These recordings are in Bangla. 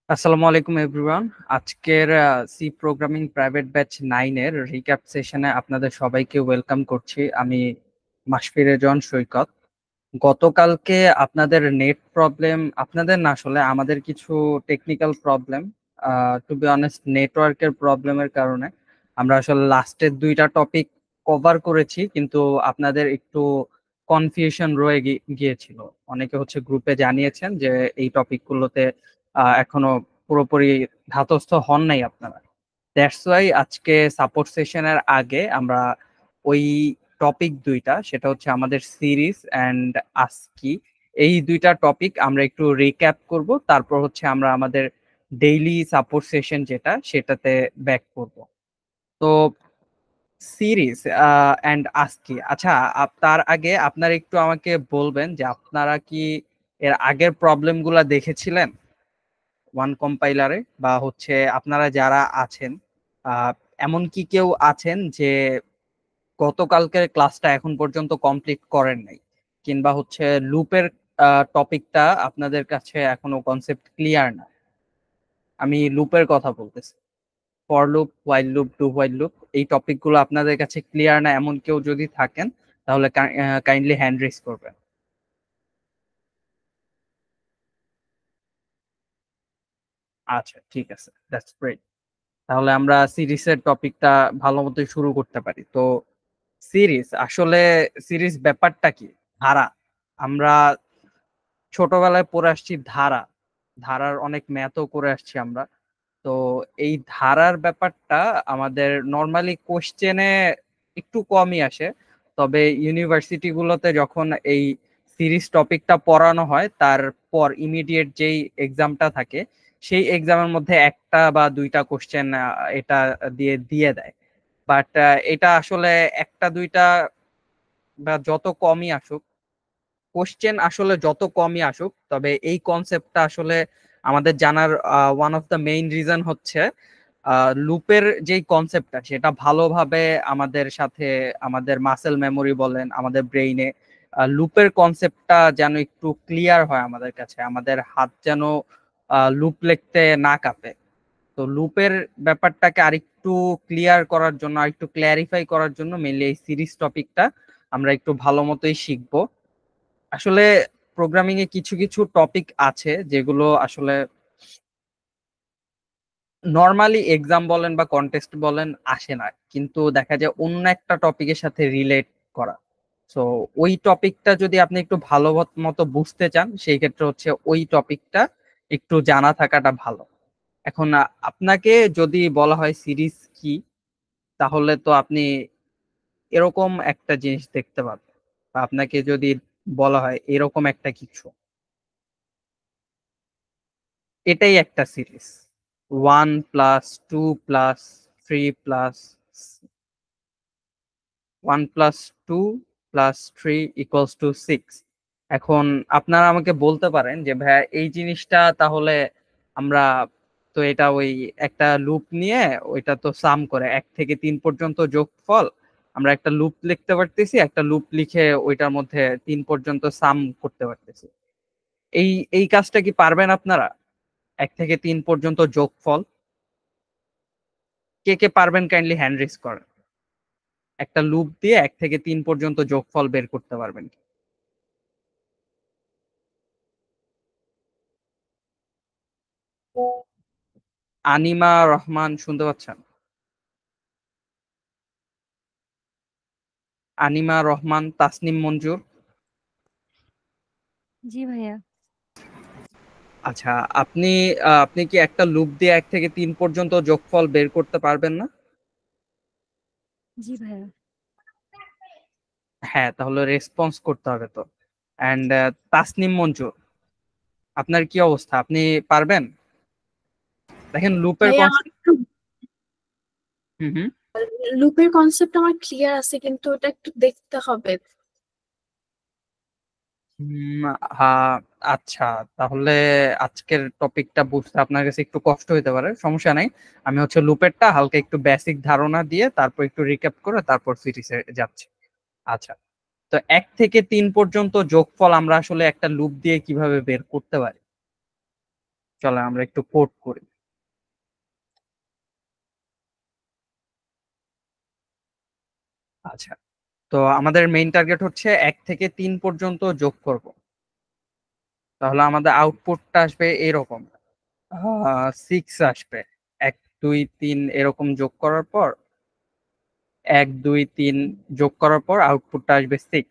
আসসালামু আলাইকুম এভরিওয়ান। আজকের সি প্রোগ্রামিং প্রাইভেট ব্যাচ 9 এর রিক্যাপ সেশনে আপনাদের সবাইকে ওয়েলকাম করছি। আমি মাশফির রেজন সৈকত। গতকালকে আপনাদের নেট প্রবলেম, আপনাদের না আসলে আমাদের কিছু technical problem, to be honest নেটওয়ার্কের প্রবলেমের কারণে আমরা আসলে লাস্টের দুইটা টপিক কভার করেছি, কিন্তু আপনাদের একটু কনফিউশন রয়ে গিয়েছিল। অনেকে হচ্ছে গ্রুপে জানিয়েছেন যে এই টপিকগুলোতে এখনো পুরোপুরি ধাতস্থ হন নাই আপনারা। দ্যাটস ওয়াই আজকে সাপোর্ট সেশনের আগে আমরা ওই টপিক দুইটা, সেটা হচ্ছে আমাদের সিরিজ অ্যান্ড আস্কি, এই দুইটা টপিক আমরা একটু রিক্যাপ করব। তারপর হচ্ছে আমরা আমাদের ডেইলি সাপোর্ট সেশন যেটা সেটাতে ব্যাক করব। তো সিরিজ অ্যান্ড আস্কি, আচ্ছা, তার আগে আপনারা একটু আমাকে বলবেন যে আপনারা কি এর আগের প্রবলেমগুলা দেখেছিলেন ওয়ান কম্পাইলারে, বা হচ্ছে আপনারা যারা আছেন আহ, এমন কি কেউ আছেন যে গতকালকের ক্লাসটা এখন পর্যন্ত কমপ্লিট করেন নাই, কিংবা হচ্ছে লুপের টপিকটা আপনাদের কাছে এখনো কনসেপ্ট ক্লিয়ার না? আমি লুপের কথা বলতেছি, for loop, while loop, do while loop, এই টপিকগুলো আপনাদের কাছে ক্লিয়ার না এমন কেউ যদি থাকেন তাহলে কাইন্ডলি হ্যান্ড রেজ করবেন। আচ্ছা, ঠিক আছে, দ্যাটস গ্রেট। তাহলে আমরা সিরিজের টপিকটা ভালো মতোই শুরু করতে পারি। তো সিরিজ আসলে, সিরিজ ব্যাপারটা কি? ধারা। আমরা ছোটবেলায় পড়ে আসছি ধারা, ধারার অনেক ম্যাথও করে আসছি আমরা। তো এই ধারার ব্যাপারটা আমাদের নর্মালি কোশ্চেনে একটু কমই আসে, তবে ইউনিভার্সিটি গুলোতে যখন এই সিরিজ টপিকটা পড়ানো হয় তারপর ইমিডিয়েট যেই এক্সামটা থাকে সেই এক্সামের মধ্যে একটা বা দুইটা কোশ্চেন এটা দিয়ে দিয়ে দেয়। বাট এটা আসলে একটা দুইটা বা যত কমই আসুক, কোশ্চেন আসলে যত কমই আসুক, তবে এই কনসেপ্টটা আসলে আমাদের জানার one of the main reason হচ্ছে লুপের যেই কনসেপ্টটা সেটা ভালোভাবে আমাদের সাথে, আমাদের মাসেল মেমোরি বলেন, আমাদের ব্রেইনে লুপের কনসেপ্টটা যেন একটু ক্লিয়ার হয় আমাদের কাছে, আমাদের হাত যেন লুপ লিখতে না কাঁপে। তো লুপের ব্যাপারটাকে আরেকটু ক্লিয়ার করার জন্য, আরেকটু ক্ল্যারিফাই করার জন্য মেইনলি এই সিরিজ টপিকটা আমরা একটু ভালো মতোই শিখবো। আসলে প্রোগ্রামিং এ কিছু কিছু টপিক আছে যেগুলো আসলে নর্মালি এক্সাম বলেন বা কন্টেস্ট বলেন আসে না, কিন্তু দেখা যায় অন্য একটা টপিকের সাথে রিলেট করা। সো ওই টপিকটা যদি আপনি একটু ভালো মতো বুঝতে চান, সেই ক্ষেত্রে হচ্ছে ওই টপিকটা একটু জানা থাকাটা ভালো। এখন আপনাকে যদি বলা হয় সিরিজ কি, তাহলে তো আপনি এরকম একটা জিনিস দেখতে পাবেন, বা আপনাকে যদি বলা হয় এরকম একটা কিছু, এটাই একটা সিরিজ। 1 + 2 + 3 + 1 + 2 = 6। এখন আপনারা আমাকে বলতে পারেন যে ভাইয়া এই জিনিসটা তাহলে আমরা, তো এটা ওই একটা লুপ নিয়ে ওইটা তো সাম করে 1 থেকে 3 পর্যন্ত যোগফল, আমরা একটা লুপ লিখতে পারতেছি, একটা লুপ লিখে ওইটার মধ্যে 3 পর্যন্ত সাম করতে পারতেছি। এই এই কাজটা কি পারবেন আপনারা? 1 থেকে 3 পর্যন্ত যোগফল কে কে পারবেন? কাইন্ডলি হ্যান্ড রেজ করেন। একটা লুপ দিয়ে 1 থেকে 3 পর্যন্ত যোগফল বের করতে পারবেন কি? আনিমা রহমান শুনতে পাচ্ছেন? আনিমা রহমান, তাসনিম মঞ্জুর। জি ভাইয়া। আচ্ছা, আপনি আপনি কি একটা লুপ দিয়ে 1 থেকে 3 পর্যন্ত যোগফল বের করতে পারবেন না? জি ভাইয়া। হ্যাঁ, তাহলে রেসপন্স করতে হবে তো। এন্ড তাসনিম মঞ্জুর, আপনার কি অবস্থা? আপনি পারবেন? দেখেন লুপের ভাইয়া আমার কনসেপ্ট। একটু হুম হুম। লুপের কনসেপ্ট আমার ক্লিয়ার আছে, কিন্তু ওটা একটু দেখতে হবে। হুম, হ্যাঁ, আচ্ছা, তাহলে আজকের টপিকটা বুঝতে আপনার কাছে একটু কষ্ট হতে পারে, সমস্যা নাই। আমি হচ্ছে লুপেরটা হালকা একটু বেসিক ধারণা দিয়ে তারপর একটু রিক্যাপ করে তারপর সিরিজে যাচ্ছি। আচ্ছা, তো 1 থেকে 3 পর্যন্ত যোগফল আমরা আসলে একটা লুপ দিয়ে কিভাবে বের করতে পারি? চলো আমরা একটু কোড করি। আচ্ছা, তো আমাদের মেইন টার্গেট হচ্ছে 1 থেকে 3 পর্যন্ত যোগ করব। তাহলে আমাদের আউটপুটটা আসবে এরকম, 6 আসবে। 1 2 3 এরকম যোগ করার পর 1 2 3 যোগ করার পর আউটপুটটা আসবে 6।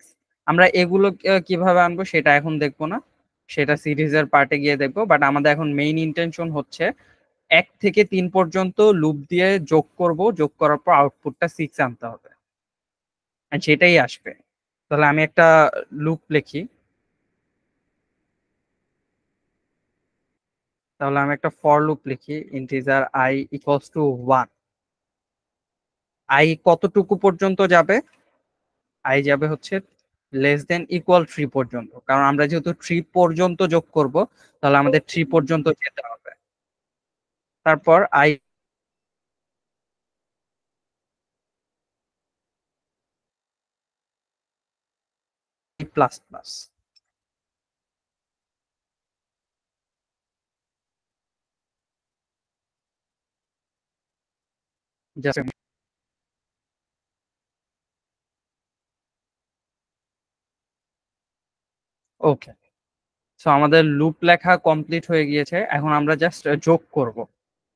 আমরা এগুলো কিভাবে আনবো সেটা এখন দেখবো না, সেটা সিরিজের পার্টে গিয়ে দেখবো। বাট আমাদের এখন মেইন ইন্টেনশন হচ্ছে 1 থেকে 3 পর্যন্ত লুপ দিয়ে যোগ করব, যোগ করার পর আউটপুটটা 6 আনতে হবে, আর সেটাই আসবে। তাহলে আমি একটা লুপ লিখি। তাহলে আমি একটা ফর লুপ লিখি, integer I equals to 1। I কতটুকু পর্যন্ত যাবে? I যাবে হচ্ছে লেস দেন ইকুয়াল 3 পর্যন্ত, কারণ আমরা যেহেতু 3 পর্যন্ত যোগ করব, তাহলে আমাদের 3 পর্যন্ত যেতে হবে। তারপর I plus plus. Just okay. So আমাদের লুপ লেখা কমপ্লিট হয়ে গিয়েছে, এখন আমরা জাস্ট যোগ করব।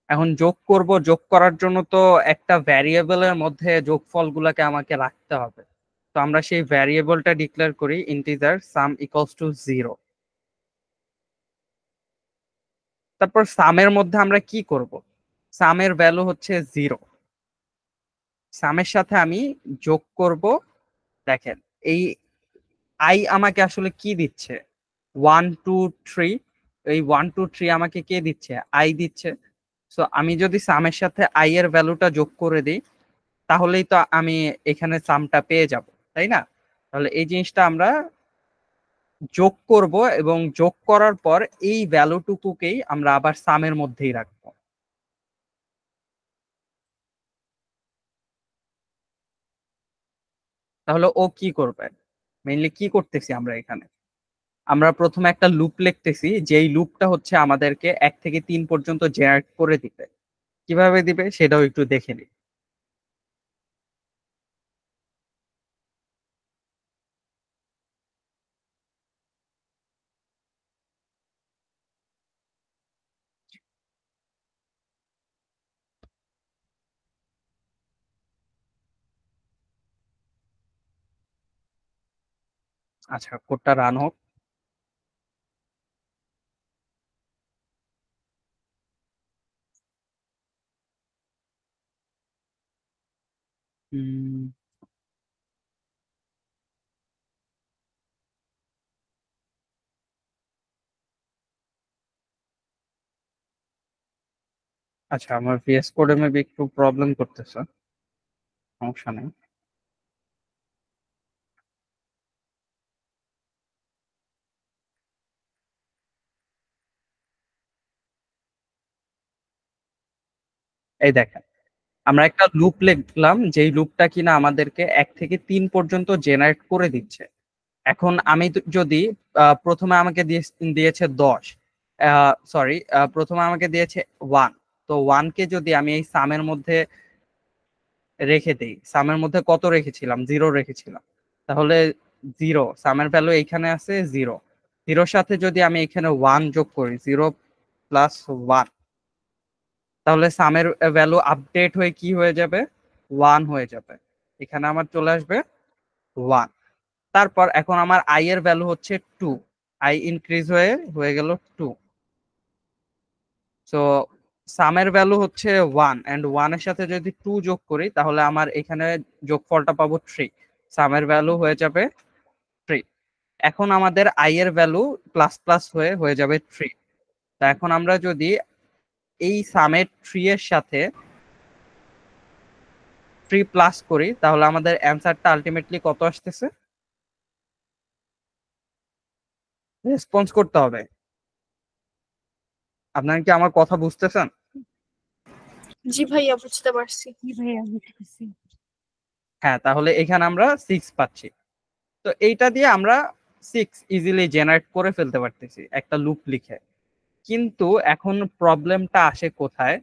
এখন যোগ করব, যোগ করার জন্য তো একটা ভ্যারিয়েবলের মধ্যে যোগফলগুলোকে আমাকে রাখতে হবে। তো আমরা সেই ভ্যারিয়েবলটা ডিক্লেয়ার করি, ইন্টিজার সাম ইকুয়ালস টু 0। তারপর সামের মধ্যে আমরা কি করব? সামের ভ্যালু হচ্ছে 0। সামের সাথে আমি যোগ করব। দেখেন, এই আই আমাকে আসলে কি দিচ্ছে? 1 2 3। এই 1 2 3 আমাকে কে দিচ্ছে? আই দিচ্ছে। সো আমি যদি সামের সাথে আই এর ভ্যালুটা যোগ করে দিই, তাহলেই তো আমি এখানে সামটা পেয়ে যাব, তাই না? তাহলে এই জিনিসটা আমরা যোগ করব, এবং যোগ করার পর এই ভ্যালুটুকুকেই আমরা আবার সামের মধ্যেই রাখবো। তাহলে ও কি করবে? মেইনলি কি করতেছি আমরা এখানে? আমরা প্রথমে একটা লুপ লিখতেছি, যেই লুপটা হচ্ছে আমাদেরকে 1 থেকে 3 পর্যন্ত জেনারেট করে দিবে। কিভাবে দিবে সেটাও একটু দেখে নিই। আচ্ছা, কোডটা রান হোক। উম, আচ্ছা, আমার ভিএস কোডে মেবি একটু প্রবলেম করতেছে, সমস্যা নেই। এই দেখেন, আমরা একটা লুপ লিখলাম, যেই লুপটা কিনা আমাদেরকে 1 থেকে 3 পর্যন্ত জেনারেট করে দিচ্ছে। এখন আমি যদি প্রথমে আমাকে দিয়েছে 10, সরি, প্রথমে আমাকে দিয়েছে 1। তো 1 কে যদি আমি এই সামের মধ্যে রেখে দেই, সামের মধ্যে কত রেখেছিলাম? 0 রেখেছিলাম। তাহলে 0, সামের ভ্যালু এইখানে আছে 0। 0-র সাথে যদি আমি এখানে 1 যোগ করি, 0 প্লাস 1, তাহলে সামের ভ্যালু আপডেট হয়ে কি হয়ে যাবে? 1 হয়ে যাবে। এখানে আমার চলে আসবে 1। তারপর এখন আমার আই এর ভ্যালু হচ্ছে 2। আই ইনক্রিজ হয়ে হয়ে গেল 2। সো সামের ভ্যালু হচ্ছে 1, এন্ড 1 এর সাথে যদি 2 যোগ করি, তাহলে আমার এখানে যোগফলটা পাবো 3। সামের ভ্যালু হয়ে যাবে 3। এখন আমাদের আই এর ভ্যালু প্লাস প্লাস হয়ে হয়ে যাবে 3। তা এখন আমরা যদি এই সামের 3 এর সাথে 3 প্লাস করি, তাহলে আমাদের অ্যান্সারটা আলটিমেটলি কত আসতেছে? রেসপন্স করতে হবে। আপনারা কি আমার কথা বুঝতেছেন? জি ভাইয়া, বুঝতে পারছি। জি ভাইয়া, বুঝতেছি। হ্যাঁ, তাহলে এখানে আমরা 6 পাচ্ছি। তো এইটা দিয়ে আমরা 6 ইজিলি জেনারেট করে ফেলতে পারতেছি একটা লুপ লিখে। কিন্তু এখন প্রবলেমটা আসে কোথায়,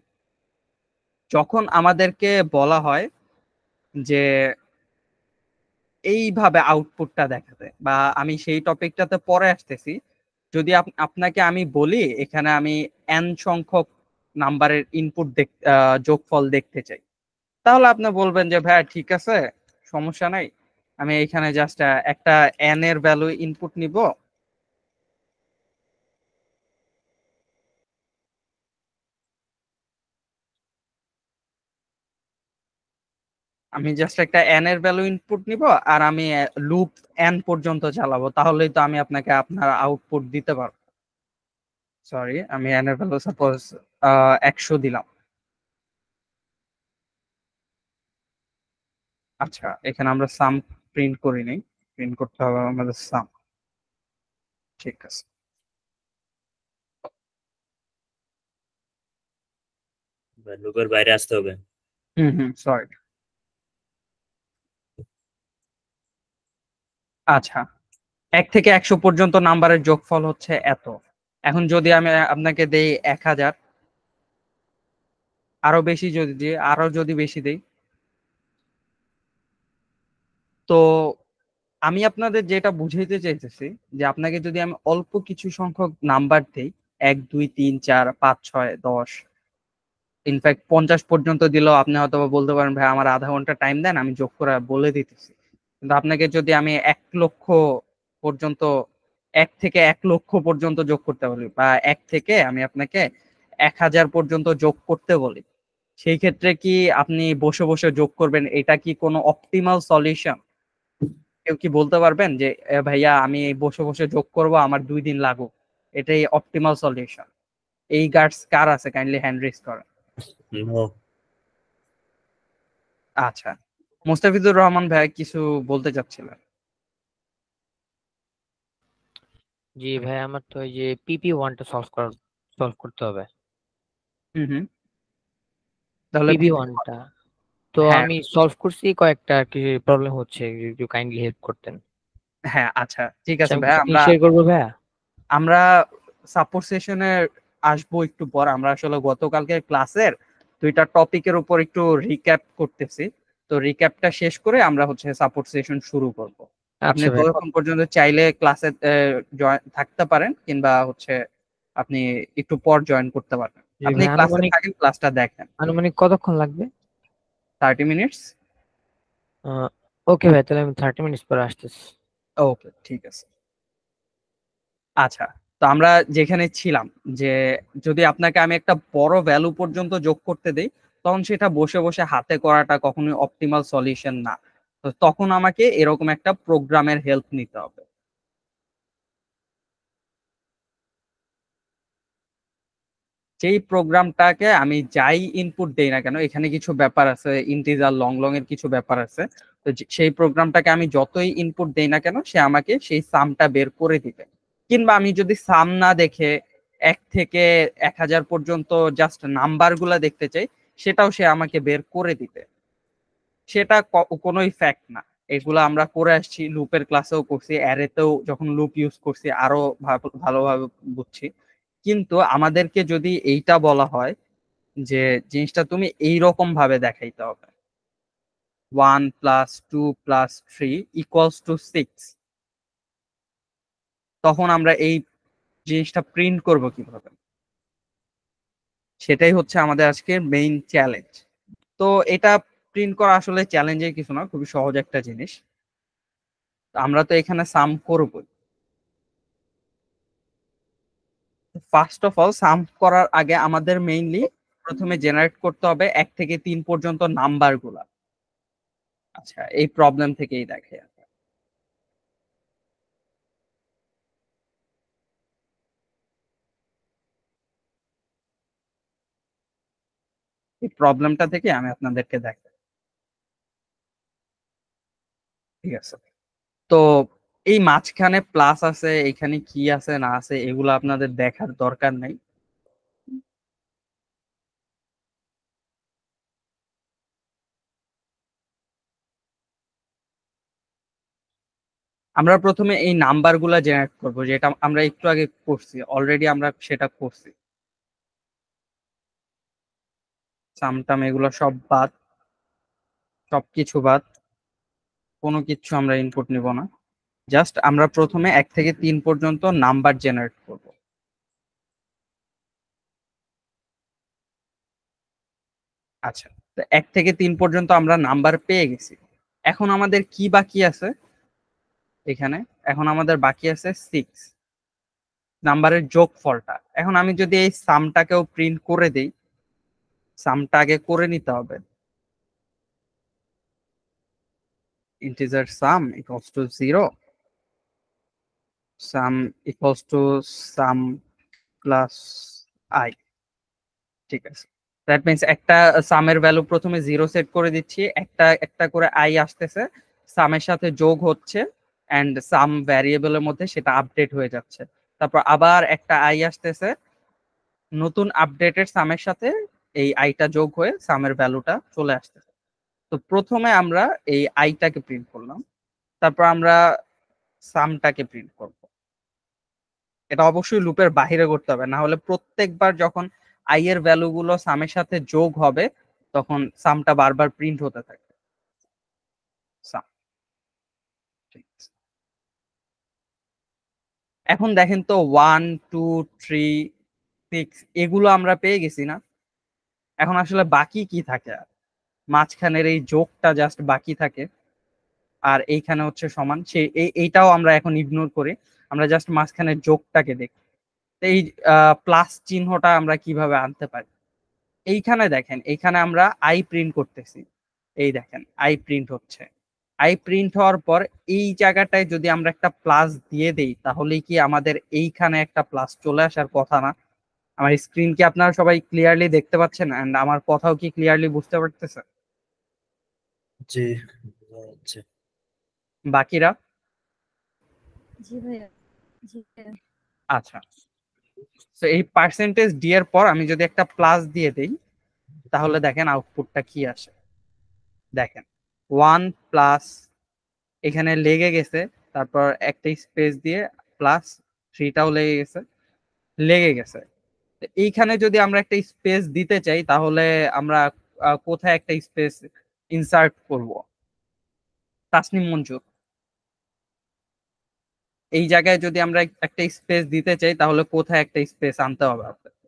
যখন আমাদেরকে বলা হয় যে এইভাবে আউটপুটটা দেখাতে, বা আমি সেই টপিকটাতে পরে আসতেছি, যদি আপনাকে আমি বলি এখানে আমি এন সংখ্যক নাম্বারের ইনপুট যোগফল দেখতে চাই, তাহলে আপনি বলবেন যে ভাইয়া ঠিক আছে, সমস্যা নাই, আমি এখানে জাস্ট একটা এন এর ভ্যালু ইনপুট নিব, আমি জাস্ট একটা এন এর ভ্যালু ইনপুট নিব, আর আমি লুপ এন পর্যন্ত চালাবো, তাহলেই তো আমি আপনাকে আপনার আউটপুট দিতে পারবো। সরি, আমি এন এর ভ্যালু সাপোজ 100 দিলাম। আচ্ছা, এখানে আমরা সাম প্রিন্ট করি নাই, প্রিন্ট করতে হবে আমাদের সাম। ঠিক আছে। লুপের বাইরে আসতে হবে। হুম হুম, সরি। আচ্ছা, 1 থেকে 100 পর্যন্ত নাম্বারের যোগফল হচ্ছে এত। এখন যদি আমি আপনাকে দেই 1000, আরো বেশি যদি দিই, আরো যদি বেশি দেই, তো আমি আপনাদের যেটা বুঝাইতে চাইতেছি যে আপনাকে যদি আমি অল্প কিছু সংখ্যক নাম্বার দেই, 1 2 3 4 5 6 10, ইনফ্যাক্ট 50 পর্যন্ত দিলেও আপনি হয়তো বা বলতে পারেন ভাই আমার আধা ঘন্টা টাইম দেন, আমি যোগ করে বলে দিতেছি। কিন্তু আপনাকে যদি আমি 1 লক্ষ পর্যন্ত, 1 থেকে 1 লক্ষ পর্যন্ত যোগ করতে বলি, বা 1 থেকে আমি আপনাকে 1000 পর্যন্ত যোগ করতে বলি, সেই ক্ষেত্রে কি আপনি বসে বসে যোগ করবেন? এটা কি কোনো অপটিমাল সলিউশন? কেউ কি বলতে পারবেন যে ভাইয়া আমি বসে বসে যোগ করব, আমার 2 দিন লাগুক, এটাই অপটিমাল সলিউশন? এই গার্ডস কার আছে? কাইন্ডলি হ্যান্ড রেজ করেন। নো। আচ্ছা, মুস্তাফিজুর রহমান ভাই কিছু বলতে চাচ্ছিলেন। জি ভাই, আমার তো ওই যে PP1টা সলভ করতে হবে। হুম হুম, তাহলে PP1টা তো হ্যাঁ আমি সলভ করছি, কয়েকটা আর কি প্রবলেম হচ্ছে, একটু কাইন্ডলি হেল্প করতেন। হ্যাঁ, আচ্ছা ঠিক আচ্ছা, আছে আমি ভাই, স্ক্রিন আমরা শেয়ার করবো ভাইয়া। আমরা সাপোর্ট সেশনে আসবো একটু পর। আমরা আসলে গতকালকের ক্লাসের 2টা টপিকের উপর একটু রিক্যাপ করতেছি, তো রিক্যাপটা শেষ করে আমরা হচ্ছে সাপোর্ট সেশন শুরু করব। আপনি আচ্ছা ভাই, ততক্ষণ পর্যন্ত চাইলে ক্লাসে থাকতে পারেন, কিংবা হচ্ছে আপনি একটু পর জয়েন করতে পারেন। জি আপনি ভাই, ক্লাসে আনুমানিক থাকেন, ক্লাসটা দেখেন। আনুমানিক কতক্ষণ লাগবে? 30 মিনিটস। ওকে ভাই, তাহলে আমি 30 মিনিট পরে আসতেছি। ওকে, ঠিক আছে। আচ্ছা, তো আমরা যেখানে ছিলাম, যে যদি আপনাকে আমি একটা বড় ভ্যালু পর্যন্ত যোগ করতে দেই, তখন সেটা বসে বসে হাতে করাটা কখনোই অপটিমাল সলিউশন না। তো তখন আমাকে এরকম একটা প্রোগ্রামের হেল্প নিতে হবে। যেই প্রোগ্রামটাকে আমি যাই ইনপুট দেই না কেন, এখানে কিছু ব্যাপার আছে, ইন্টিজার লং লং এর কিছু ব্যাপার আছে, তো সেই প্রোগ্রামটাকে আমি যতই ইনপুট দেই না কেন, সে আমাকে সেই সামটা বের করে দিবে। কিংবা আমি যদি সাম না দেখে 1 থেকে 1000 পর্যন্ত জাস্ট নাম্বার গুলা দেখতে চাই, সেটাও সে আমাকে বের করে দিবে। সেটা কোনো ইফেক্ট না। এগুলো আমরা করে আসছি, লুপের ক্লাসেও করছি, অ্যারেতেও যখন লুপ ইউজ করছি আরো ভালোভাবে বুঝছি। কিন্তু আমাদেরকে যদি এইটা বলা হয় যে জিনিসটা তুমি এই রকম ভাবে দেখাইতে হবে, 1 + 2 + 3 = 6, তখন আমরা এই জিনিসটা প্রিন্ট করব কিভাবে? সেটাই হচ্ছে আমাদের আজকের মেইন চ্যালেঞ্জ। তো এটা প্রিন্ট করা আসলে চ্যালেঞ্জের কিছু না, খুবই সহজ একটা জিনিস। তো আমরা তো এখানে সাম করবই। ফার্স্ট অফ অল, সাম করার আগে আমাদের মেইনলি প্রথমে জেনারেট করতে হবে 1 থেকে 3 পর্যন্ত নাম্বার গুলা। আচ্ছা, এই প্রবলেম থেকেই দেখে, এই প্রবলেমটা থেকে আমি আপনাদেরকে দেখাই। ঠিক আছে, তো এই মাঝখানে প্লাস আছে, এখানে কি আছে না আছে এগুলো আপনাদের দেখার দরকার নাই। আমরা প্রথমে এই নাম্বারগুলা জেনারেট করব, যেটা আমরা একটু আগে করছি, অলরেডি আমরা সেটা করছি। সামটাম এগুলো সব বাদ, সবকিছু বাদ, কোনো কিছু আমরা ইনপুট নিব না। জাস্ট আমরা প্রথমে 1 থেকে 3 পর্যন্ত নাম্বার জেনারেট করব। আচ্ছা, তো 1 থেকে 3 পর্যন্ত আমরা নাম্বার পেয়ে গেছি। এখন আমাদের কি বাকি আছে এখানে? এখন আমাদের বাকি আছে 6 নাম্বারের যোগফলটা। এখন আমি যদি এই সামটাকেও প্রিন্ট করে দেই, সামটা আগে করে নিতে হবে। Integer some equals to 0, some equals to some plus I. ঠিক আছে, দ্যাট মিন্স একটা সামের ভ্যালু প্রথমে 0 সেট করে দিচ্ছি, একটা একটা করে আই আসতেছে, সামের সাথে যোগ হচ্ছে, এন্ড সাম ভ্যারিয়েবলের মধ্যে সেটা আপডেট হয়ে যাচ্ছে। তারপর আবার একটা আই আসতেছে, নতুন আপডেটেড সামের সাথে এই আইটা যোগ হয়ে সামের ভ্যালুটা চলে আসতেছে। তো প্রথমে আমরা এই আইটাকে প্রিন্ট করলাম, তারপর আমরা সামটাকে প্রিন্ট করব। এটা অবশ্যই লুপের বাইরে করতে হবে, না হলে প্রত্যেকবার যখন আই এর ভ্যালু গুলো সামের সাথে যোগ হবে তখন সামটা বারবার প্রিন্ট হতে থাকবে। সাম, ঠিক আছে। এখন দেখেন তো 1 2 3 6 এগুলো আমরা পেয়ে গেছি না? এখন আসলে বাকি কি থাকে? মাঝখানের এই যোগটা জাস্ট বাকি থাকে, আর এইখানে হচ্ছে সমান। সেই এইটাও আমরা এখন ইগনোর করি, আমরা জাস্ট মাঝখানের যোগটাকে দেখি। এই প্লাস চিহ্নটা আমরা কিভাবে আনতে পারি? এইখানে দেখেন, এইখানে আমরা আই প্রিন্ট করতেছি, এই দেখেন আই প্রিন্ট হচ্ছে। আই প্রিন্ট হওয়ার পর এই জায়গাটায় যদি আমরা একটা প্লাস দিয়ে দেই তাহলে কি আমাদের এইখানে একটা প্লাস চলে আসার কথা না? আমার স্ক্রিন কি আপনারা সবাই ক্লিয়ারলি দেখতে পাচ্ছেন, এন্ড আমার কথাও কি ক্লিয়ারলি বুঝতে পারতেছে? জি, বোঝা যাচ্ছে। বাকিরা? জি ভাইয়া। জি ভাইয়া। আচ্ছা, তো এই পার্সেন্টেজ ডি এর পর আমি যদি একটা প্লাস দিয়ে দেই তাহলে দেখেন আউটপুটটা কি আসে। দেখেন 1 প্লাস, এখানে লেগে গেছে, তারপর একটা স্পেস দিয়ে প্লাস 3টাও লেগে গেছে। তো এইখানে যদি আমরা একটা স্পেস দিতে চাই তাহলে আমরা কোথায় একটা স্পেস ইনসার্ট করব? তাসনিম মঞ্জুর, এই জায়গায় যদি আমরা একটা স্পেস দিতে চাই তাহলে কোথায় একটা স্পেস আনতে হবে আপনাকে?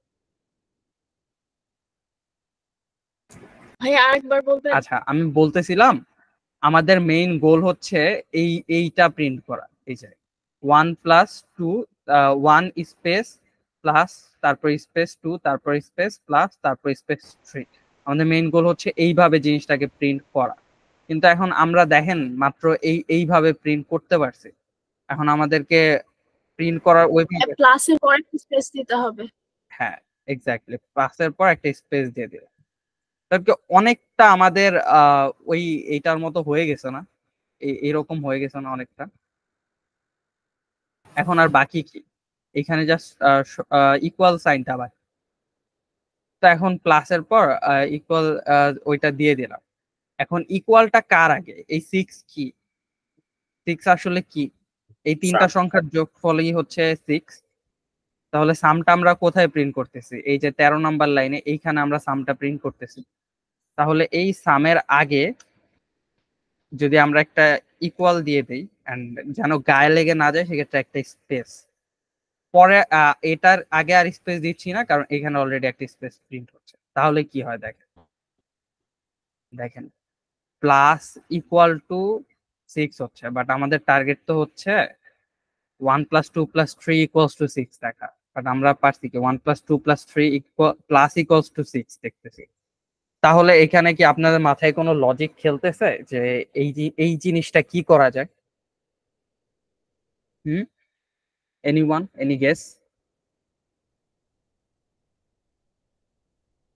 ভাই আরেকবার বলবেন? আচ্ছা, আমি বলতেছিলাম আমাদের মেইন গোল হচ্ছে এইটা প্রিন্ট করা, এই যে 1 প্লাস 2, 1 স্পেস প্লাস তারপর স্পেস 2 তারপর স্পেস প্লাস তারপর স্পেস 3। আমাদের মেইন গোল হচ্ছে এইভাবে জিনিসটাকে প্রিন্ট করা। কিন্তু এখন আমরা দেখেন মাত্র এইভাবে প্রিন্ট করতে পারছি। এখন আমাদেরকে প্রিন্ট করার ওইভাবে, প্লাসের পর একটা স্পেস দিতে হবে। হ্যাঁ এক্স্যাক্টলি, প্লাসের পর একটা স্পেস দিয়ে দিলে তারপরে অনেকটা আমাদের ওই এইটার মতো হয়ে গেছে না? এরকম হয়ে গেছে না অনেকটা? এখন আর বাকি কি? এখানে জাস্ট ইকুয়াল সাইনটা বাকি। তো এখন প্লাসের পর ইকুয়াল ওইটা দিয়ে দিলাম। এখন ইকুয়ালটা কার আগে? এই 6 কি? 6 আসলে কি? এই তিনটা সাম। সংখ্যার যোগফলই হচ্ছে 6। তাহলে সামটা আমরা কোথায় প্রিন্ট করতেছি? এই যে 13 নাম্বার লাইনে এইখানে আমরা সামটা প্রিন্ট করতেছি। তাহলে এই সামের আগে যদি আমরা একটা ইকুয়াল দিয়ে দেই এন্ড যেন গায়ে লেগে না যায় সেক্ষেত্রে একটা স্পেস, পরে এটার আগে আর স্পেস দিচ্ছি না কারণ এখানে অলরেডি একটা স্পেস প্রিন্ট হচ্ছে। তাহলে কি হয় দেখেন, দেখেন প্লাস ইকুয়াল টু 6 হচ্ছে, বাট আমাদের টার্গেট তো হচ্ছে 1 প্লাস 2 প্লাস 3 ইকুয়ালস টু 6 দেখা, বাট আমরা পারছি কি 1 plus 2 plus 3 plus equals two 6 দেখতেছি। তাহলে এখানে কি আপনাদের মাথায় কোনো লজিক খেলতেছে যে এই জিনিসটা কি করা যায়? হুম, এনিওয়ান, এনি গেস?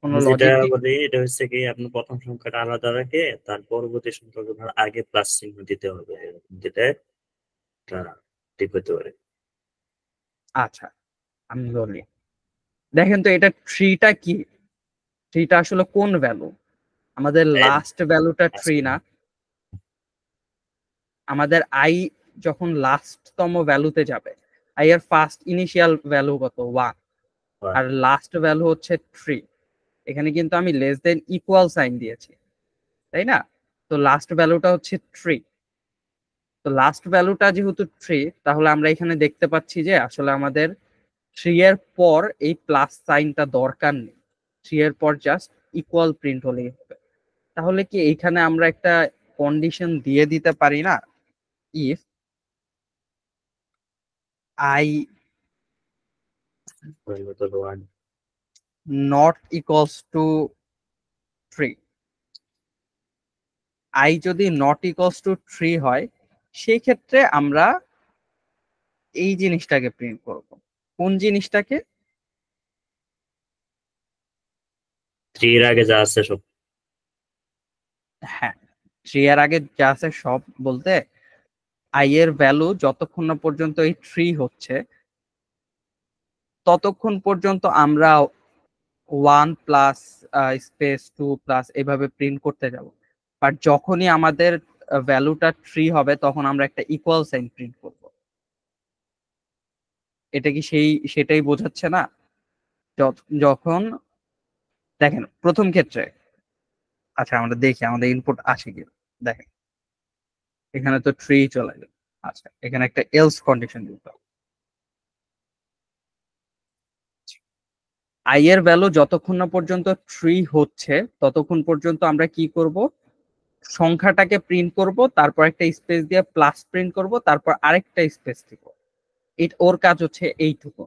কোনো আমি যেটা লজিক কি? বলি এটা হচ্ছে কি, আপনি প্রথম সংখ্যাটা আলাদা রেখে তার পরবর্তী সংখ্যাগুলোর আগে প্লাস চিহ্ন দিতে হবে, এরকম দিলে এটা ঠিক হতে পারে। আচ্ছা, আমি বলি, দেখেন তো এটা 3টা কি? 3টা আসলে কোন ভ্যালু? আমাদের লাস্ট ভ্যালুটা 3 না? আমাদের আই যখন লাস্টতম ভ্যালুতে যাবে, আই এর ফার্স্ট ইনিশিয়াল ভ্যালু কত 1 আর লাস্ট ভ্যালু হচ্ছে 3, এখানে কিন্তু আমি লেস দেন ইকুয়াল সাইন দিয়েছি, তাই না? তো লাস্ট ভ্যালুটা হচ্ছে 3। তো লাস্ট ভ্যালুটা যেহেতু 3, তাহলে আমরা এখানে দেখতে পাচ্ছি যে আসলে আমাদের 3 এর পর এই প্লাস সাইনটা দরকার নেই, 3 এর পর জাস্ট ইকুয়াল প্রিন্ট হলেই হবে। তাহলে কি এখানে আমরা একটা কন্ডিশন দিয়ে দিতে পারি না, if I not equals to 3, I যদি নট ইকুয়ালস টু 3 হয়, সেই ক্ষেত্রে আমরা এই জিনিসটাকে প্রিন্ট করব। কোন জিনিসটাকে? 3 এর আগে যা আছে সব। হ্যাঁ, 3 এর আগে যা আছে সব বলতে আই এর ভ্যালু যতক্ষণ না পর্যন্ত এই 3 হচ্ছে ততক্ষণ পর্যন্ত আমরা 1 প্লাস স্পেস 2 প্লাস এভাবে প্রিন্ট করতে যাব। বাট যখনই আমাদের ভ্যালুটা 3 হবে তখন আমরা একটা ইকুয়াল সাইন প্রিন্ট করব। এটা কি সেটাই বোঝাচ্ছে না? যখন দেখেন প্রথম ক্ষেত্রে, আচ্ছা আমরা দেখি আমাদের ইনপুট আসে কি। দেখেন এখানে তো 3 চলে গেল। আচ্ছা এখানে একটা এলস কন্ডিশন দিতে হবে। আই এর ভ্যালু যতক্ষণ না পর্যন্ত 3 হচ্ছে ততক্ষণ পর্যন্ত আমরা কি করব, সংখ্যাটাকে প্রিন্ট করব, তারপর একটা স্পেস দিয়ে প্লাস প্রিন্ট করব, তারপর আরেকটা স্পেস দিব। ওর কাজ হচ্ছে এইটুকু।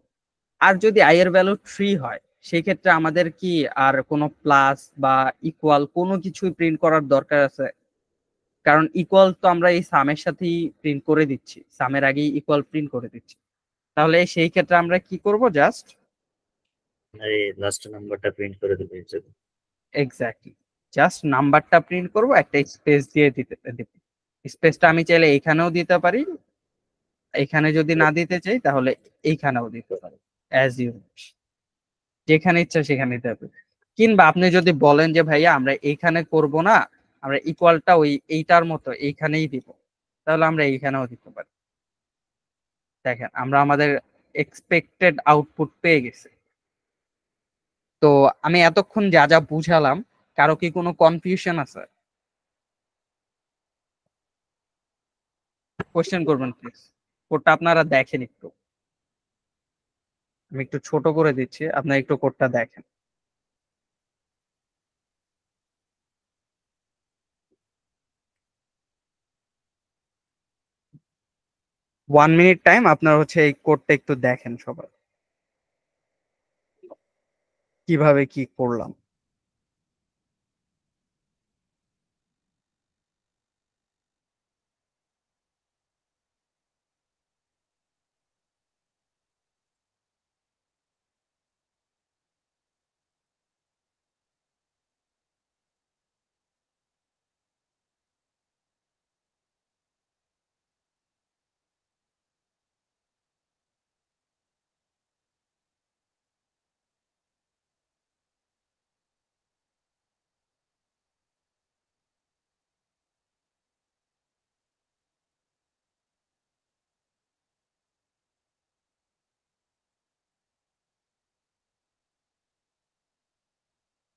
আর যদি আই এর ভ্যালু 3 হয় সেই ক্ষেত্রে আমাদের কি আর কোনো প্লাস বা ইকুয়াল কোনো কিছুই প্রিন্ট করার দরকার আছে? কারণ ইকুয়াল তো আমরা এই সামের সাথেই প্রিন্ট করে দিচ্ছি, সামের আগেই ইকুয়াল প্রিন্ট করে দিচ্ছি। তাহলে সেই ক্ষেত্রে আমরা কি করব, জাস্ট এই লাস্ট নাম্বারটা প্রিন্ট করে দেবে হিসেবে। এক্স্যাক্টলি জাস্ট নাম্বারটা প্রিন্ট করব, একটা স্পেস দিয়ে দিতে দিব। স্পেসটা আমি চাইলে এইখানেও দিতে পারি, এখানে যদি না দিতে চাই তাহলে এইখানেও দিতে পারি, অ্যাজ ইউ যেখানে ইচ্ছা সেখানে দিতে পারি। কিংবা আপনি যদি বলেন যে ভাইয়া আমরা এইখানে করব না, আমরা ইকুয়ালটা ওই এইটার মতো এইখানেই দিব, তাহলে আমরা এইখানেও দিতে পারি। দেখেন আমরা আমাদের এক্সপেক্টেড আউটপুট পেয়ে গেছি। তো আমি এতক্ষণ যা যা বুঝালাম, কারো কি কোনো কনফিউশন আছে? কোশ্চেন করবেন প্লিজ। কোডটা আপনারা দেখেন একটু, আমি একটু ছোট করে দিচ্ছি, আপনারা একটু কোডটা দেখেন। 1 মিনিট টাইম, আপনারা হচ্ছে এই কোডটা একটু দেখেন সবাই কিভাবে কি করলাম।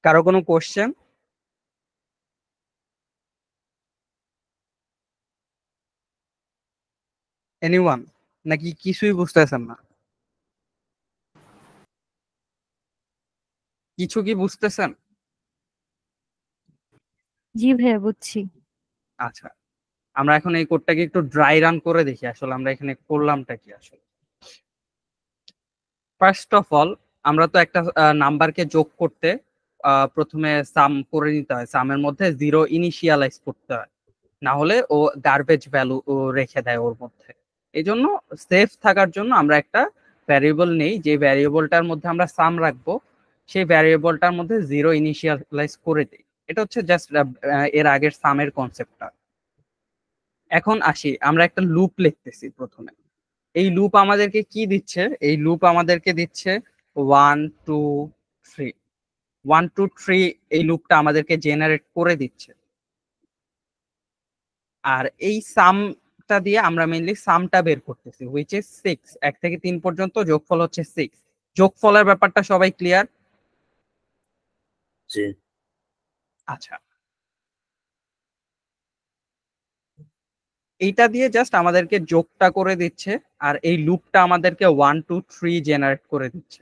কারো কোনো কোশ্চেন? এনিওয়ান? নাকি কিছুই বুঝতেছেন না? কিছু কি বুঝতেছেন? জি ভাইয়া বুঝছি। আচ্ছা আমরা এখন এই কোডটাকে একটু ড্রাই রান করে দেখি আসলে আমরা এখানে করলামটা কি। আসলে ফার্স্ট অফ অল আমরা তো একটা নাম্বারকে যোগ করতে প্রথমে সাম করে নিতে হয়, সামের মধ্যে 0 ইনিশিয়ালাইজ করতে হয়, না হলে ও গার্বেজ ভ্যালু রেখে দেয় ওর মধ্যে। এই জন্য সেফ থাকার জন্য আমরা একটা ভ্যারিয়েবল নেই, যে ভ্যারিয়েবলটার মধ্যে আমরা সাম রাখবো সেই ভ্যারিয়েবলটার মধ্যে 0 ইনিশিয়ালাইজ করে দিই। এটা হচ্ছে জাস্ট এর আগের সামের কনসেপ্টটা। এখন আসি, আমরা একটা লুপ লিখতেছি প্রথমে। এই লুপ আমাদেরকে কি দিচ্ছে? এই লুপ আমাদেরকে দিচ্ছে 1 2 3, 1 2 3 এই লুপটা আমাদেরকে জেনারেট করে দিচ্ছে। আর এই সামটা প্লাসটা দিয়ে আমরা মেইনলি সামটা বের করতেছি, হুইচ ইজ 6। 1 থেকে 3 পর্যন্ত যোগফল হচ্ছে 6। যোগফলের ব্যাপারটা সবাই ক্লিয়ার? জি। আচ্ছা, এইটা দিয়ে জাস্ট আমাদেরকে যোগটা করে দিচ্ছে, আর এই লুপটা আমাদেরকে 1 2 3 জেনারেট করে দিচ্ছে।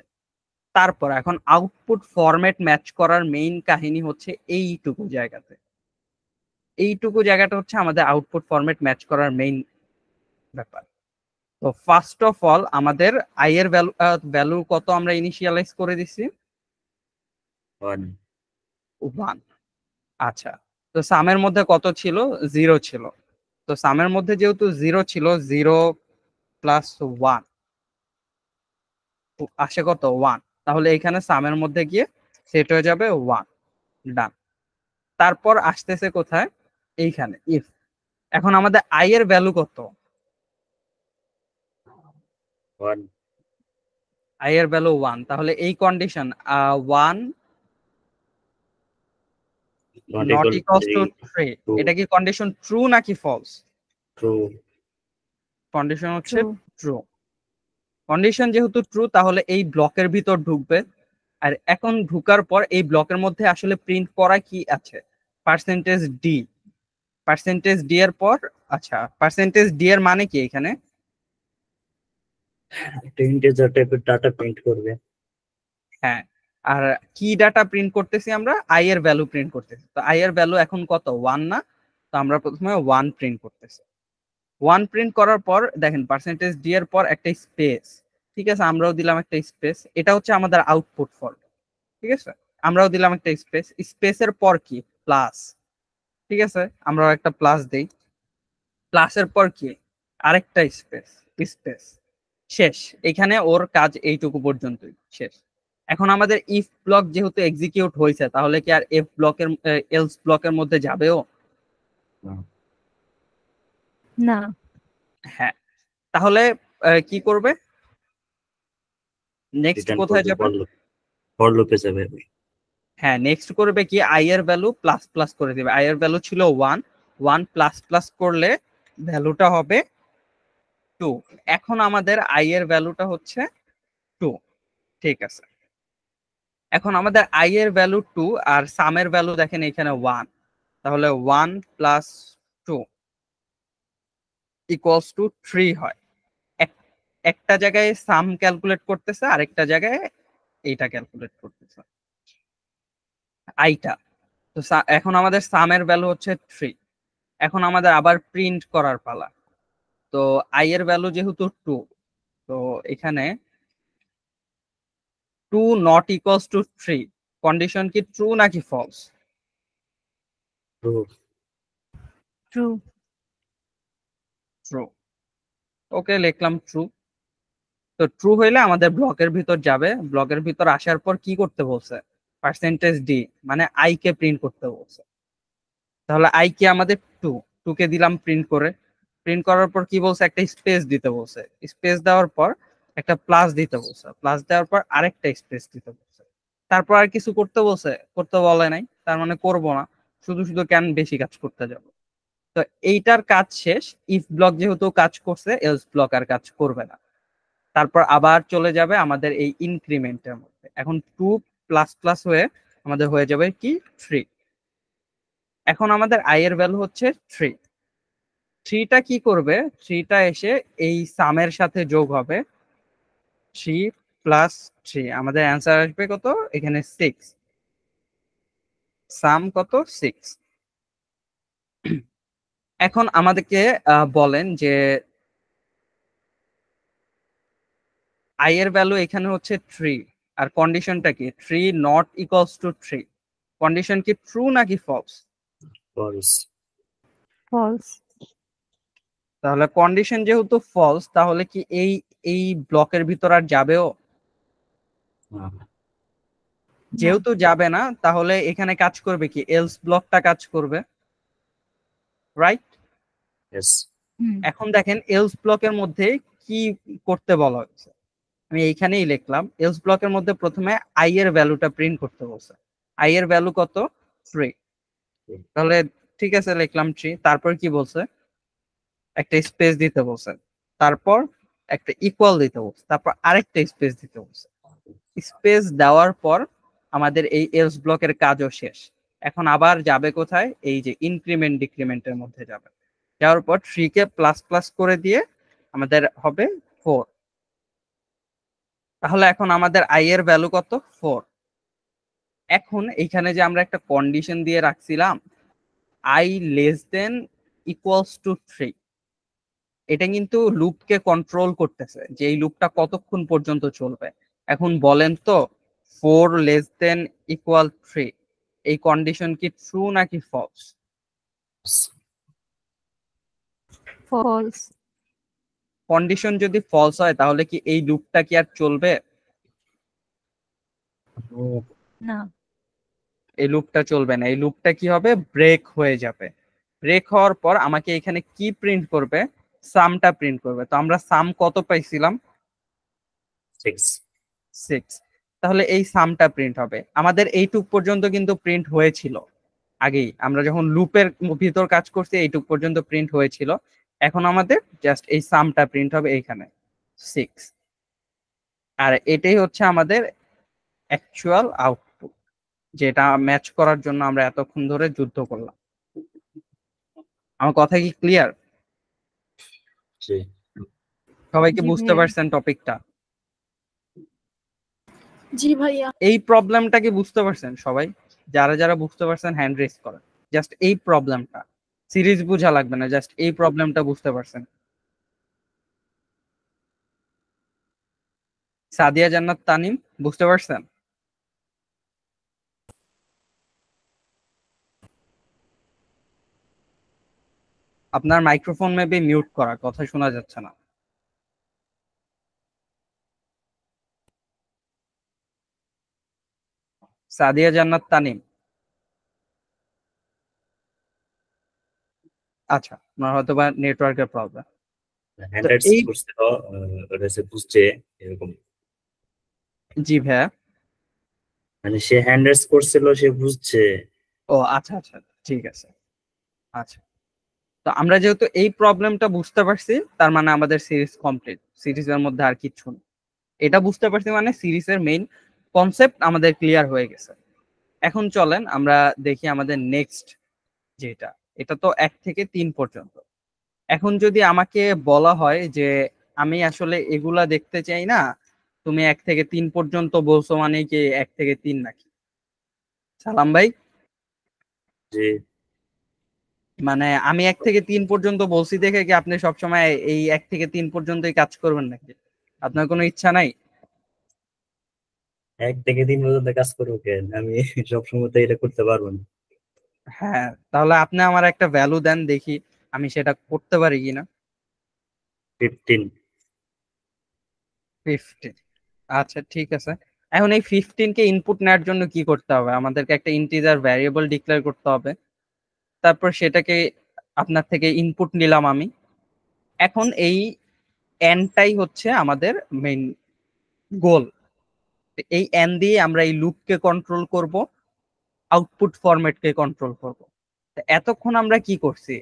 তারপর এখন আউটপুট ফরম্যাট ম্যাচ করার মেইন কাহিনী হচ্ছে এইটুকু জায়গাতে। এইটুকু জায়গাটা হচ্ছে আমাদের আউটপুট ফরম্যাট ম্যাচ করার মেইন ব্যাপার। তো ফার্স্ট অফ অল আমাদের আই এর ভ্যালু কত আমরা ইনিশিয়ালাইজ করে দিছি? 1 1। আচ্ছা, তো সামের মধ্যে কত ছিল? 0 ছিল। তো সামের মধ্যে যেহেতু 0 ছিল, 0 প্লাস 1 আসে কত? 1। তাহলে এখানে সামের মধ্যে গিয়ে সেট হয়ে যাবে 1। ডান। তারপর আসতেছে কোথায়? এইখানে ইফ। এখন আমাদের আই এর ভ্যালু কত? 1 আই এর ভ্যালু 1। তাহলে এই condition 1 not not equal equals to 3 3, 2 এটা কি কন্ডিশন ট্রু নাকি ফলস? true কন্ডিশন হচ্ছে ট্রু। ট্রু। কন্ডিশন যেহেতু ট্রু, তাহলে এই ব্লকের ভিতর ঢুকবে। আর এখন ঢুকার পর এই ব্লকের মধ্যে আসলে প্রিন্ট করা কি আছে? Percentage D. পার্সেন্টেজ ডি এর পর, আচ্ছা পার্সেন্টেজ ডি এর মানে কি এখানে? একটা ইন্টিজার টাইপের ডাটা প্রিন্ট করবে। হ্যাঁ, আর কি ডাটা প্রিন্ট করতেছি আমরা? আই এর ভ্যালু প্রিন্ট করতেছি। তো আই এর ভ্যালু এখন কত? 1 না? তো আমরা প্রথমে 1 প্রিন্ট করতেছি। 1 প্রিন্ট করার পর দেখেন পার্সেন্টেজ ডি এর পর একটা স্পেস। ঠিক আছে, আমরাও দিলাম একটা স্পেস। এটা হচ্ছে আমাদের আউটপুট ফর্ম। ঠিক আছে, আমরাও দিলাম একটা স্পেস। স্পেসের পর কি? প্লাস। ঠিক আছে, আমরাও একটা প্লাস দেই। প্লাসের পর কি? আরেকটা স্পেস। স্পেস। শেষ। এখানে ওর কাজ এইটুকু পর্যন্তই শেষ। এখন আমাদের ইফ ব্লক যেহেতু এক্সিকিউট হয়েছে, তাহলে কি আর এফ ব্লকের এলস ব্লকের মধ্যে যাবেও? না। হ্যাঁ। তাহলে কি করবে? নেক্সট রিটার্ন কোথায় করবে যাবে? ফর লুপে যাবে। হ্যাঁ, নেক্সট করবে কি? আই এর ভ্যালু প্লাস প্লাস করে দিবে। আই এর ভ্যালু ছিল 1, 1 প্লাস প্লাস করলে ভ্যালুটা হবে 2। এখন আমাদের আই এর ভ্যালুটা হচ্ছে 2। ঠিক আছে, এখন আমাদের আই এর ভ্যালু 2 আর সামের ভ্যালু দেখেন এখানে 1। তাহলে 1 প্লাস 2 ইকুয়ালস টু 3 হয়। একটা জায়গায় সাম ক্যালকুলেট করতেছে, আরেকটা জায়গায় এইটা ক্যালকুলেট করতেছে, আইটা। তো এখন আমাদের সামের ভ্যালু হচ্ছে 3। এখন আমাদের আবার প্রিন্ট করার পালা। তো আই এর ভ্যালু যেহেতু 2, তো এখানে 2 নট ইকুয়ালস টু 3, কন্ডিশন কি ট্রু নাকি ফলস? True true. ট্রু। ওকে, লিখলাম ট্রু। তো ট্রু হইলে আমাদের ব্লকের ভিতর যাবে। ব্লকের ভিতর আসার পর কি করতে বলছে? পার্সেন্টেজ ডি মানে আই কে প্রিন্ট করতে বলছে। তাহলে আই কি আমাদের 2, 2 কে দিলাম প্রিন্ট করে। প্রিন্ট করার পর কি বলছে? একটা স্পেস দিতে বলছে। স্পেস দেওয়ার পর একটা প্লাস দিতে বলছে। প্লাস দেওয়ার পর আরেকটা স্পেস দিতে বলছে। তারপর আর কিছু করতে বলছে? করতে বলে নাই, তার মানে করব না। শুধু শুধু কেন বেশি কাজ করতে যাব? তো এইটার কাজ শেষ। ইফ ব্লক যেহেতু কাজ করছে, এলস ব্লক আর কাজ করবে না। তারপর আবার চলে যাবে আমাদের এই ইনক্রিমেন্টের মধ্যে। এখন 2 প্লাস প্লাস হয়ে আমাদের হয়ে যাবে কি? 3। এখন আমাদের আই এর ভ্যালু হচ্ছে 3। 3টা কি করবে? 3টা এসে এই সামের সাথে যোগ হবে। 3 প্লাস 3, আমাদের অ্যান্সার আসবে কত? এখানে 6। সাম কত? 6। এখন আমাদেরকে বলেন যে আই এর ভ্যালু এখানে হচ্ছে 3, আর কন্ডিশনটা কি? 3 নট ইকুয়ালস টু 3, কন্ডিশন কি ট্রু নাকি ফলস? False false. তাহলে কন্ডিশন যেহেতু ফলস, তাহলে কি এই এই ব্লকের ভিতর আর যাবেও? যেহেতু যাবে না, তাহলে এখানে কাজ করবে কি? এলস ব্লকটা কাজ করবে, রাইট? ইয়েস এখন দেখেন এলস ব্লকের মধ্যে কি করতে বলা হয়েছে। আমি এইখানেই লিখলাম, এলস ব্লকের মধ্যে প্রথমে আই এর ভ্যালুটা প্রিন্ট করতে বলছে। আই এর ভ্যালু কত? 3। তাহলে ঠিক আছে, লিখলাম 3। তারপর কি বলছে? একটা স্পেস দিতে বলছে, তারপর একটা ইকুয়াল দিতে বলছে, তারপর আরেকটা স্পেস দিতে বলছে। স্পেস দেওয়ার পর আমাদের এই এলস ব্লকের কাজও শেষ। এখন আবার যাবে কোথায়, এই যে ইনক্রিমেন্ট ডিক্রিমেন্টের মধ্যে যাবে। যাওয়ার পর 3 কে প্লাস প্লাস করে দিয়ে আমাদের হবে 4। তাহলে এখন আমাদের আই এর ভ্যালু কত, 4। এখন এইখানে যে আমরা একটা কন্ডিশন দিয়ে রাখছিলাম I less than equals to 3, এটা কিন্তু লুপকে কন্ট্রোল করতেছে যে এই লুপটা কতক্ষণ পর্যন্ত চলবে। এখন বলেন তো 4 লেস দেন ইকুয়াল 3, এই কন্ডিশন কি ট্রু নাকি ফলস? ফলস। কন্ডিশন যদি ফলস হয় তাহলে কি এই লুপটা কি আর চলবে? না। এই লুপটা চলবে না, এই লুপটা কি হবে, ব্রেক হয়ে যাবে। ব্রেক হওয়ার পর আমাকে এখানে কি প্রিন্ট করবে, সামটা প্রিন্ট করবে। তো আমরা সাম কত পাইছিলাম, 6। তাহলে এই সামটা প্রিন্ট হবে। আমাদের এইটুক পর্যন্ত কিন্তু প্রিন্ট হয়েছিল আগেই, আমরা যখন লুপের ভিতর কাজ করছি এইটুক পর্যন্ত প্রিন্ট হয়েছিল। এখন আমাদের জাস্ট এই সামটা প্রিন্ট হবে এইখানে 6। আর এটাই হচ্ছে আমাদের অ্যাকচুয়াল আউটপুট, যেটা ম্যাচ করার জন্য আমরা এতক্ষণ ধরে যুদ্ধ করলাম। আমার কথা কি ক্লিয়ার? সবাই কি জি বুঝতে ভাইয়া। পারছেন টপিকটা? জি ভাইয়া। এই প্রবলেমটা কি বুঝতে পারছেন সবাই? যারা যারা বুঝতে পারছেন হ্যান্ড রেজ করেন। জাস্ট এই প্রবলেমটা, সিরিজ বোঝা লাগবে না, জাস্ট এই প্রবলেমটা বুঝতে পারছেন। সাদিয়া জান্নাত তানিম, বুঝতে পারছেন? আপনার মাইক্রোফোন মেবি মিউট করা, কথা শোনা যাচ্ছে না। সাদিয়া জান্নাত তানিম, আচ্ছা আপনার হয়তো বা নেটওয়ার্কের প্রবলেম। এই বুঝছে এরকম, জি ভাইয়া। মানে সে হ্যান্ড রেজ করছিল, সে বুঝছে। ও আচ্ছা আচ্ছা, ঠিক আছে। আচ্ছা, তো আমরা যেহেতু এই প্রবলেমটা বুঝতে পারছি, তার মানে আমাদের সিরিজ কমপ্লিট, সিরিজের মধ্যে আর কিচ্ছু নেই। এটা বুঝতে পারছি মানে সিরিজের মেইন কনসেপ্ট আমাদের ক্লিয়ার হয়ে গেছে। এখন চলেন আমরা দেখি আমাদের নেক্সট যেটা, এটা তো 1 থেকে 3 পর্যন্ত। এখন যদি আমাকে বলা হয় যে আমি আসলে এগুলা দেখতে চাই না, তুমি 1 থেকে 3 পর্যন্ত বলছো, মানে কি 1 থেকে 3 নাকি? সালাম ভাই, যে মানে আমি 1 থেকে 3 পর্যন্ত বলছি দেখে কি আপনি সবসময় এই 1 থেকে 3 পর্যন্তই কাজ করবেন নাকি? আপনার কোনো ইচ্ছা নাই? 1 থেকে 3 পর্যন্ত কাজ করবো কেন? আমি সবসময় তো এটা করতে পারবো না। হ্যাঁ, তাহলে আপনি আমার একটা ভ্যালু দেন দেখি আমি সেটা করতে পারি কিনা। 15। 15, আচ্ছা ঠিক আছে। এখন এই 15 কে ইনপুট নেওয়ার জন্য কি করতে হবে, আমাদেরকে একটা ইন্টিজার ভ্যারিয়েবল ডিক্লেয়ার করতে হবে। তারপর সেটাকে আপনার থেকে ইনপুট নিলাম আমি। এখন এই এনটাই হচ্ছে আমাদের মেইন গোল। এই এন দিয়ে আমরা এই লুপকে কন্ট্রোল করব, আউটপুট ফরম্যাটকে কন্ট্রোল করব। এতক্ষণ আমরা কি করছি,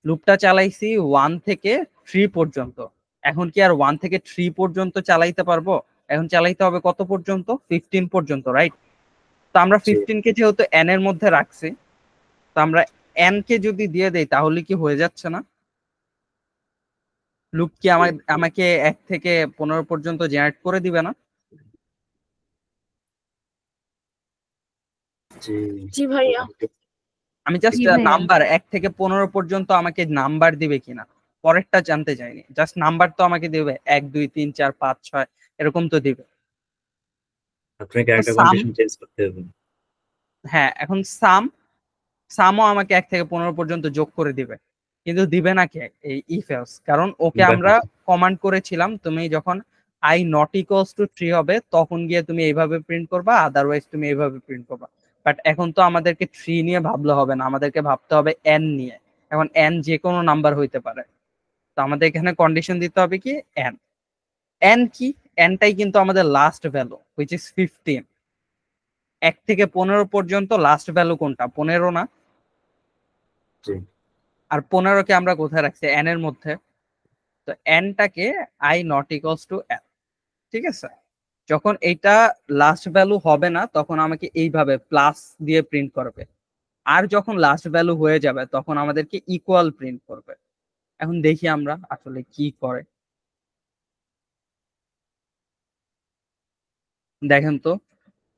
লুপটা চালাইছি 1 থেকে 3 পর্যন্ত। এখন কি আর 1 থেকে 3 পর্যন্ত চালাইতে পারবো? এখন চালাইতে হবে কত পর্যন্ত, 15 পর্যন্ত, রাইট? তো আমরা 15 কে যেহেতু এন এর মধ্যে রাখছি, তো আমরা এন কে যদি দিয়ে দেই তাহলে কি হয়ে যাচ্ছে না? লুপ কি আমাকে 1 থেকে 15 পর্যন্ত জেনারেট করে দিবে না? জি ভাইয়া। আমি জাস্ট জি ভাইয়া। নাম্বার 1 থেকে 15 পর্যন্ত আমাকে নাম্বার দিবে কিনা পরেরটা জানতে চাইনি, জাস্ট নাম্বার তো আমাকে দিবে 1 2 3 4 5 6 এরকম তো দিবে। আপনাকে তো একটা সাম, কন্ডিশন চেঞ্জ করতে হবে। হ্যাঁ এখন সামও আমাকে 1 থেকে 15 পর্যন্ত যোগ করে দিবে, কিন্তু দিবে না কে, এই ইফ এলস। কারণ ওকে আমরা কমান্ড করেছিলাম তুমি যখন আই নট ইকুয়ালস টু 3 হবে তখন গিয়ে তুমি এইভাবে প্রিন্ট করবা, আদারওয়াইজ তুমি এইভাবে প্রিন্ট করবা। বাট এখন তো আমাদেরকে 3 নিয়ে ভাবলে হবে না, আমাদেরকে ভাবতে হবে এন নিয়ে। এখন এন যে কোনো নাম্বার হইতে পারে, তো আমাদের এখানে কন্ডিশন দিতে হবে কি এন। এন কি, এনটাই কিন্তু আমাদের লাস্ট ভ্যালু হুইচ ইজ 15। 1 থেকে 15 পর্যন্ত লাস্ট ভ্যালু কোনটা, 15 না? আর 15 কে আমরা কোথায় রাখছি, n এর মধ্যে। তো nটাকে i not equals two n, ঠিক আছে। যখন এটা লাস্ট ভ্যালু হবে না তখন আমাকে এইভাবে প্লাস দিয়ে প্রিন্ট করবে, আর যখন লাস্ট ভ্যালু হয়ে যাবে তখন আমাদেরকে ইকুয়াল প্রিন্ট করবে। এখন দেখি আমরা আসলে কি করে। দেখেন তো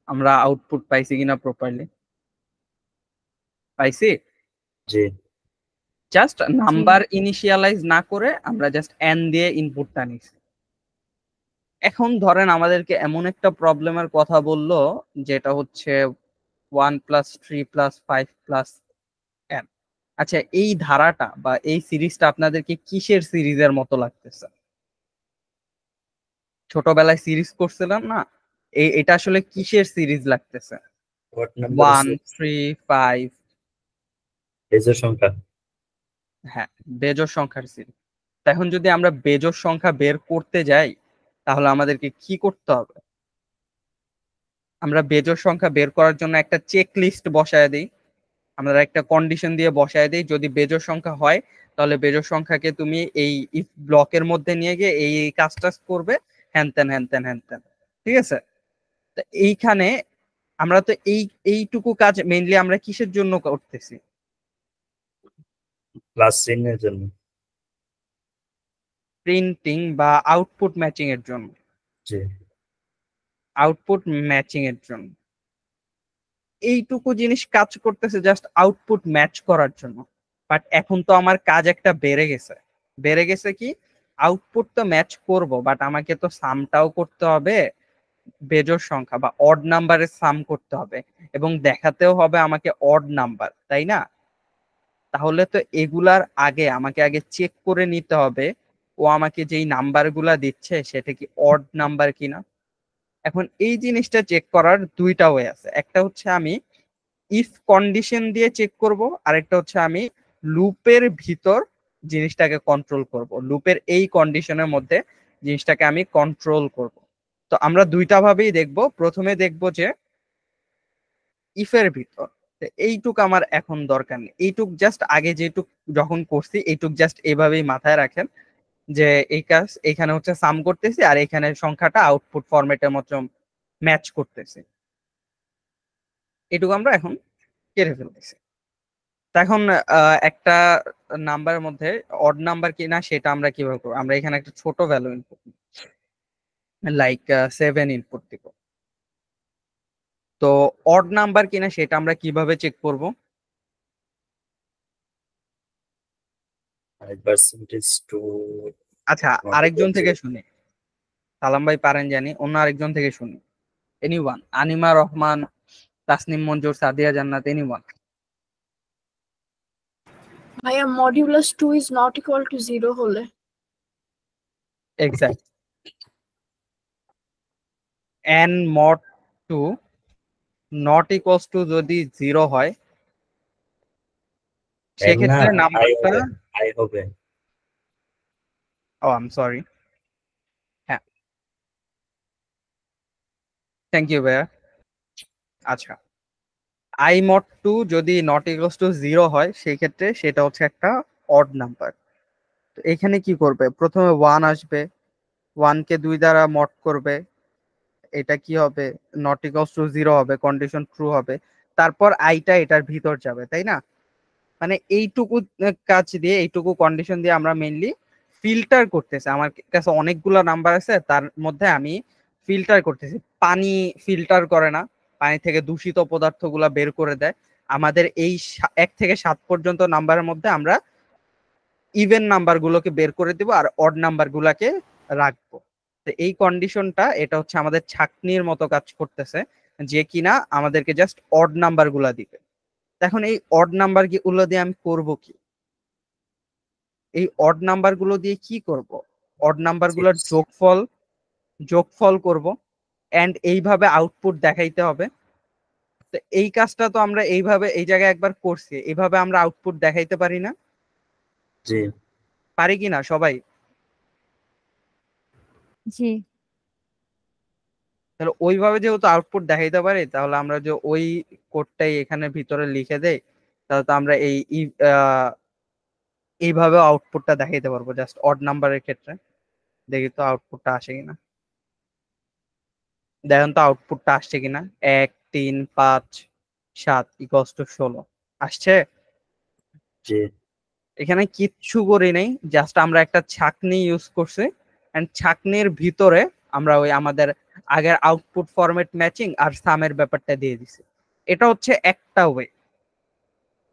আমরা আউটপুট পাইছি কিনা প্রপারলি। পাইছি। জি জাস্ট নাম্বার ইনিশিয়ালাইজ না করে আমরা জাস্ট এন দিয়ে ইনপুটটা নিছি। এখন ধরেন আমাদেরকে এমন একটা প্রবলেমের কথা বললো যেটা হচ্ছে 1+3+5+n। আচ্ছা, এই ধারাটা বা এই সিরিজটা আপনাদেরকে কিসের সিরিজের মতো লাগতেছে? ছোটবেলায় সিরিজ করছিলাম না, এটা আসলে কিসের সিরিজ লাগতেছে? Watt number 1, 3, 5। বেজোড় সংখ্যা। হ্যাঁ, বেজোড় সংখ্যার সিরিজ। এখন যদি আমরা বেজোড় সংখ্যা বের করতে যাই তাহলে আমাদেরকে কি করতে হবে? আমরা বেজোড় সংখ্যা বের করার জন্য একটা চেক লিস্ট বসায় দিই, আমরা একটা কন্ডিশন দিয়ে বসায় দিই। যদি বেজোড় সংখ্যা হয় তাহলে বেজোড় সংখ্যাকে তুমি এই ইফ ব্লকের মধ্যে নিয়ে গিয়ে এই এই কাজটা করবে, হ্যান ত্যান হ্যান ত্যান হ্যান ত্যান, ঠিক আছে। তো এইখানে আমরা তো এইটুকু কাজ মেইনলি আমরা কিসের জন্য করতেছি? প্লাস চিহ্নের জন্য। প্রিন্টিং বা আউটপুট ম্যাচিং এর জন্য। জি আউটপুট ম্যাচিং এর জন্য এইটুকু জিনিস কাজ করতেছে জাস্ট আউটপুট ম্যাচ করার জন্য। বাট এখন তো আমার কাজ একটা বেড়ে গেছে। বেড়ে গেছে কি, আউটপুট তো ম্যাচ করব বাট আমাকে তো সামটাও করতে হবে, বেজোড় সংখ্যা বা অড নাম্বারের সাম করতে হবে, এবং দেখাতেও হবে আমাকে অড নাম্বার, তাই না? তাহলে তো এগুলার আগে আমাকে আগে চেক করে নিতে হবে ও আমাকে যেই নাম্বারগুলা দিচ্ছে সেটা কি অড নাম্বার কিনা। এখন এই জিনিসটা চেক করার দুইটা ওয়ে আছে। একটা হচ্ছে আমি ইফ কন্ডিশন দিয়ে চেক করব, আরেকটা হচ্ছে আমি লুপের ভিতর জিনিসটাকে কন্ট্রোল করব, লুপের এই কন্ডিশনের মধ্যে জিনিসটাকে আমি কন্ট্রোল করব। তো আমরা দুইটা ভাবেই দেখব। প্রথমে দেখব যে ইফের ভিতর। তো এইটুক আমার এখন দরকার নেই, এইটুক জাস্ট আগে যেটুক যখন করছি এইটুক জাস্ট এইভাবেই মাথায় রাখেন যে এই কাজ এখানে হচ্ছে সাম করতেছি আর এখানে সংখ্যাটা আউটপুট ফরম্যাটের মতো ম্যাচ করতেছি। এটুকু আমরা এখন কেটে ফেলতেছি। এখন একটা নাম্বারের মধ্যে অড নাম্বার কিনা সেটা আমরা কিভাবে করবো? আমরা এখানে একটা ছোট ভ্যালু ইনপুট লাইক 7 ইনপুট দিব। তো অড নাম্বার কিনা সেটা আমরা কিভাবে চেক করব? পার্সেন্টেজ টু আচ্ছা, আরেকজন থেকে শুনি। সালাম ভাই পারেন জানি, অন্য আরেকজন থেকে শুনি। এনিওয়ান? আনিমা রহমান, তাসনিম মঞ্জুর, সাদিয়া জান্নাত, এনিওয়ান? ভাইয়া modulus 2 is not equal to 0 হলে exact. n mod 2 not equals two যদি 0 হয় সেক্ষেত্রে আই নাম্বারটা, হবে, আই হবে। ও আই এম সরি, হ্যাঁ থ্যাংক ইউ ভাইয়া। আচ্ছা, আই মড 2 যদি নট ইকুয়ালস টু 0 হয় সেই ক্ষেত্রে সেটা হচ্ছে একটা অড নাম্বার। তো এখানে কি করবে? প্রথমে 1 আসবে, 1 কে 2 দ্বারা মড করবে, এটা কি হবে? নট ইকুয়ালস টু 0 হবে, কন্ডিশন ট্রু হবে। তারপর আইটা এটার ভিতর যাবে, তাই না? মানে এইটুকু কাজ দিয়ে, এইটুকু কন্ডিশন দিয়ে আমরা মেইনলি ফিল্টার করতেছি। আমার কাছে অনেকগুলো নাম্বার আছে, তার মধ্যে আমি ফিল্টার করতেছি। পানি ফিল্টার করে না, পানি থেকে দূষিত পদার্থগুলা বের করে দেয়। আমাদের এই 1 থেকে 7 পর্যন্ত নাম্বারের মধ্যে আমরা ইভেন নাম্বার গুলোকে বের করে দিব আর অড নাম্বার গুলাকে রাখবো। তো এই কন্ডিশনটা এটা হচ্ছে আমাদের ছাঁকনির মতো কাজ করতেছে, যে কিনা আমাদেরকে জাস্ট অড নাম্বার গুলা দিবে। এখন এই অড নাম্বার গুলো দিয়ে আমি করব কি? এই অড নাম্বার গুলো দিয়ে কি করব? অড নাম্বার গুলোর যোগফল করব এন্ড এইভাবে আউটপুট দেখাইতে হবে। তো এই কাজটা তো আমরা এইভাবে এই জায়গায় একবার করছি, এইভাবে আমরা আউটপুট দেখাইতে পারি না? জি পারি কিনা সবাই? জি তাহলে ওইভাবে যেহেতু আউটপুট দেখাইতে পারি তাহলে আমরা যে ওই কোডটাই এখানে ভিতরে লিখে দেই, তাহলে তো আমরা এই এইভাবে আউটপুটটা দেখাইতে পারবো জাস্ট অড নাম্বারের ক্ষেত্রে। দেখি তো আউটপুটটা আসে কিনা, দেখেন তো আউটপুটটা আসছে কিনা। 1 3 5 7 ইকুয়ালস টু 16 আসছে। জি এখানে কিচ্ছু করি নাই, জাস্ট আমরা একটা ছাঁকনি ইউজ করছি, এন্ড ছাঁকনির ভিতরে আমরা ওই আমাদের আগের আউটপুট ফরম্যাট ম্যাচিং আর সামের ব্যাপারটা দিয়ে দিছি। এটা হচ্ছে একটা ওয়ে।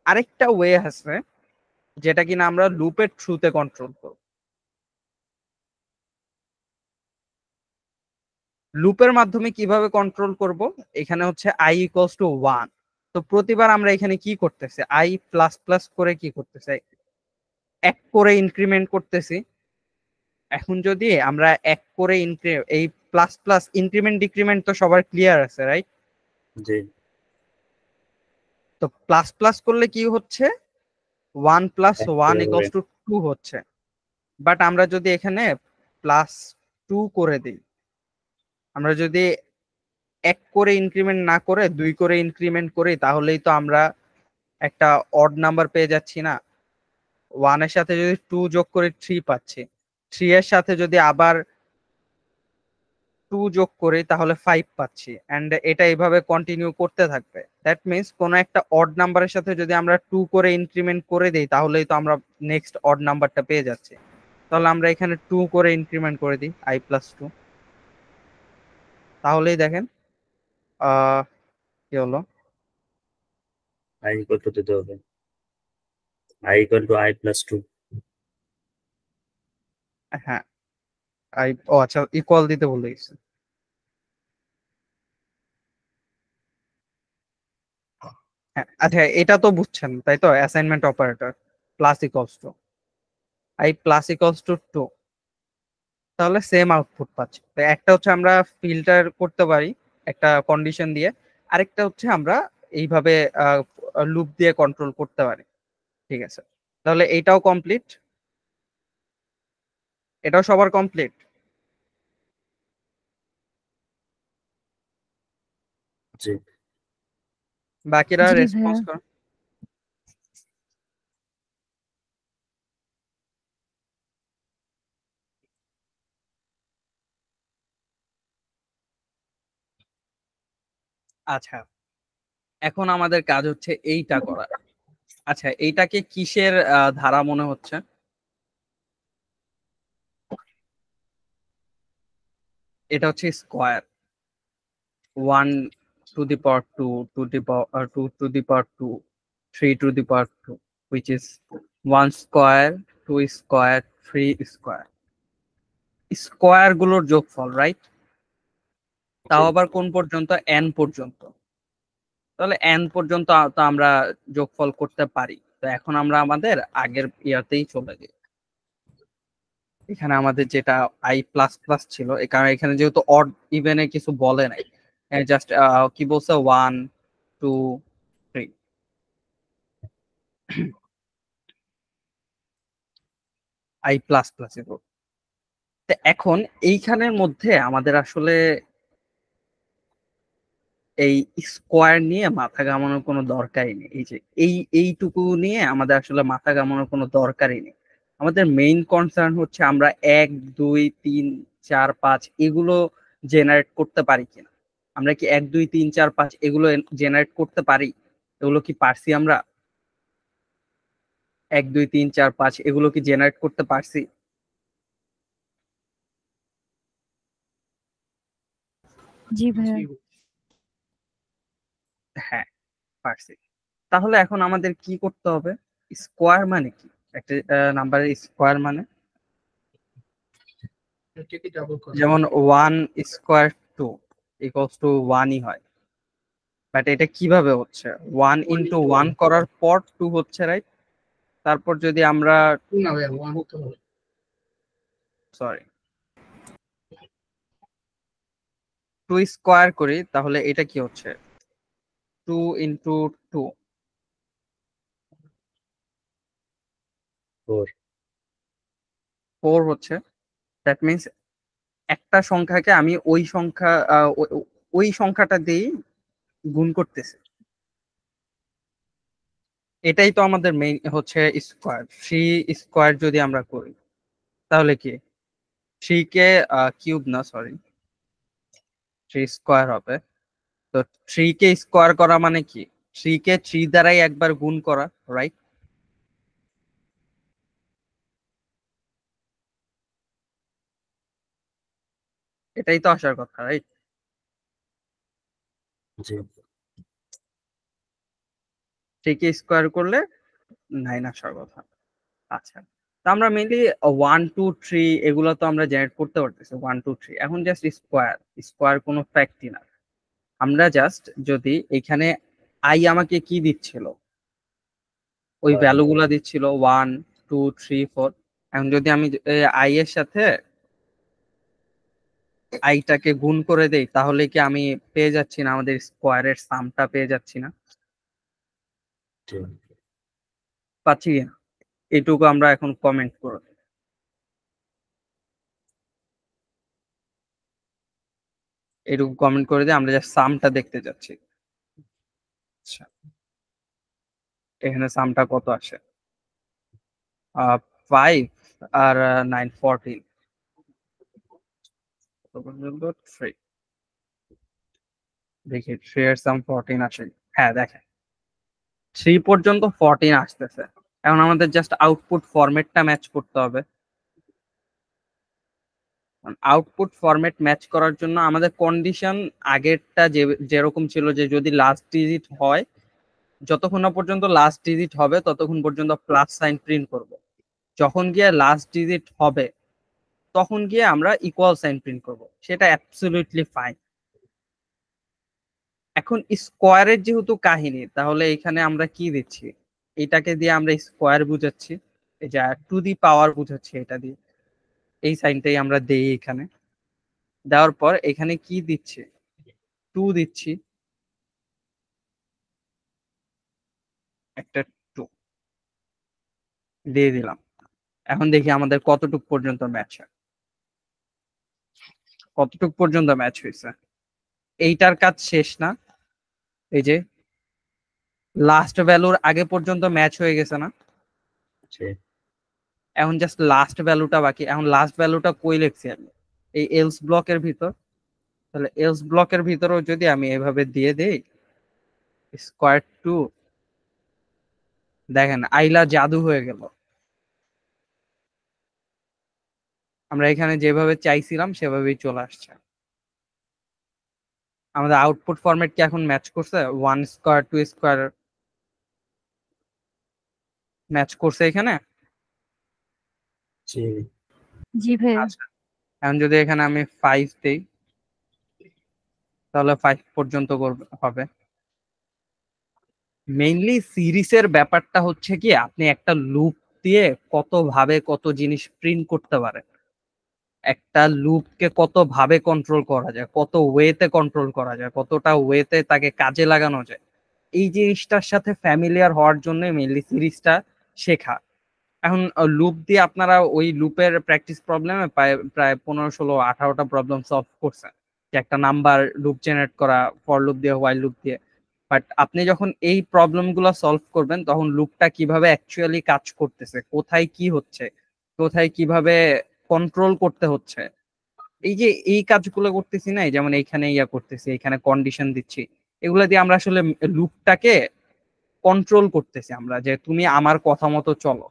আরেকটা ওয়ে আছে যেটা কিনা আমরা লুপের থ্রুতে কন্ট্রোল করব। লুপের মাধ্যমে কিভাবে কন্ট্রোল করব, এখানে হচ্ছে i ইকুয়ালস টু 1। তো প্রতিবার আমরা এখানে কি করতেছি, i প্লাস প্লাস করে কি করতেছি, এক করে ইনক্রিমেন্ট করতেছি। এখন যদি আমরা এক করে এই প্লাস প্লাস ইনক্রিমেন্ট ডিক্রিমেন্ট তো সবার ক্লিয়ার আছে, রাইট? জি তো প্লাস প্লাস করলে কি হচ্ছে, 1 প্লাস এক 1 করে ইকুয়ালস টু 2 হচ্ছে। বাট আমরা যদি এখানে প্লাস 2 করে দিই, আমরা যদি এক করে ইনক্রিমেন্ট না করে 2 করে ইনক্রিমেন্ট করি, তাহলেই তো আমরা একটা অড নাম্বার পেয়ে যাচ্ছি না। 1 এর সাথে যদি 2 যোগ করে 3 পাচ্ছি, 3 এর সাথে যদি আবার 2 যোগ করি তাহলে 5 পাচ্ছি, এন্ড এটা এইভাবে কন্টিনিউ করতে থাকবে। দ্যাট মিন্স কোন একটা অড নাম্বারের সাথে যদি আমরা 2 করে ইনক্রিমেন্ট করে দেই, তাহলেই তো আমরা নেক্সট অড নাম্বারটা পেয়ে যাচ্ছি। তাহলে আমরা এখানে 2 করে ইনক্রিমেন্ট করে দিই i প্লাস 2, তাহলেই দেখেন কি হলো। i ইকুয়াল টু দিতে হবে, i equal to i plus 2। হ্যাঁ, ও আচ্ছা, ইকুয়াল দিতে ভুলে গেছি। হ্যাঁ আচ্ছা, এটা তো বুঝছেন তাই তো, assignment operator plus equals two i plus equals two 2, তাহলে সেম আউটপুট পাচ্ছি। তো একটা হচ্ছে আমরা ফিল্টার করতে পারি একটা কন্ডিশন দিয়ে, আরেকটা হচ্ছে আমরা এইভাবে লুপ দিয়ে কন্ট্রোল করতে পারি। ঠিক আছে, তাহলে এইটাও কমপ্লিট, এটাও সবার কমপ্লিট। জি বাকিরা জি রেসপন্স ভাইয়া। কর। আচ্ছা, এখন আমাদের কাজ হচ্ছে এইটা করা। আচ্ছা, এইটাকে কিসের ধারা মনে হচ্ছে? এটা হচ্ছে square. 1 to the power 2 to the power 2 to the power 2 3 to the power 2, which is 1 square 2 square 3 square। Square গুলোর যোগফল, রাইট? জি তাও আবার কোন পর্যন্ত, n পর্যন্ত। তাহলে n পর্যন্ত তো আমরা যোগফল করতে পারি। তো এখন আমরা আমাদের আগের ইয়াতেই চলে যাই। এখানে আমাদের যেটা i প্লাস প্লাস ছিল, কারণ এখানে যেহেতু অড ইভেনে কিছু বলে নাই, জাস্ট কি বলছে 1 2 3, i প্লাস প্লাস। এখন এইখানের মধ্যে আমাদের আসলে এই স্কোয়ার নিয়ে মাথা ঘামানোর কোনো দরকারই নেই। এই যে এইটুকু নিয়ে আমাদের আসলে মাথা ঘামানোর কোনো দরকারই নেই। আমাদের মেইন কনসার্ন হচ্ছে আমরা 1 2 3 4 5 এগুলো জেনারেট করতে পারি কিনা। আমরা কি 1 2 3 4 5 এগুলো জেনারেট করতে পারি? এগুলো কি পারছি আমরা? 1 2 3 4 5 এগুলো কি জেনারেট করতে পারছি? জি ভাইয়া। হ্যাঁ, পারছি। তাহলে এখন আমাদের কি করতে হবে? স্কোয়ার মানে কি? একটা নাম্বারের স্কোয়ার মানে যেমন 1 স্কোয়ার 2 ইকুয়ালস টু 1ই হয়। বাট এটা কিভাবে হচ্ছে? 1 ইন্টু 1 করার পর 2 হচ্ছে, রাইট? তারপর যদি আমরা সরি 2 স্কোয়ার করি, তাহলে এটা কি হচ্ছে? 2 ইন্টু 2 4। 4 হচ্ছে। দ্যাট মিনস একটা সংখ্যাকে আমি ওই সংখ্যা ওই সংখ্যাটা দিয়েই গুণ করতেছি। এটাই তো আমাদের মেইন হচ্ছে স্কোয়ার। 3 স্কোয়ার যদি আমরা করি তাহলে কি 3 কে কিউব না, সরি, 3 স্কোয়ার হবে। তো 3 কে স্কোয়ার করা মানে কি 3 কে 3 দ্বারাই একবার গুণ করা, রাইট? এটাই তো আসার কথা, রাইট? জি 3 কে স্কোয়ার করলে 9 আসার কথা। আচ্ছা, তো আমরা মেইনলি 1 2 3 এগুলো তো আমরা জেনারেট করতে পারতেছি, 1 2 3। এখন জাস্ট স্কোয়ার, স্কোয়ার কোনো ফ্যাক্টই না। আমরা জাস্ট যদি এখানে আই আমাকে কি দিচ্ছিল, ওই ভ্যালু গুলা দিচ্ছিল 1 2 3 4। এখন যদি আমি আই এর সাথে আইটাকে গুণ করে দেই তাহলে কি আমি পেয়ে যাচ্ছি না আমাদের স্কোয়ারের সামটা পেয়ে যাচ্ছি না? জি পাচ্ছি কি না? এটুকু আমরা এখন কমেন্ট করব। এটুকু কমেন্ট করে দিয়ে আমরা জাস্ট সামটা দেখতে যাচ্ছি। আচ্ছা, এখানে সামটা কত আসে? 5 আর 9 14 পর্যন্ত 3। দেখি 3 এর সাম 14 আসে। হ্যাঁ দেখেন 3 পর্যন্ত 14 আসতেছে। এখন আমাদের জাস্ট আউটপুট ফরম্যাটটা ম্যাচ করতে হবে। আউটপুট ফরম্যাট ম্যাচ করার জন্য আমাদের কন্ডিশন আগেরটা যেরকম ছিল যে যদি লাস্ট ডিজিট হয়, যতক্ষণ না পর্যন্ত লাস্ট ডিজিট হবে ততক্ষণ পর্যন্ত প্লাস সাইন প্রিন্ট করব। যখন গিয়ে লাস্ট ডিজিট হবে তখন গিয়ে আমরা ইকুয়াল সাইন প্রিন্ট করব, সেটা অ্যাবসলিউটলি ফাইন। এখন স্কোয়ারের যেহেতু কাহিনী, তাহলে এখানে আমরা কি দিচ্ছি? এটাকে দিয়ে আমরা স্কোয়ার বুঝাচ্ছি, এই যে টু দি পাওয়ার বুঝাচ্ছি, এটা দিয়ে এই সাইনটাই আমরা দেই এখানে। দেওয়ার পর এখানে কি দিচ্ছি? 2 দিচ্ছি, একটা 2 দিয়ে দিলাম। এখন দেখি আমাদের কতটুক পর্যন্ত ম্যাচ হয়, কতটুক পর্যন্ত ম্যাচ হয়েছে। এইটার কাজ শেষ না, এই যে লাস্ট ভ্যালুর আগে পর্যন্ত ম্যাচ হয়ে গেছে না? জি এখন জাস্ট লাস্ট ভ্যালুটা বাকি। এখন লাস্ট ভ্যালুটা কই লিখছি আমি? এই এলস ব্লকের ভিতর। তাহলে এলস ব্লকের ভিতরেও যদি আমি এভাবে দিয়ে দেই স্কোয়ার 2, দেখেন আইলা জাদু হয়ে গেল। আমরা এখানে যেভাবে চাইছিলাম সেভাবেই চলে আসছে। আমাদের আউটপুট ফরম্যাট কি এখন ম্যাচ করছে? 1 স্কোয়ার 2 স্কোয়ার ম্যাচ করছে এখানে। জি জি ভাইয়া। আচ্ছা, এখন যদি এখানে আমি 5 দেই তাহলে 5 পর্যন্ত হবে। মেইনলি সিরিজের ব্যাপারটা হচ্ছে কি আপনি একটা লুপ দিয়ে কত ভাবে কত জিনিস প্রিন্ট করতে পারেন, একটা লুপকে কত ভাবে কন্ট্রোল করা যায়, কত ওয়েতে কন্ট্রোল করা যায়, কতটা ওয়েতে তাকে কাজে লাগানো যায়, এই জিনিসটার সাথে ফ্যামিলিয়ার হওয়ার জন্য মেইনলি সিরিজটা শেখা। এখন লুপ দিয়ে আপনারা ওই লুপের প্র্যাকটিস প্রবলেমে প্রায় প্রায় 15 16 18টা প্রবলেম সলভ করছেন, যে একটা নাম্বার লুপ জেনারেট করা ফর লুপ দিয়ে হোয়াইল লুপ দিয়ে। বাট আপনি যখন এই প্রবলেম গুলো সলভ করবেন তখন লুপটা কিভাবে অ্যাকচুয়ালি কাজ করতেছে, কোথায় কি হচ্ছে, কোথায় কিভাবে কন্ট্রোল করতে হচ্ছে, এই যে এই কাজগুলো করতেছি না, যেমন এইখানে ইয়া করতেছি, এখানে কন্ডিশন দিচ্ছি, এগুলো দিয়ে আমরা আসলে লুপটাকে কন্ট্রোল করতেছি আমরা, যে তুমি আমার কথা মতো চলো।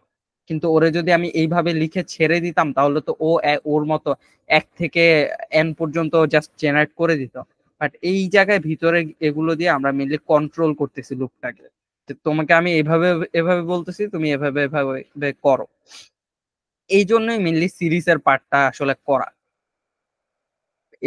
কিন্তু ওরে যদি আমি এইভাবে লিখে ছেড়ে দিতাম তাহলে তো ও ওর মতো 1 থেকে n পর্যন্ত জাস্ট জেনারেট করে দিত। বাট এই জায়গায় ভিতরে এগুলো দিয়ে আমরা মেনলি কন্ট্রোল করতেছি লুপটাকে, তোমাকে আমি এভাবে এভাবে বলতেছি, তুমি এভাবে এভাবে করো। এই জন্যই মেনলি সিরিজের পার্টটা আসলে করা।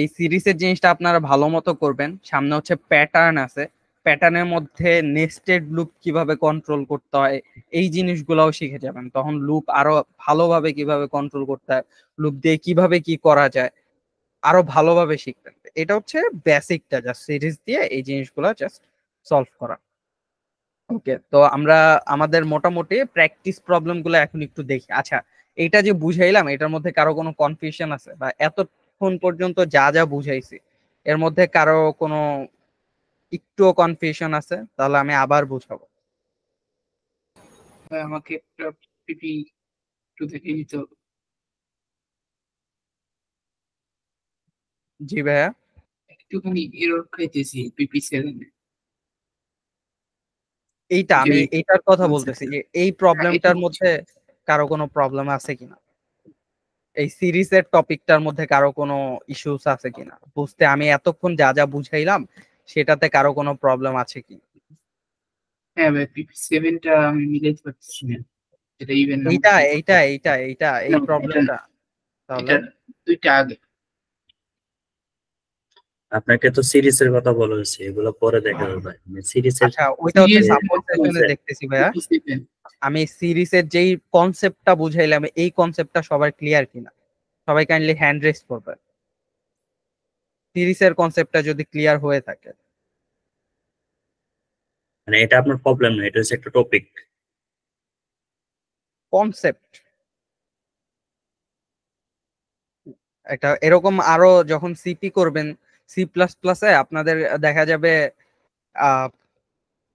এই সিরিজের জিনিসটা আপনারা ভালো মতো করবেন। সামনে হচ্ছে প্যাটার্ন আছে, প্যাটার্নের মধ্যে নেস্টেড লুপ কিভাবে কন্ট্রোল করতে হয় এই জিনিসগুলোও শিখে যাবেন। তখন লুপ আরো ভালোভাবে কিভাবে কন্ট্রোল করতে হয়, লুপ দিয়ে কিভাবে কি করা যায় আরো ভালোভাবে শিখবেন। এটা হচ্ছে বেসিকটা, জাস্ট সিরিজ দিয়ে এই জিনিসগুলো জাস্ট সলভ করা। ওকে, তো আমরা আমাদের মোটামুটি প্র্যাকটিস প্রবলেম গুলো এখন একটু দেখি। আচ্ছা, এটা যে বুঝাইলাম এটার মধ্যে কারো কোনো কনফিউশন আছে, বা এতক্ষণ পর্যন্ত যা যা বুঝাইছি এর মধ্যে কারো কোনো একটুও কনফিউশন আছে? তাহলে আমি আবার বুঝাবো। ভাই আমাকে একটা পিপি একটু দেখে নিতে হবে। জি ভাইয়া, একটুখানি এরর খাইতেছি পিপি 7 আমি এইটার কথা বলতেছি যে এই একটু প্রবলেমটার মধ্যে কারো কোনো প্রবলেম আছে কিনা, এই সিরিজের টপিকটার মধ্যে কারো কোনো ইস্যুস আছে কিনা বুঝতে, আমি এতক্ষণ যা যা বুঝাইলাম সেটাতে কারো কোনো প্রবলেম আছে কি? হ্যাঁ ভাই পিপি 7টা আমি মিলাইতে পারতেছি না, এটা ইভেন এইটা নাম্বার। এইটা এইটা এইটা এই প্রবলেমটা তাহলে এটা দুইটা আগে। আপনাকে তো সিরিজের কথা বলা হয়েছে, এগুলো পরে দেখা যাবে ভাই। সিরিজের আচ্ছা, ওইটা হচ্ছে Serious সাপোর্ট সেশনে concept। দেখতেছি ভাইয়া। পিপি 7 আমি সিরিজের যেই কনসেপ্টটা বুঝাইলাম এই কনসেপ্টটা সবার ক্লিয়ার কিনা, সবাই কাইন্ডলি হ্যান্ড রেজ করবে সিরিজের কনসেপ্টটা যদি ক্লিয়ার হয়ে থাকে। মানে এটা আপনার প্রবলেম না, এটা হচ্ছে একটা টপিক। কনসেপ্ট একটা এরকম আরো যখন সিপি করবেন, সি প্লাস প্লাসে আপনাদের দেখা যাবে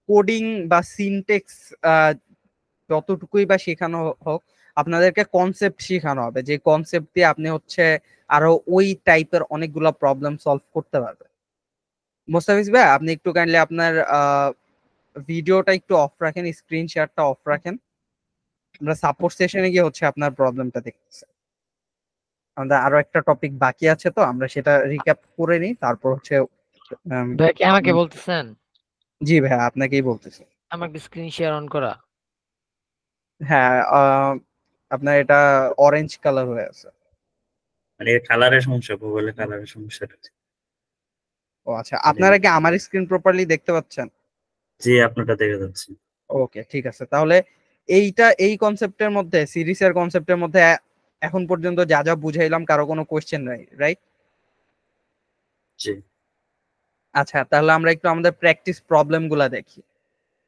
কোডিং বা সিনটেক্স যতটুকুই বা শেখানো হোক, আপনাদেরকে কনসেপ্ট শেখানো হবে, যে কনসেপ্ট দিয়ে আপনি হচ্ছে আরো ওই টাইপের অনেকগুলা প্রবলেম সলভ করতে পারবেন। মোস্তাফিজ ভাই, আপনি একটু কাইন্ডলি আপনার ভিডিওটা একটু অফ রাখেন, স্ক্রিন শেয়ারটা অফ রাখেন। আমরা সাপোর্ট সেশনে গিয়ে হচ্ছে আপনার প্রবলেমটা দেখতেছি। আমাদের আরো একটা টপিক বাকি আছে, তো আমরা সেটা রিক্যাপ করে নিই, তারপর হচ্ছে ভাই কি আমাকে বলতেছেন? জি ভাই, আপনাকেই বলতেছি। আমাকে স্ক্রিন শেয়ার অন করা। হ্যাঁ, আপনার এটা অরেঞ্জ কালার হয়ে আছে। মানে কালারের সমস্যা, মোবাইলের কালারের সমস্যাটা। ও আচ্ছা, আপনারা কি আমার স্ক্রিন প্রপারলি দেখতে পাচ্ছেন? জি, আপনারটা দেখা যাচ্ছে। ওকে, ঠিক আছে। তাহলে এই কনসেপ্টের মধ্যে, সিরিজের কনসেপ্টের মধ্যে এখন পর্যন্ত যা যা বুঝাইলাম কারো কোনো কোশ্চেন নাই, রাইট? জি। আচ্ছা, তাহলে আমরা একটু আমাদের প্র্যাকটিস প্রবলেম গুলা দেখি।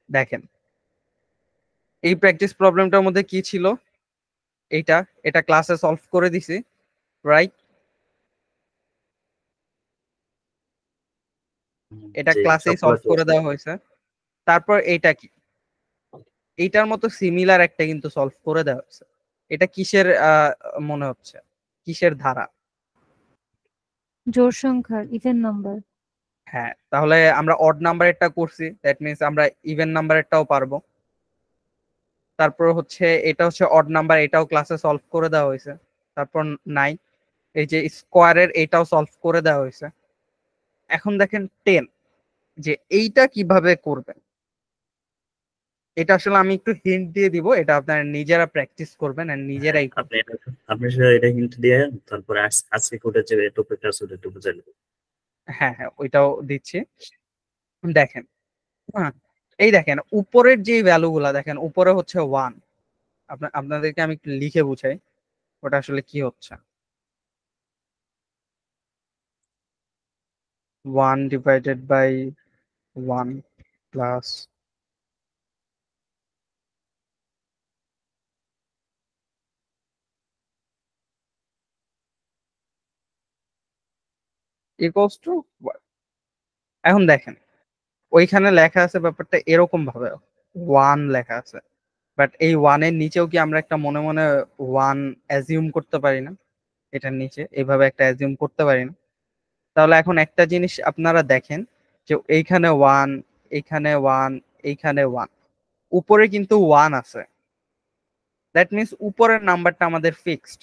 দেখেন, এই প্র্যাকটিস প্রবলেমটার মধ্যে কি ছিল, এইটা এটা ক্লাসে সলভ করে দিছি, রাইট? এটা জি, ক্লাসেই সবগুলা সলভ করে দেওয়া হয়েছে। তারপর এইটা কি, এইটার মতো সিমিলার একটা কিন্তু সলভ করে দেওয়া হয়েছে। এটা কিসের মনে হচ্ছে, কিসের ধারা? জোড় সংখ্যার ইভেন নাম্বার। হ্যাঁ, তাহলে আমরা অড নাম্বারেরটা করছি, দ্যাট মিনস আমরা ইভেন নাম্বারেরটাও পারবো। তারপর হচ্ছে এটা হচ্ছে অড নাম্বার, এটাও ক্লাসে সলভ করে দেওয়া হয়েছে। তারপর 9, এই যে স্কোয়ারের এটাও সলভ করে দেওয়া হয়েছে। এখন দেখেন 10, যে এইটা কিভাবে করবেন, এটা আসলে আমি একটু হিন্ট দিয়ে দিব, এটা আপনারা নিজেরা প্র্যাকটিস করবেন আর নিজেরাই করবেন। আপনি শুধু এটা হিন্ট দিয়ে তারপরে আজকে কোডে যে টপিকটা আছে ওটা একটু বুঝাই দেবেন। হ্যাঁ হ্যাঁ, ওইটাও দিচ্ছি। দেখেন, হ্যাঁ, এই দেখেন উপরের যে ভ্যালু গুলা দেখেন, উপরে হচ্ছে 1। আপনাদেরকে আমি একটু লিখে বুঝাই ওটা আসলে কি হচ্ছে। 1 divided by 1 plus equals to. এখন দেখেন ওইখানে লেখা আছে ব্যাপারটা এরকম ভাবে, 1 লেখা আছে, বাট এই 1 এর নিচেও কি আমরা একটা মনে মনে 1 অ্যাজিউম করতে পারি না? এটার নিচে এইভাবে একটা অ্যাজিউম করতে পারি না? তাহলে এখন একটা জিনিস আপনারা দেখেন, যে এইখানে 1, এইখানে 1, এইখানে 1, উপরে কিন্তু 1 আছে। দ্যাট মিনস উপরের নাম্বারটা আমাদের ফিক্সড।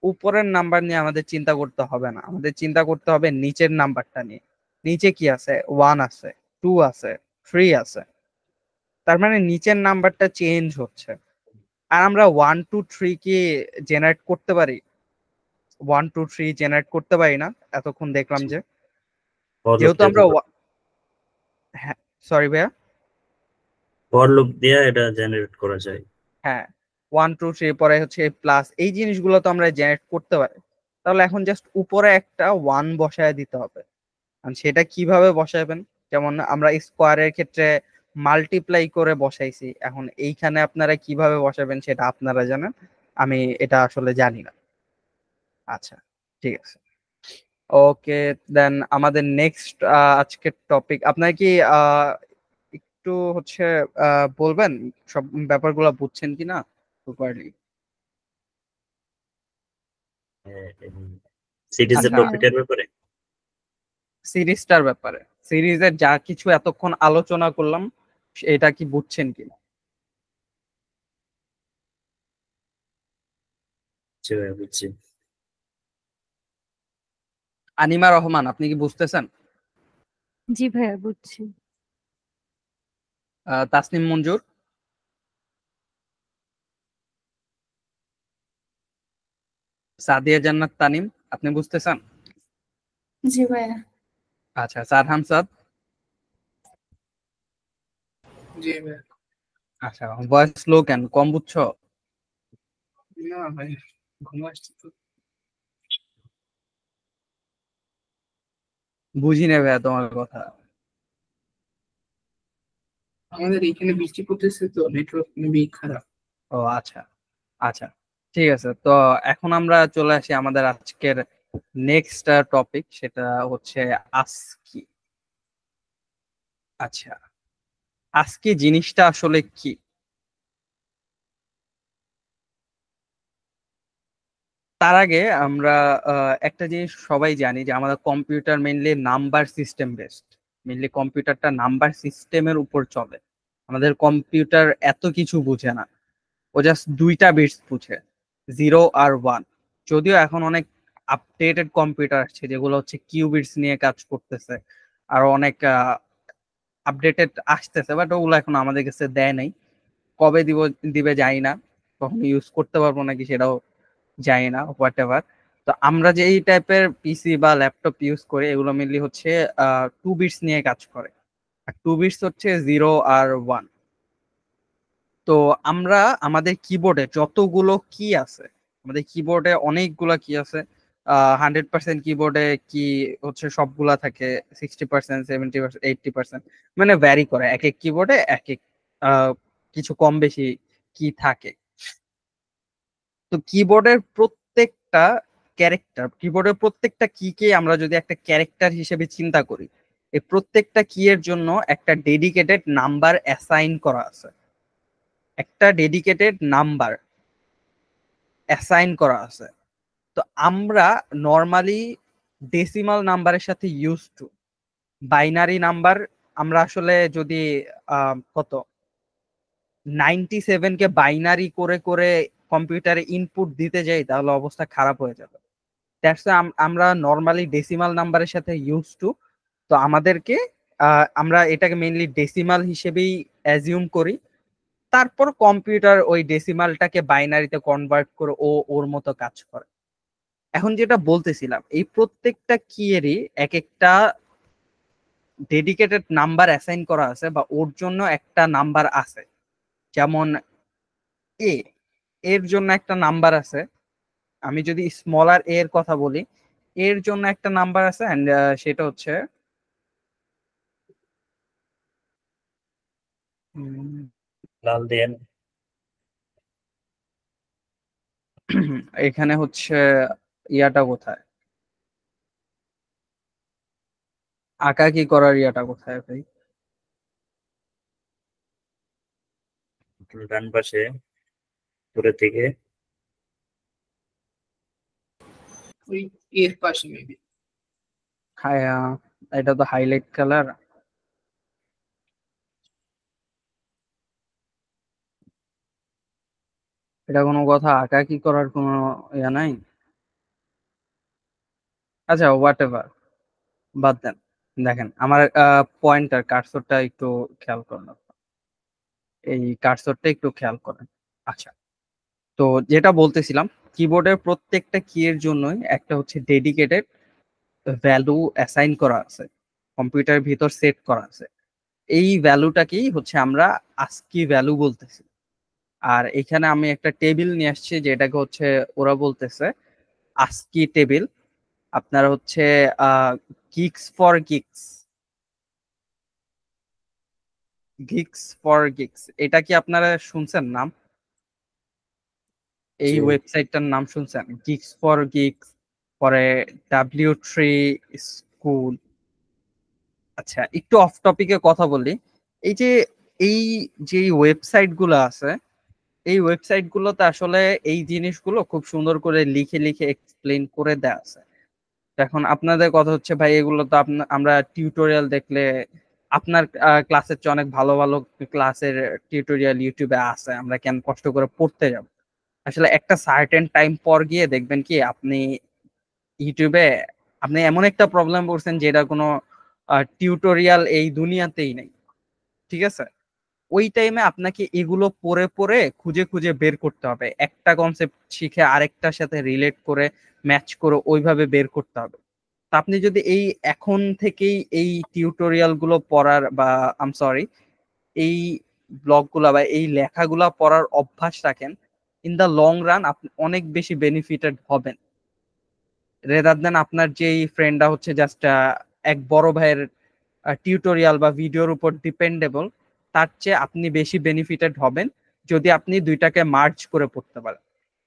উপরের নাম্বার নিয়ে আমাদের চিন্তা করতে হবে না, আমাদের চিন্তা করতে হবে নিচের নাম্বারটা নিয়ে। নিচে কি আছে? 1 আছে, 2 আছে, 3 আছে। তার মানে নিচের নাম্বারটা চেঞ্জ হচ্ছে। আর আমরা 1 2 3 কি জেনারেট করতে পারি? 1 2 3 জেনারেট করতে পারি না, এতক্ষণ দেখলাম যে। যেহেতু আমরা হ্যাঁ, সরি ভাইয়া। ফর লুপ দিয়ে এটা জেনারেট করা যায়। হ্যাঁ, 1 2 3 পরে হচ্ছে প্লাস, এই জিনিসগুলো তো আমরা জেনারেট করতে পারি। তাহলে এখন জাস্ট উপরে একটা 1 বসায় দিতে হবে। আর সেটা কিভাবে বসাবেন? যেমন আমরা স্কোয়ারের ক্ষেত্রে মাল্টিপ্লাই করে বসাইছি, এখন এইখানে আপনারা কিভাবে বসাবেন সেটা আপনারা জানেন, আমি এটা আসলে জানি না। আচ্ছা, ঠিক আছে। ওকে, দেন আমাদের নেক্সট আজকের টপিক, আপনার কি একটু একটু হচ্ছে বলবেন সব ব্যাপারগুলো বুঝছেন কিনা প্রপারলি? সিরিজের আচ্ছা, টপিকের ব্যাপারে সিরিজটার ব্যাপারে, সিরিজের যা কিছু এতক্ষণ আলোচনা করলাম এটা কি বুঝছেন কিনা? বুঝছি। আনিমা রহমান, আপনি কি বুঝতেছেন? জি ভাইয়া বুঝছি। তাসনিম মঞ্জুর, সাদিয়া জান্নাত তানিম, আপনি বুঝতেছেন? জি ভাইয়া। আচ্ছা, সারহান সাদ। জি ভাই। আচ্ছা, ভয়েস স্লো কেন, কম বুঝছো? না ভাই, ঘুম আসছে তো। বুঝি না ভাইয়া তোমার কথা। আমাদের এখানে বৃষ্টি পড়তেছে তো, নেটওয়ার্ক খুবই খারাপ। ও আচ্ছা, আচ্ছা, ঠিক আছে। তো এখন আমরা চলে আসি আমাদের আজকের নেক্সট টপিক, সেটা হচ্ছে আস্কি। আচ্ছা, আস্কি জিনিসটা আসলে কি? তার আগে আমরা একটা জিনিস সবাই জানি যে আমাদের computer mainly number system based. Mainly কম্পিউটারটা নাম্বার সিস্টেমের উপর চলে। আমাদের কম্পিউটার এত কিছু বুঝে না, ও জাস্ট দুইটা বিটস বুঝে, 0 আর 1। যদিও এখন অনেক আপডেটেড কম্পিউটার আসছে যেগুলো হচ্ছে কিউবিটস নিয়ে কাজ করতেছে, আর অনেক আপডেটেড আসতেছে, বাট ওগুলো এখন আমাদের কাছে দেয় নাই। কবে দিবে জানি না, কখন ইউজ করতে পারবো নাকি সেটাও জানি না, হোয়াট এভার। তো আমরা যে এই টাইপের পিসি বা ল্যাপটপ ইউজ করি এগুলো মেনলি হচ্ছে 2 বিটস নিয়ে কাজ করে, আর 2 বিটস হচ্ছে 0 আর 1। তো আমরা আমাদের কিবোর্ডে যতগুলো কি আছে, আমাদের কিবোর্ডে অনেকগুলা কি আছে। 100% কিবোর্ডে কি হচ্ছে সবগুলা থাকে, 60%, 70%, 80%, মানে ভ্যারি করে, এক এক কিবোর্ডে এক এক কিছু কম বেশি কি থাকে। তো কিবোর্ডের প্রত্যেকটা কিকে আমরা যদি একটা ক্যারেক্টার হিসেবে চিন্তা করি, এই প্রত্যেকটা কি এর জন্য একটা ডেডিকেটেড নাম্বার অ্যাসাইন করা আছে, একটা ডেডিকেটেড নাম্বার অ্যাসাইন করা আছে। তো আমরা নর্মালি ডেসিমাল নাম্বারের সাথে ইউজ টু, বাইনারি নাম্বার আমরা আসলে যদি কত 97 কে বাইনারি করে করে কম্পিউটারে ইনপুট দিতে যাই তাহলে অবস্থা খারাপ হয়ে যাবে। দ্যাটস আমরা নর্মালি ডেসিমাল নাম্বারের সাথে ইউজ টু। তো আমাদেরকে আমরা এটাকে মেইনলি ডেসিমাল হিসেবেই অ্যাজিউম করি। তারপর কম্পিউটার ওই ডেসিমালটাকে বাইনারিতে কনভার্ট করে ওর মতো কাজ করে। এখন যেটা বলতেছিলাম, এই প্রত্যেকটা কি এরই এক একটা ডেডিকেটেড নাম্বার অ্যাসাইন করা আছে, বা ওর জন্য একটা নাম্বার আছে। যেমন এ এর জন্য একটা নাম্বার আছে। আমি যদি স্মলার এর কথা বলি, এর জন্য একটা নাম্বার আছে, এন্ড সেটা হচ্ছে লাল দেন। এখানে হচ্ছে ইয়াটা কোথায়, আঁকা কি করার ইয়াটা কোথায় ভাই? ডান পাশে উপরের দিকে। ওই এর পাশে মেবি। হ্যাঁ, এটা তো হাইলাইট কালার। এটা কোনো কথা, আঁকা কি করার কোনো ইয়া নাই। আচ্ছা, হোয়াট এভার, বাদ দেন। দেখেন আমার পয়েন্টার কার্সরটা একটু খেয়াল করেন, এই কার্সরটা একটু খেয়াল করেন। আচ্ছা, তো যেটা বলতেছিলাম, কিবোর্ডের প্রত্যেকটা কি এর জন্যই একটা হচ্ছে ডেডিকেটেড ভ্যালু অ্যাসাইন করা আছে, কম্পিউটারের ভিতর সেট করা আছে। এই ভ্যালুটাকেই হচ্ছে আমরা আস্কি ভ্যালু বলতেছি। আর এখানে আমি একটা টেবিল নিয়ে আসছি যেটাকে হচ্ছে ওরা বলতেছে আস্কি টেবিল। আপনার হচ্ছে গিক্স ফর গিক্স, এটা কি আপনারা শুনছেন নাম? এই জি। ওয়েবসাইটটার নাম শুনছেন, গিক্স ফর গিক্স, পরে W3 স্কুল। আচ্ছা, একটু অফ টপিকে কথা বলি। এই যে এই যে ওয়েবসাইট গুলো আছে, এই ওয়েবসাইট গুলোতে আসলে এই জিনিসগুলো খুব সুন্দর করে লিখে লিখে এক্সপ্লেন করে দেয়া আছে। এখন আপনাদের কথা হচ্ছে ভাই এগুলো তো আমরা টিউটোরিয়াল দেখলে, আপনার ক্লাসের চেয়ে অনেক ভালো ভালো ক্লাসের টিউটোরিয়াল ইউটিউবে আছে, আমরা কেন কষ্ট করে পড়তে যাব? আসলে একটা সার্টেন টাইম পর গিয়ে দেখবেন কি আপনি ইউটিউবে আপনি এমন একটা প্রবলেম পড়ছেন যেটা কোনো টিউটোরিয়াল এই দুনিয়াতেই নেই, ঠিক আছে? ওই টাইমে আপনাকে এগুলো পড়ে পড়ে খুঁজে খুঁজে বের করতে হবে, একটা কনসেপ্ট শিখে আরেকটার সাথে রিলেট করে ম্যাচ করে ওইভাবে বের করতে হবে। তা আপনি যদি এই এখন থেকেই এই টিউটোরিয়াল গুলো পড়ার বা সরি এই ব্লগগুলা বা এই লেখাগুলা পড়ার অভ্যাস রাখেন, ইন দা লং রান আপনি অনেক বেশি বেনিফিটেড হবেন, রেদার দেন আপনার যেই ফ্রেন্ডরা হচ্ছে জাস্ট এক বড় ভাইয়ের টিউটোরিয়াল বা ভিডিওর উপর ডিপেন্ডেবল। তার চেয়ে আপনি বেশি বেনিফিটেড হবেন যদি আপনি দুইটাকে মার্জ করে পড়তে পারেন।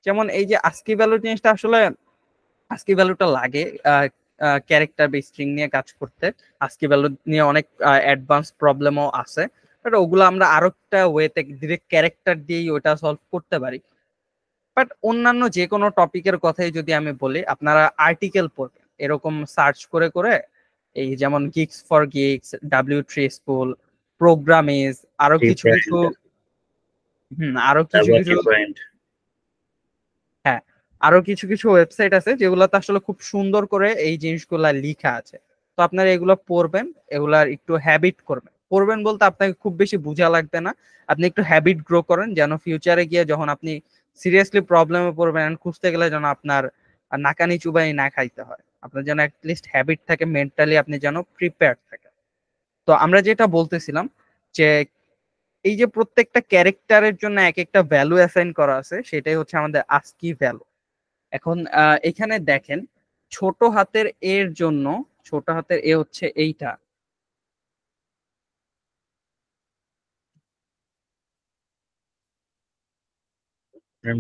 যেমন এই যে আস্কি ভ্যালু জিনিসটা, আসলে আস্কি ভ্যালুটা লাগে ক্যারেক্টার বা স্ট্রিং নিয়ে কাজ করতে। আস্কি ভ্যালু নিয়ে অনেক অ্যাডভান্স প্রবলেমও আছে, বাট ওগুলো আমরা আরো একটা ওয়েতে ডিরেক্ট ক্যারেক্টার দিয়েই ওটা সলভ করতে পারি। বাট অন্যান্য যে কোনো টপিকের কথাই যদি আমি বলি, আপনারা আর্টিকেল পড়বেন এরকম সার্চ করে করে, এই যেমন Geeks for Geeks, W3 school, Programiz, আরো কিছু কিছু আরো কিছু তারপর কিছু কি পয়েন্ট? হ্যাঁ, আরো কিছু কিছু ওয়েবসাইট আছে যেগুলোতে আসলে খুব সুন্দর করে এই জিনিসগুলা লিখা আছে। তো আপনারা এগুলো পড়বেন, এগুলার একটু হ্যাবিট করবেন। পড়বেন বলতে আপনাকে খুব বেশি বোঝা লাগবে না, আপনি একটু হ্যাবিট গ্রো করেন যেন ফিউচারে গিয়ে যখন আপনি সিরিয়াসলি প্রবলেমে পড়বেন খুঁজতে গেলে যেন আপনার নাকানি চুবানি না খাইতে হয়, আপনার যেন অ্যাটলিস্ট হ্যাবিট থাকে, মেন্টালি আপনি যেন প্রিপেয়ার থাকেন। তো আমরা যেটা বলতেছিলাম যে এই যে প্রত্যেকটা ক্যারেক্টারের জন্য এক একটা ভ্যালু অ্যাসাইন করা আছে, সেটাই হচ্ছে আমাদের আস্কি ভ্যালু। এখন এখানে দেখেন ছোট হাতের এর জন্য, ছোট হাতের এ হচ্ছে এইটা,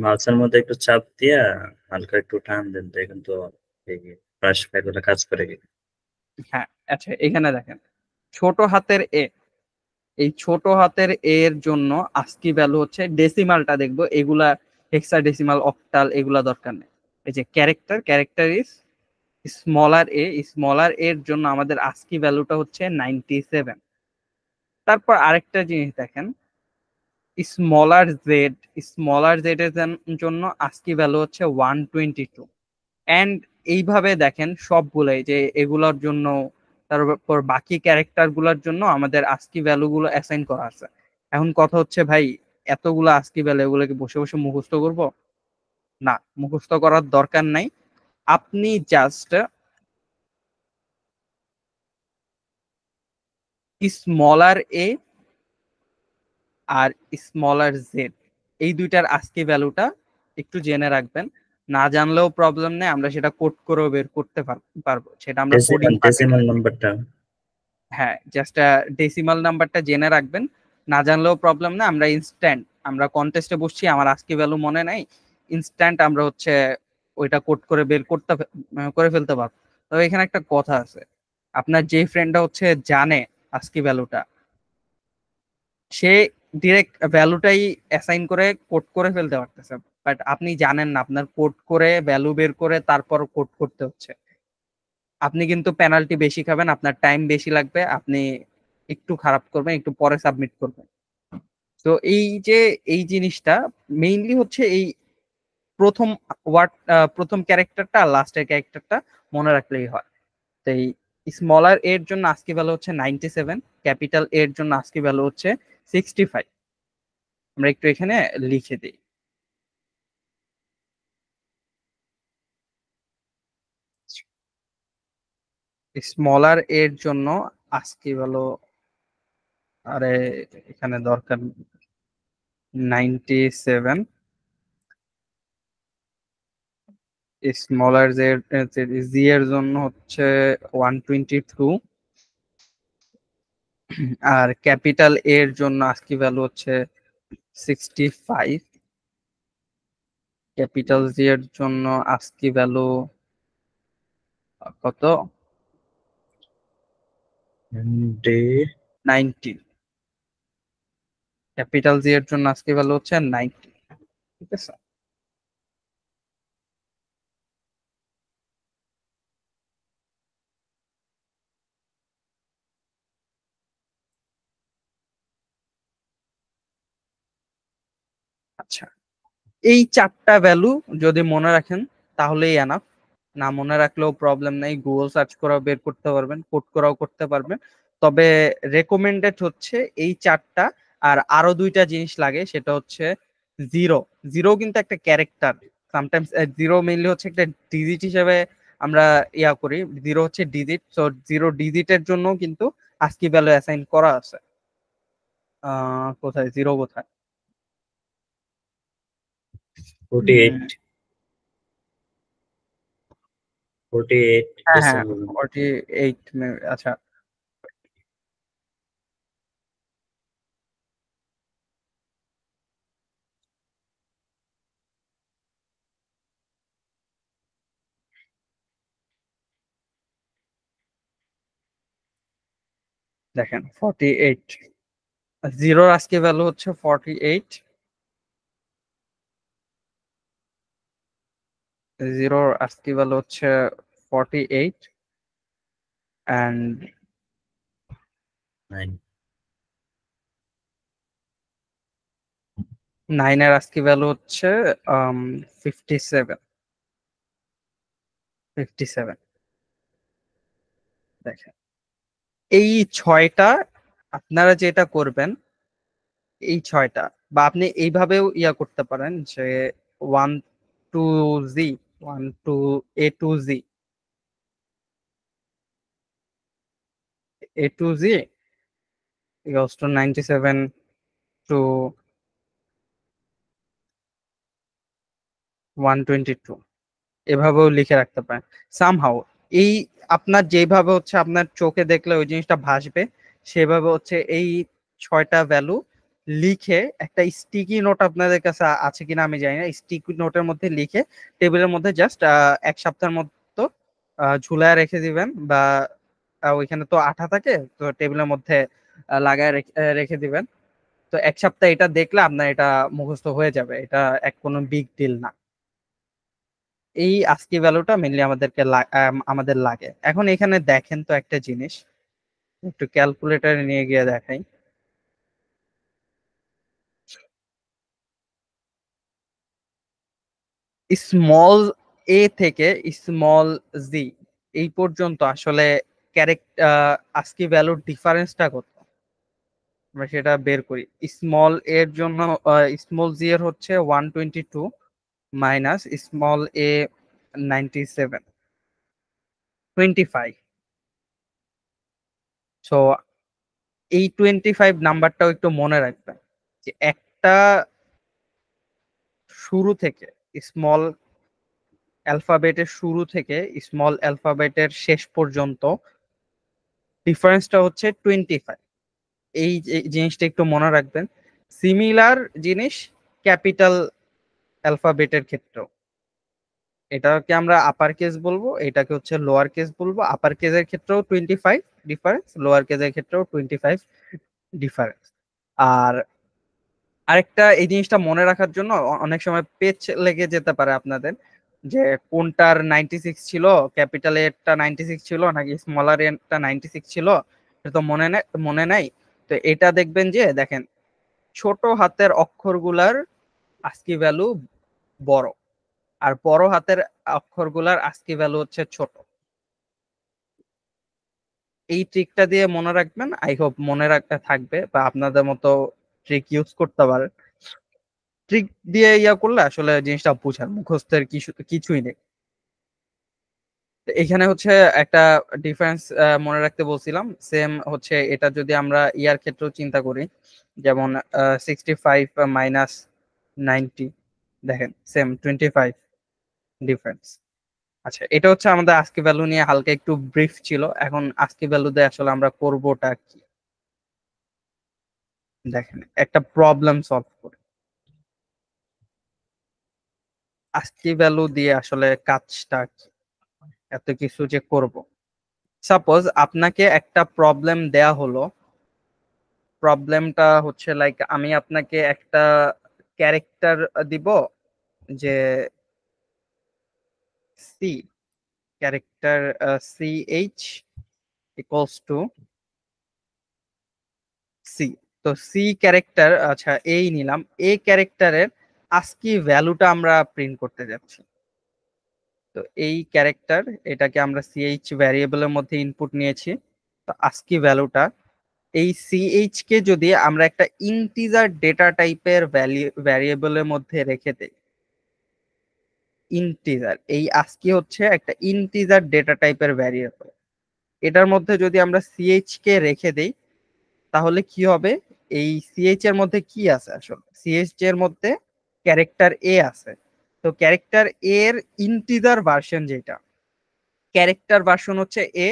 মাউসের মধ্যে একটু চাপ দিয়া হালকা একটু টান দেন, দেখেন তো এই ব্রাশ ফাইলগুলো কাজ করে কি। হ্যাঁ আচ্ছা এখানে দেখেন ছোট হাতের এ, এই ছোট হাতের এর জন্য আস্কি ভ্যালু হচ্ছে, ডেসিমালটা দেখবো, এগুলা হেক্সাডেসিমাল অক্টাল এগুলা দরকার নেই। এই যে character is smaller A, smaller এর জন্য আমাদের আস্কি ভ্যালুটা হচ্ছে 97। তারপর আরেকটা জিনিস দেখেন, স্মলার জেড, স্মলার জেড এর জন্য আস্কি ভ্যালু হচ্ছে 122। এন্ড এইভাবে দেখেন সবগুলাই যে এগুলোর জন্য, তারপর বাকি ক্যারেক্টার গুলোর জন্য আমাদের আস্কি ভ্যালু গুলো অ্যাসাইন করা আছে। এখন কথা হচ্ছে ভাই এতগুলো আস্কি ভ্যালু এগুলোকে বসে বসে মুখস্থ করব? না, মুখস্থ করার দরকার নাই। আপনি জাস্ট স্মলার এ আর স্মলার জেড এই দুইটার আস্কি ভ্যালুটা একটু জেনে রাখবেন। না জানলেও প্রবলেম নেই, আমরা সেটা কোড করেও বের করতে পারবো, সেটা আমরা কোডিং ডেসিমাল নাম্বারটা। হ্যাঁ জাস্ট ডেসিমাল নাম্বারটা জেনে রাখবেন। না জানলেও প্রবলেম না, আমরা ইনস্ট্যান্ট, আমরা কন্টেস্টে বসছি, আমার আজকে ভ্যালু মনে নাই, ইনস্ট্যান্ট আমরা হচ্ছে ওইটা কোড করে বের করতে করে ফেলতে পারবো। তবে এখানে একটা কথা আছে, আপনার যে ফ্রেন্ডটা হচ্ছে জানে আজকে ভ্যালুটা, সে ডিরেক্ট ভ্যালুটাই অ্যাসাইন করে কোড করে ফেলতে পারতেছে, বাট আপনি জানেন না, আপনার কোড করে ভ্যালু বের করে তারপর কোড করতে হচ্ছে। আপনি কিন্তু পেনাল্টি বেশি খাবেন, আপনার টাইম বেশি লাগবে, আপনি একটু খারাপ করবেন, একটু পরে সাবমিট করবেন। তো এই যে এই জিনিসটা মেইনলি হচ্ছে এই প্রথম ওয়ার্ড, প্রথম ক্যারেক্টারটা আর লাস্টের ক্যারেক্টারটা মনে রাখলেই হয়। তো এই স্মলার এর জন্য আজকে ভ্যালু হচ্ছে 97, ক্যাপিটাল এর জন্য আজকে ভ্যালু হচ্ছে 65। আমরা একটু এখানে লিখে দিই, স্মলার এর জন্য আজকে ভ্যালু, আরে এখানে দরকার 97, স্মলার জি এর জন্য হচ্ছে 122, আর ক্যাপিটাল এর জন্য আজকে ভ্যালু হচ্ছে 65, ক্যাপিটাল জি এর জন্য আজকে ভ্যালু কত, ডে 90। ক্যাপিটাল জি এর জন্য আজকে ভ্যালু হচ্ছে 90। ঠিক আছে, আচ্ছা এই চারটা ভ্যালু যদি মনে রাখেন তাহলেই এনাফ। না মনে রাখলেও প্রবলেম নেই, গুগল সার্চ করাও বের করতে পারবেন, কোড করাও করতে পারবেন। তবে রেকমেন্ডেড হচ্ছে এই চারটা। আর আরো দুইটা জিনিস লাগে, সেটা হচ্ছে জিরো। জিরো কিন্তু একটা ক্যারেক্টার। সামটাইমস জিরো মেইনলি হচ্ছে একটা ডিজিট হিসেবে আমরা করি। জিরো হচ্ছে ডিজিট, সো জিরো ডিজিটের জন্য কিন্তু আস্কি ভ্যালু অ্যাসাইন করা আছে। কোথায় জিরো, কোথায়? 48 48 হ্যাঁ হ্যাঁ, decimal 48। আচ্ছা, দেখেন 48, জিরোর আজকে ভ্যালু হচ্ছে 48। জিরোর আজকে ভ্যালু হচ্ছে 48 অ্যান্ড 9 নাইনের আজকে ভ্যালু হচ্ছে 57। 57, দেখেন এই ছয়টা আপনারা যেটা করবেন, এই ছয়টা বা আপনি এইভাবেও করতে পারেন যে 1 to Z, 1 to A to Z, A to Z equals to 97 to 122, এভাবেও লিখে রাখতে পারেন সামহাউ। এই আপনার যেভাবে হচ্ছে আপনার চোখে দেখলে ওই জিনিসটা ভাসবে, সেভাবে হচ্ছে এই ছয়টা ভ্যালু লিখে একটা স্টিকি নোট আপনাদের কাছে আছে কিনা আমি জানি না, স্টিকি নোটের মধ্যে লিখে টেবিলের মধ্যে জাস্ট 1 সপ্তাহের মতো ঝুলায় রেখে দিবেন। বা ওইখানে তো আঠা থাকে, তো টেবিলের মধ্যে লাগায় রেখে দিবেন। তো 1 সপ্তাহ এটা দেখলে আপনার এটা মুখস্থ হয়ে যাবে, এটা কোনো বিগ ডিল না। এই আস্কি ভ্যালুটা মেনলি আমাদের লাগে। এখন এখানে দেখেন তো একটা জিনিস, একটু ক্যালকুলেটর নিয়ে গিয়ে দেখাই। স্মল এ থেকে স্মল জি এই পর্যন্ত আসলে আস্কি ভ্যালুর ডিফারেন্সটা কত, আমরা সেটা বের করি। স্মল এর জন্য স্মল জি এর হচ্ছে 122 মাইনাস স্মল এ 97, 25। সো এই 25 নাম্বারটাও একটু মনে রাখবেন যে একটা শুরু থেকে স্মল অ্যালফাবেটের শুরু থেকে স্মল অ্যালফাবেটের শেষ পর্যন্ত ডিফারেন্সটা হচ্ছে 25। এই জিনিসটা একটু মনে রাখবেন। সিমিলার জিনিস ক্যাপিটাল অ্যালফাবেটের ক্ষেত্রেও, এটাকে আমরা আপার কেস বলবো, এটাকে হচ্ছে লোয়ার কেস বলবো। আপার কেসের ক্ষেত্রেও 25 ডিফারেন্স, লোয়ার কেসের ক্ষেত্রেও 25 ডিফারেন্স। আর আরেকটা এই জিনিসটা মনে রাখার জন্য অনেক সময় পেচ লেগে যেতে পারে আপনাদের, যে কোনটার 96 ছিল, ক্যাপিটাল এরটা 96 ছিল নাকি স্মলার এরটা 96 ছিল, এটা তো মনে নাই। তো এটা দেখবেন যে দেখেন ছোট হাতের অক্ষরগুলার আস্কি ভ্যালু বড়, আর বড় হাতের অক্ষরগুলার আস্কি ভ্যালু হচ্ছে ছোট। এই ট্রিকটা দিয়ে মনে রাখবেন, আই হোপ মনে রাখতে থাকবে বা আপনাদের মতো ট্রিক ইউজ করতে পারেন। ট্রিক দিয়ে করলে আসলে জিনিসটা বোঝার মুখস্থের কিছুই নেই। তো এখানে হচ্ছে একটা ডিফারেন্স মনে রাখতে বলছিলাম। সেম হচ্ছে এটা যদি আমরা ইয়ার ক্ষেত্রেও চিন্তা করি, যেমন 65 মাইনাস 90, দেখেন সেম 25 ডিফারেন্স। আচ্ছা, এটা হচ্ছে আমাদের আজকে ভ্যালু নিয়ে হালকা একটু ব্রিফ ছিল। এখন আজকে ভ্যালু দিয়ে আসলে আমরা করবোটা কি, দেখেন একটা প্রবলেম সলভ করি। আজকে ভ্যালু দিয়ে আসলে কাজটা কি, এত কিছু যে করব। সাপোজ আপনাকে একটা প্রবলেম দেয়া হলো, প্রবলেমটা হচ্ছে লাইক আমি আপনাকে একটা ক্যারেক্টার দিব যে C character CH equals to C. তো সি ক্যারেক্টার, আচ্ছা এই নিলাম, এই ক্যারেক্টারের আস্কি ভ্যালুটা আমরা প্রিন্ট করতে যাচ্ছি। তো এই ক্যারেক্টার, এটাকে আমরা CH ভ্যারিয়েবলের মধ্যে ইনপুট নিয়েছি। তো আস্কি ভ্যালুটা এই CH কে যদি আমরা একটা ইন্টিজার ডেটা টাইপের ভ্যারিয়েবলের মধ্যে রেখে দেই, ইন্টিজার, এই আস্কি হচ্ছে একটা ইন্টিজার ডেটা টাইপের ভ্যারিয়েবল, এটার মধ্যে যদি আমরা CH কে রেখে দেই তাহলে কি হবে? এই CH এর মধ্যে কি আছে? আসলে CH এর মধ্যে ক্যারেক্টার A আছে। তো ক্যারেক্টার A এর ইন্টিজার ভার্সন, যেটা ক্যারেক্টার ভার্সন হচ্ছে A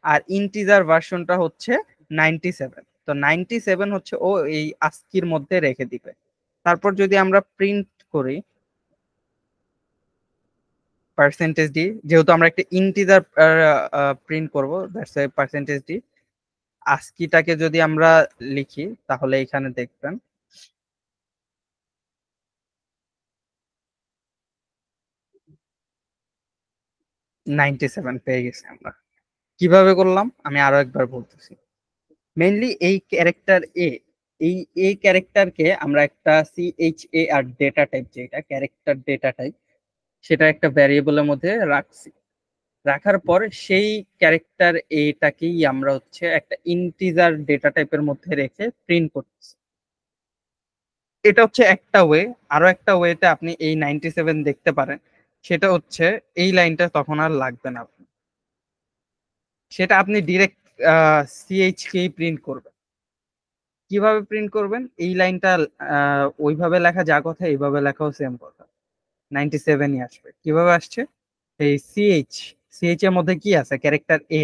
আর ইন্টিজার ভার্সনটা হচ্ছে 97। তো 97 হচ্ছে ও এই আস্কির মধ্যে রেখে দিবে। তারপর যদি আমরা প্রিন্ট করি পার্সেন্টেজ ডি, যেহেতু আমরা একটা ইন্টিজার প্রিন্ট করব, দ্যাটস ওয়াই পার্সেন্টেজ ডি। আস্কিটাকে যদি আমরা লিখি তাহলে এখানে দেখবেন পেয়ে গেছি আমরা। কিভাবে করলাম আমি আরো একবার বলতেছি। মেইনলি এই ক্যারেক্টার এই ক্যারেক্টারকে আমরা একটা CHA আর ডেটা টাইপ, যেটা ক্যারেক্টার ডেটা টাইপ, সেটা একটা ভ্যারিয়েবলের মধ্যে রাখছি। রাখার পর সেই ক্যারেক্টার এটাকেই আমরা হচ্ছে একটা ইন্টিজার ডেটা টাইপের মধ্যে রেখে প্রিন্ট করতেছি। এটা হচ্ছে একটা ওয়ে। আরো একটা ওয়েতে আপনি এই 97 দেখতে পারেন, সেটা হচ্ছে এই লাইনটা তখন আর লাগবে না, সেটা আপনি ডিরেক্ট CH কেই প্রিন্ট করবেন। কিভাবে প্রিন্ট করবেন? এই লাইনটা ওইভাবে লেখা যা কথা এইভাবে লেখাও সেম কথা, 97ই আসবে। কিভাবে আসছে? এই CH এর মধ্যে কি আছে? Character A।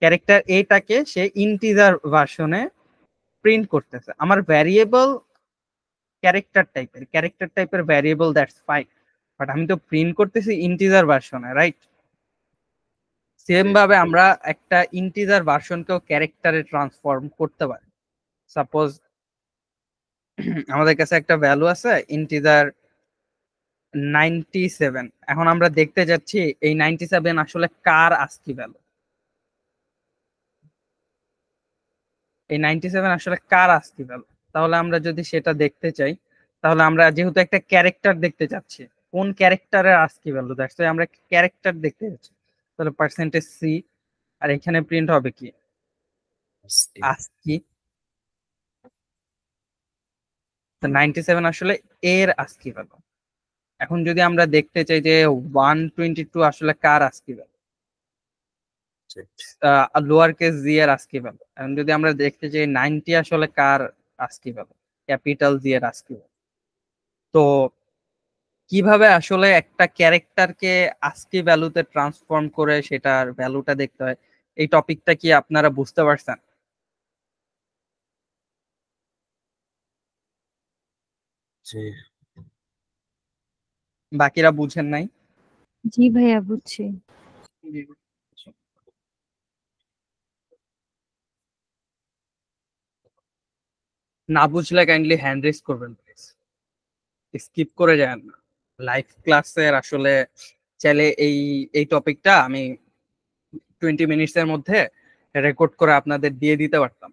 ক্যারেক্টার এটাকে সে ইন্টিজার ভার্সনে প্রিন্ট করতেছে। আমার ভ্যারিয়েবল ক্যারেক্টার টাইপের ভ্যারিয়েবল, দ্যাটস ফাইন, বাট আমি তো প্রিন্ট করতেছি ইন্টিজার ভার্সনে, রাইট? সেম ভাবে আমরা একটা ইন্টিজার ভার্সনকেও ক্যারেক্টারে ট্রান্সফর্ম করতে পারি। সাপোজ আমাদের কাছে একটা ভ্যালু আছে ইন্টিজার 97, এখন আমরা দেখতে যাচ্ছি এই 97 আসলে কার আস্কি ভ্যালু, এই 97 আসলে কার আস্কি ভ্যালু। তাহলে আমরা যদি সেটা দেখতে চাই, তাহলে আমরা যেহেতু একটা ক্যারেক্টার দেখতে যাচ্ছি, কোন ক্যারেক্টারের আস্কি ভ্যালু, দ্যাটস ওয়াই আমরা ক্যারেক্টার দেখতে যাচ্ছি। তাহলে পার্সেন্টেজ সি, আর এখানে প্রিন্ট হবে কি? আস্কি। 97 আসলে এর আস্কি ভ্যালু। এখন যদি আমরা দেখতে চাই যে 122 আসলে কার আস্কি ভ্যালু, লোয়ার কেস জি এর আস্কি ভ্যালু। এখন যদি আমরা দেখতে চাই 90 আসলে কার আস্কি ভ্যালু, ক্যাপিটাল জি এর আস্কি ভ্যালু। তো কিভাবে আসলে একটা ক্যারেক্টারকে আস্কি ভ্যালুতে ট্রান্সফর্ম করে সেটার ভ্যালুটা দেখতে হয়, এই টপিকটা কি আপনারা বুঝতে পারছেন? বাকিরা বুঝেন নাই? জি ভাইয়া বুঝছি। না বুঝলে কাইন্ডলি হ্যান্ড রেজ করবেন প্লিজ, স্কিপ করে যান না। লাইভ ক্লাসের আসলে চাইলে এই টপিকটা আমি 20 মিনিটসের মধ্যে রেকর্ড করে আপনাদের দিয়ে দিতে পারতাম,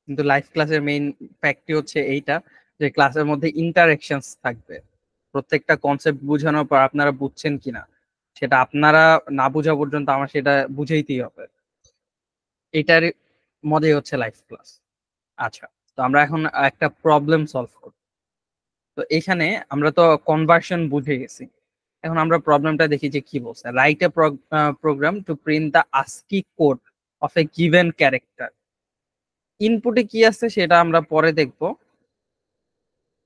কিন্তু লাইভ ক্লাসের মেইন ফ্যাক্টই হচ্ছে এইটা যে ক্লাসের মধ্যে ইন্টারেকশনস থাকবে। প্রত্যেকটা কনসেপ্ট বোঝানোর পর আপনারা বুঝছেন কিনা সেটা আপনারা না বোঝা পর্যন্ত আমার সেটা বুঝাইতেই হবে। এটার মজাই হচ্ছে লাইভ ক্লাস। আচ্ছা, তো আমরা এখন একটা প্রবলেম সলভ করব। তো এখানে আমরা তো কনভার্সন বুঝে গেছি, এখন আমরা প্রবলেমটা দেখি যে কি বলছে। Write a program to print the ASCII code of a given character. ইনপুটে কি আছে সেটা আমরা পরে দেখব।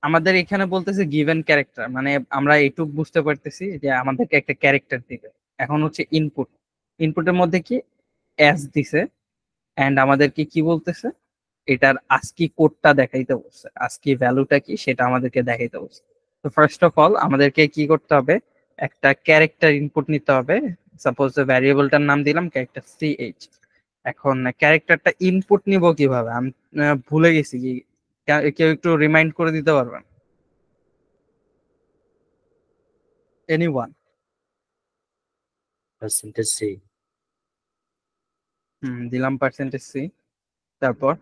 আমাদের এখানে বলতেছে গিভেন ক্যারেক্টার, মানে আমরা এইটুক বুঝতে পারতেছি যে আমাদেরকে একটা ক্যারেক্টার দিবে। এখন হচ্ছে ইনপুটের মধ্যে কি এস দিছে, এন্ড আমাদেরকে কি বলতেছে, এটার আস্কি কোডটা দেখাইতে বলছে, আস্কি ভ্যালুটা কি সেটা আমাদেরকে দেখাইতে বলছে। তো ফার্স্ট অফ অল আমাদেরকে কি করতে হবে, একটা ক্যারেক্টার ইনপুট নিতে হবে। সাপোজ ভ্যারিয়েবলটার নাম দিলাম ক্যারেক্টার CH। এখন ক্যারেক্টারটা ইনপুট নিব কিভাবে? আমি ভুলে গেছি কি, কেউ একটু রিমাইন্ড করে দিতে পারবেন? এনিওয়ান? Percentage C. দিলাম পার্সেন্টেজ সি, তারপর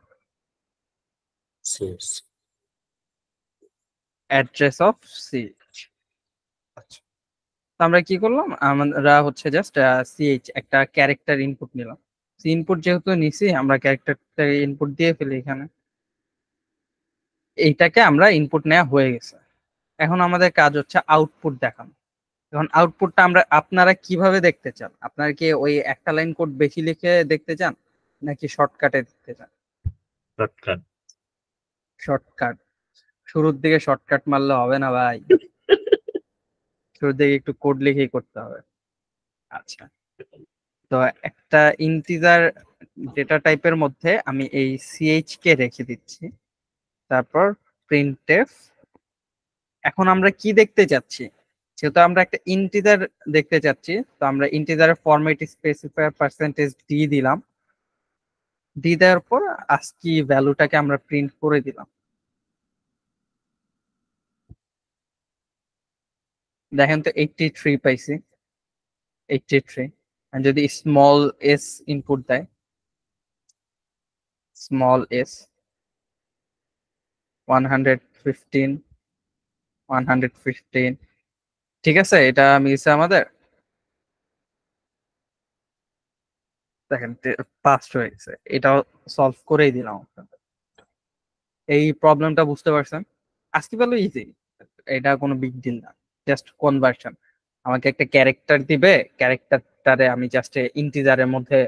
সিএস। Address of C. আচ্ছা, তো আমরা কি করলাম, আমরা হচ্ছে জাস্ট সিএইচ একটা ক্যারেক্টার ইনপুট নিলাম। সি ইনপুট যেহেতু নিছি, আমরা ক্যারেক্টারটা ইনপুট দিয়ে ফেলি এখানে। এইটাকে আমরা ইনপুট নেওয়া হয়ে গেছে। এখন আমাদের কাজ হচ্ছে আউটপুট দেখানো। এখন আউটপুটটা আপনারা কিভাবে দেখতে চান? আপনারা কি ওই একটা লাইন কোড বেশি লিখে দেখতে চান, নাকি শর্টকাটে দেখতে চান? শর্টকাট। শর্টকাট? শুরুর দিকে শর্টকাট মারলে হবে না ভাই, শুরুর দিকে একটু কোড লিখেই করতে হবে। আচ্ছা, তো একটা ইন্টিজার ডেটা টাইপের মধ্যে আমি এই সিএইচ কে রেখে দিচ্ছি, তারপর প্রিন্টএফ। এখন আমরা কি দেখতে চাচ্ছি? যেহেতু আমরা একটা ইন্টিজার দেখতে চাচ্ছি, তো আমরা ইন্টিজারের ফরম্যাট স্পেসিফায়ার পার্সেন্টেজ ডি দিলাম। ডি দেওয়ার পর আস্কি ভ্যালুটাকে আমরা প্রিন্ট করে দিলাম। দেখেন তো 83 পাইছি, 83। আর যদি স্মল এস ইনপুট দেয়, স্মল এস 115, 115, ঠিক আছে, এটা মিলছে আমাদের। দেখেন পাস হয়ে গেছে, এটাও সলভ করেই দিলাম আপনাদের। এই প্রবলেমটা বুঝতে পারছেন? আজকে ভ্যালু ইজি, এটা কোনো বিগ ডিল না, জাস্ট কনভার্সন। আমাকে একটা ক্যারেক্টার দিবে, ক্যারেক্টারটারে আমি জাস্ট ইন্টিজারের মধ্যে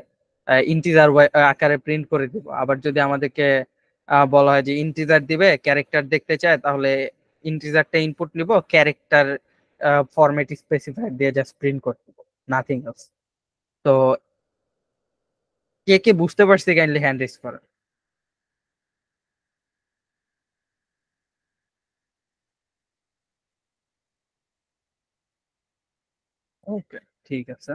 ইন্টিজার আকারে প্রিন্ট করে দিব। আবার যদি আমাদেরকে বলা হয় যে ইন্টিজার দিবে, ক্যারেক্টার দেখতে চায়, তাহলে ইন্টিজারটা ইনপুট নিব, ক্যারেক্টার ফরম্যাট স্পেসিফায়ার দিয়ে জাস্ট প্রিন্ট করে দিব, নাথিং এলস। তো কে কে বুঝতে পারছি কাইন্ডলি হ্যান্ড রেজ করে। ওকে, ঠিক আছে।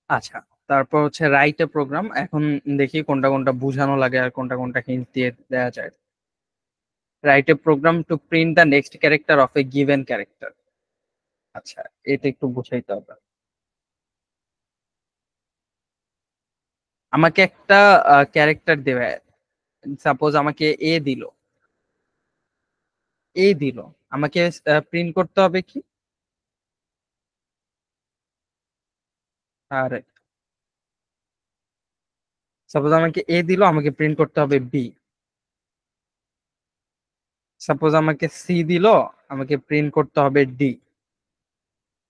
আচ্ছা, তারপর হচ্ছে রাইট এ প্রোগ্রাম। এখন দেখি কোনটা কোনটা বুঝানো লাগে আর কোনটা কোনটা হিন্ট দিয়ে দেওয়া যায়। Write a program to print the next character of a given character. আচ্ছা, এটা একটু বুঝাইতে হবে। আমাকে একটা ক্যারেক্টার দেবে, সাপোজ আমাকে এ দিল, এ দিল, আমাকে প্রিন্ট করতে হবে কি? আর সাপোজ আমাকে এ দিল, আমাকে প্রিন্ট করতে হবে বি। সাপোজ আমাকে সি দিল, আমাকে প্রিন্ট করতে হবে ডি।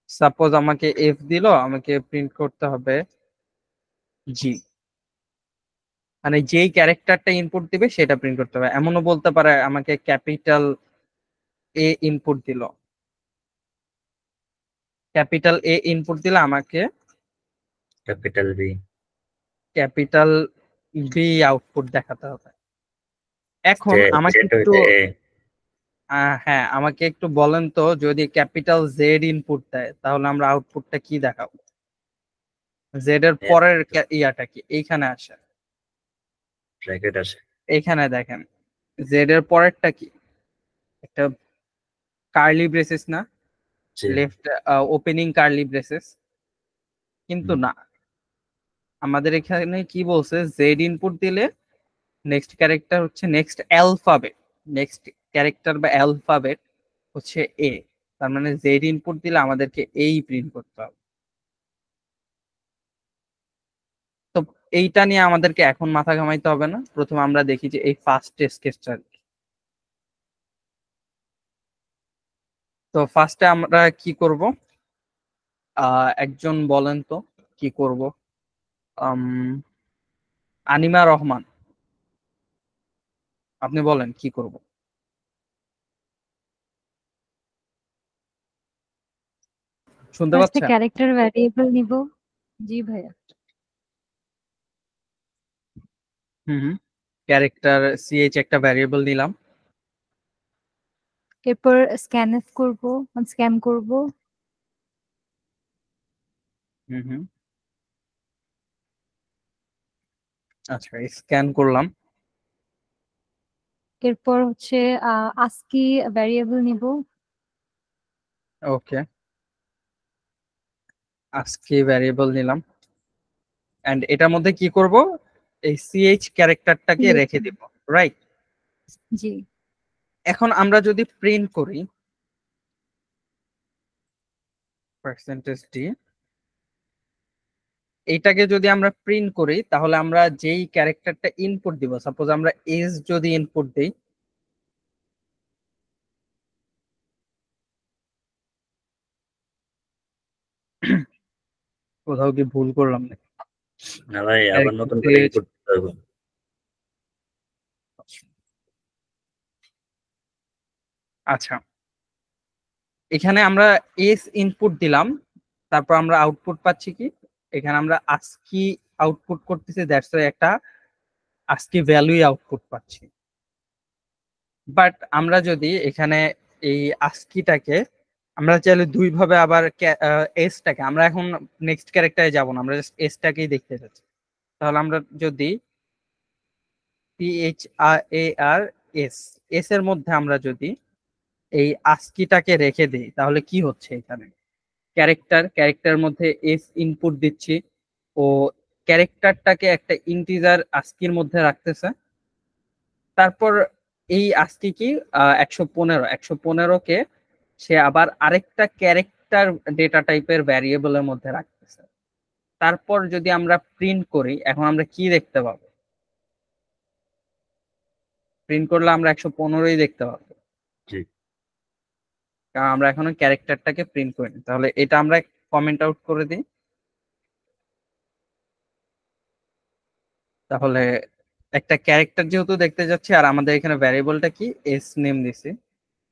সাপোজ আমাকে এফ দিল, আমাকে প্রিন্ট করতে হবে জি। মানে যেই ক্যারেক্টারটা ইনপুট দিবে সেটা প্রিন্ট করতে হবে। এমনও বলতে পারে আমাকে ক্যাপিটাল এ ইনপুট দিল, ক্যাপিটাল এ ইনপুট দিলে আমাকে capital B. Capital B output দেখাতে হবে। এখন আমাকে জেড একটু হইলে এ। হ্যাঁ, আমাকে একটু বলেন তো, যদি ক্যাপিটাল জেড ইনপুট দেয় তাহলে আমরা আউটপুটটা কি দেখাবো? জেড এর পরের ইয়াটা কি এইখানে আসে? ব্র্যাকেট আছে। এইখানে দেখেন, জেড এর পরেরটা কি? একটা কার্লি ব্রেসেস না? জি লেফট ওপেনিং কার্লি ব্রেসেস। কিন্তু হুম। না, আমাদের এখানে কি বলছে, জেড ইনপুট দিলে নেক্সট ক্যারেক্টার হচ্ছে নেক্সট অ্যালফাবেট, নেক্সট ক্যারেক্টার বা অ্যালফাবেট হচ্ছে এ। তার মানে জেড ইনপুট দিলে আমাদেরকে এই প্রিন্ট করতে হবে। তো এইটা নিয়ে আমাদেরকে এখন মাথা ঘামাইতে হবে না, প্রথমে আমরা দেখি যে এই ফার্স্ট টেস্ট কেসটা। তো ফার্স্টে আমরা কি করব? একজন বলেন তো কি করব? আম, আনিমা রহমান, আপনি বলেন কি করব? শুনতে ফার্স্টে পাচ্ছেন? ক্যারেক্টার ভ্যারিয়েবল নিব। জি ভাইয়া। হুম, ক্যারেক্টার সিএইচ একটা ভ্যারিয়েবল নিলাম। এরপর স্ক্যানএফ করব, স্ক্যাম করব। হুম, আচ্ছা, স্ক্যান করলাম। এরপর হচ্ছে আস্কি ভ্যারিয়েবল নিব। ওকে, আজকে ভ্যারিয়েবল নিলাম, এন্ড এটার মধ্যে কি করব, এই সিএইচ ক্যারেক্টারটাকে CH রেখে দিব, রাইট? জি এখন আমরা যদি প্রিন্ট করি পার্সেন্টেজ ডি, এইটাকে যদি আমরা প্রিন্ট করি তাহলে আমরা যেই ক্যারেক্টারটা ইনপুট দিব, সাপোজ আমরা এস যদি ইনপুট দিই, কোথাও কি ভুল করলাম না? না ভাই, আবার নতুন করে ইনপুট দিতে হবে। আচ্ছা, এখানে আমরা এস ইনপুট দিলাম, তারপর আমরা আউটপুট পাচ্ছি কি, এখানে আমরা আস্কি আউটপুট করতেছি, দ্যাটস একটা আস্কি ভ্যালুই আউটপুট পাচ্ছি। বাট আমরা যদি এখানে এই আস্কিটাকে আমরা চাইলে দুই ভাবে আবার এসটাকে, আমরা এখন নেক্সট ক্যারেক্টারে যাব না, আমরা জাস্ট এসটাকেই দেখতে যাচ্ছি। তাহলে আমরা যদি PHAR এস এস এর মধ্যে আমরা যদি এই আস্কিটাকে রেখে দিই তাহলে কি হচ্ছে, এখানে ক্যারেক্টার মধ্যে এস ইনপুট দিচ্ছি ও ক্যারেক্টারটাকে একটা ইন্টিজার আস্কির মধ্যে রাখতেছে। তারপর এই আস্কি কি 115 কে সে আবার আরেকটা ক্যারেক্টার ডেটা টাইপের ভ্যারিয়েবলের মধ্যে রাখতেছে। তারপর যদি আমরা প্রিন্ট করি, এখন আমরা কি দেখতে পাবো? প্রিন্ট করলে আমরা 115ই দেখতে পাবো, জি। কারণ আমরা এখনো ক্যারেক্টারটাকে প্রিন্ট করিনি। তাহলে এটা আমরা কমেন্ট আউট করে দিই। তাহলে একটা ক্যারেক্টার যেহেতু দেখতে যাচ্ছি, আর আমাদের এখানে ভ্যারিয়েবলটা কি এস নেম দিছি,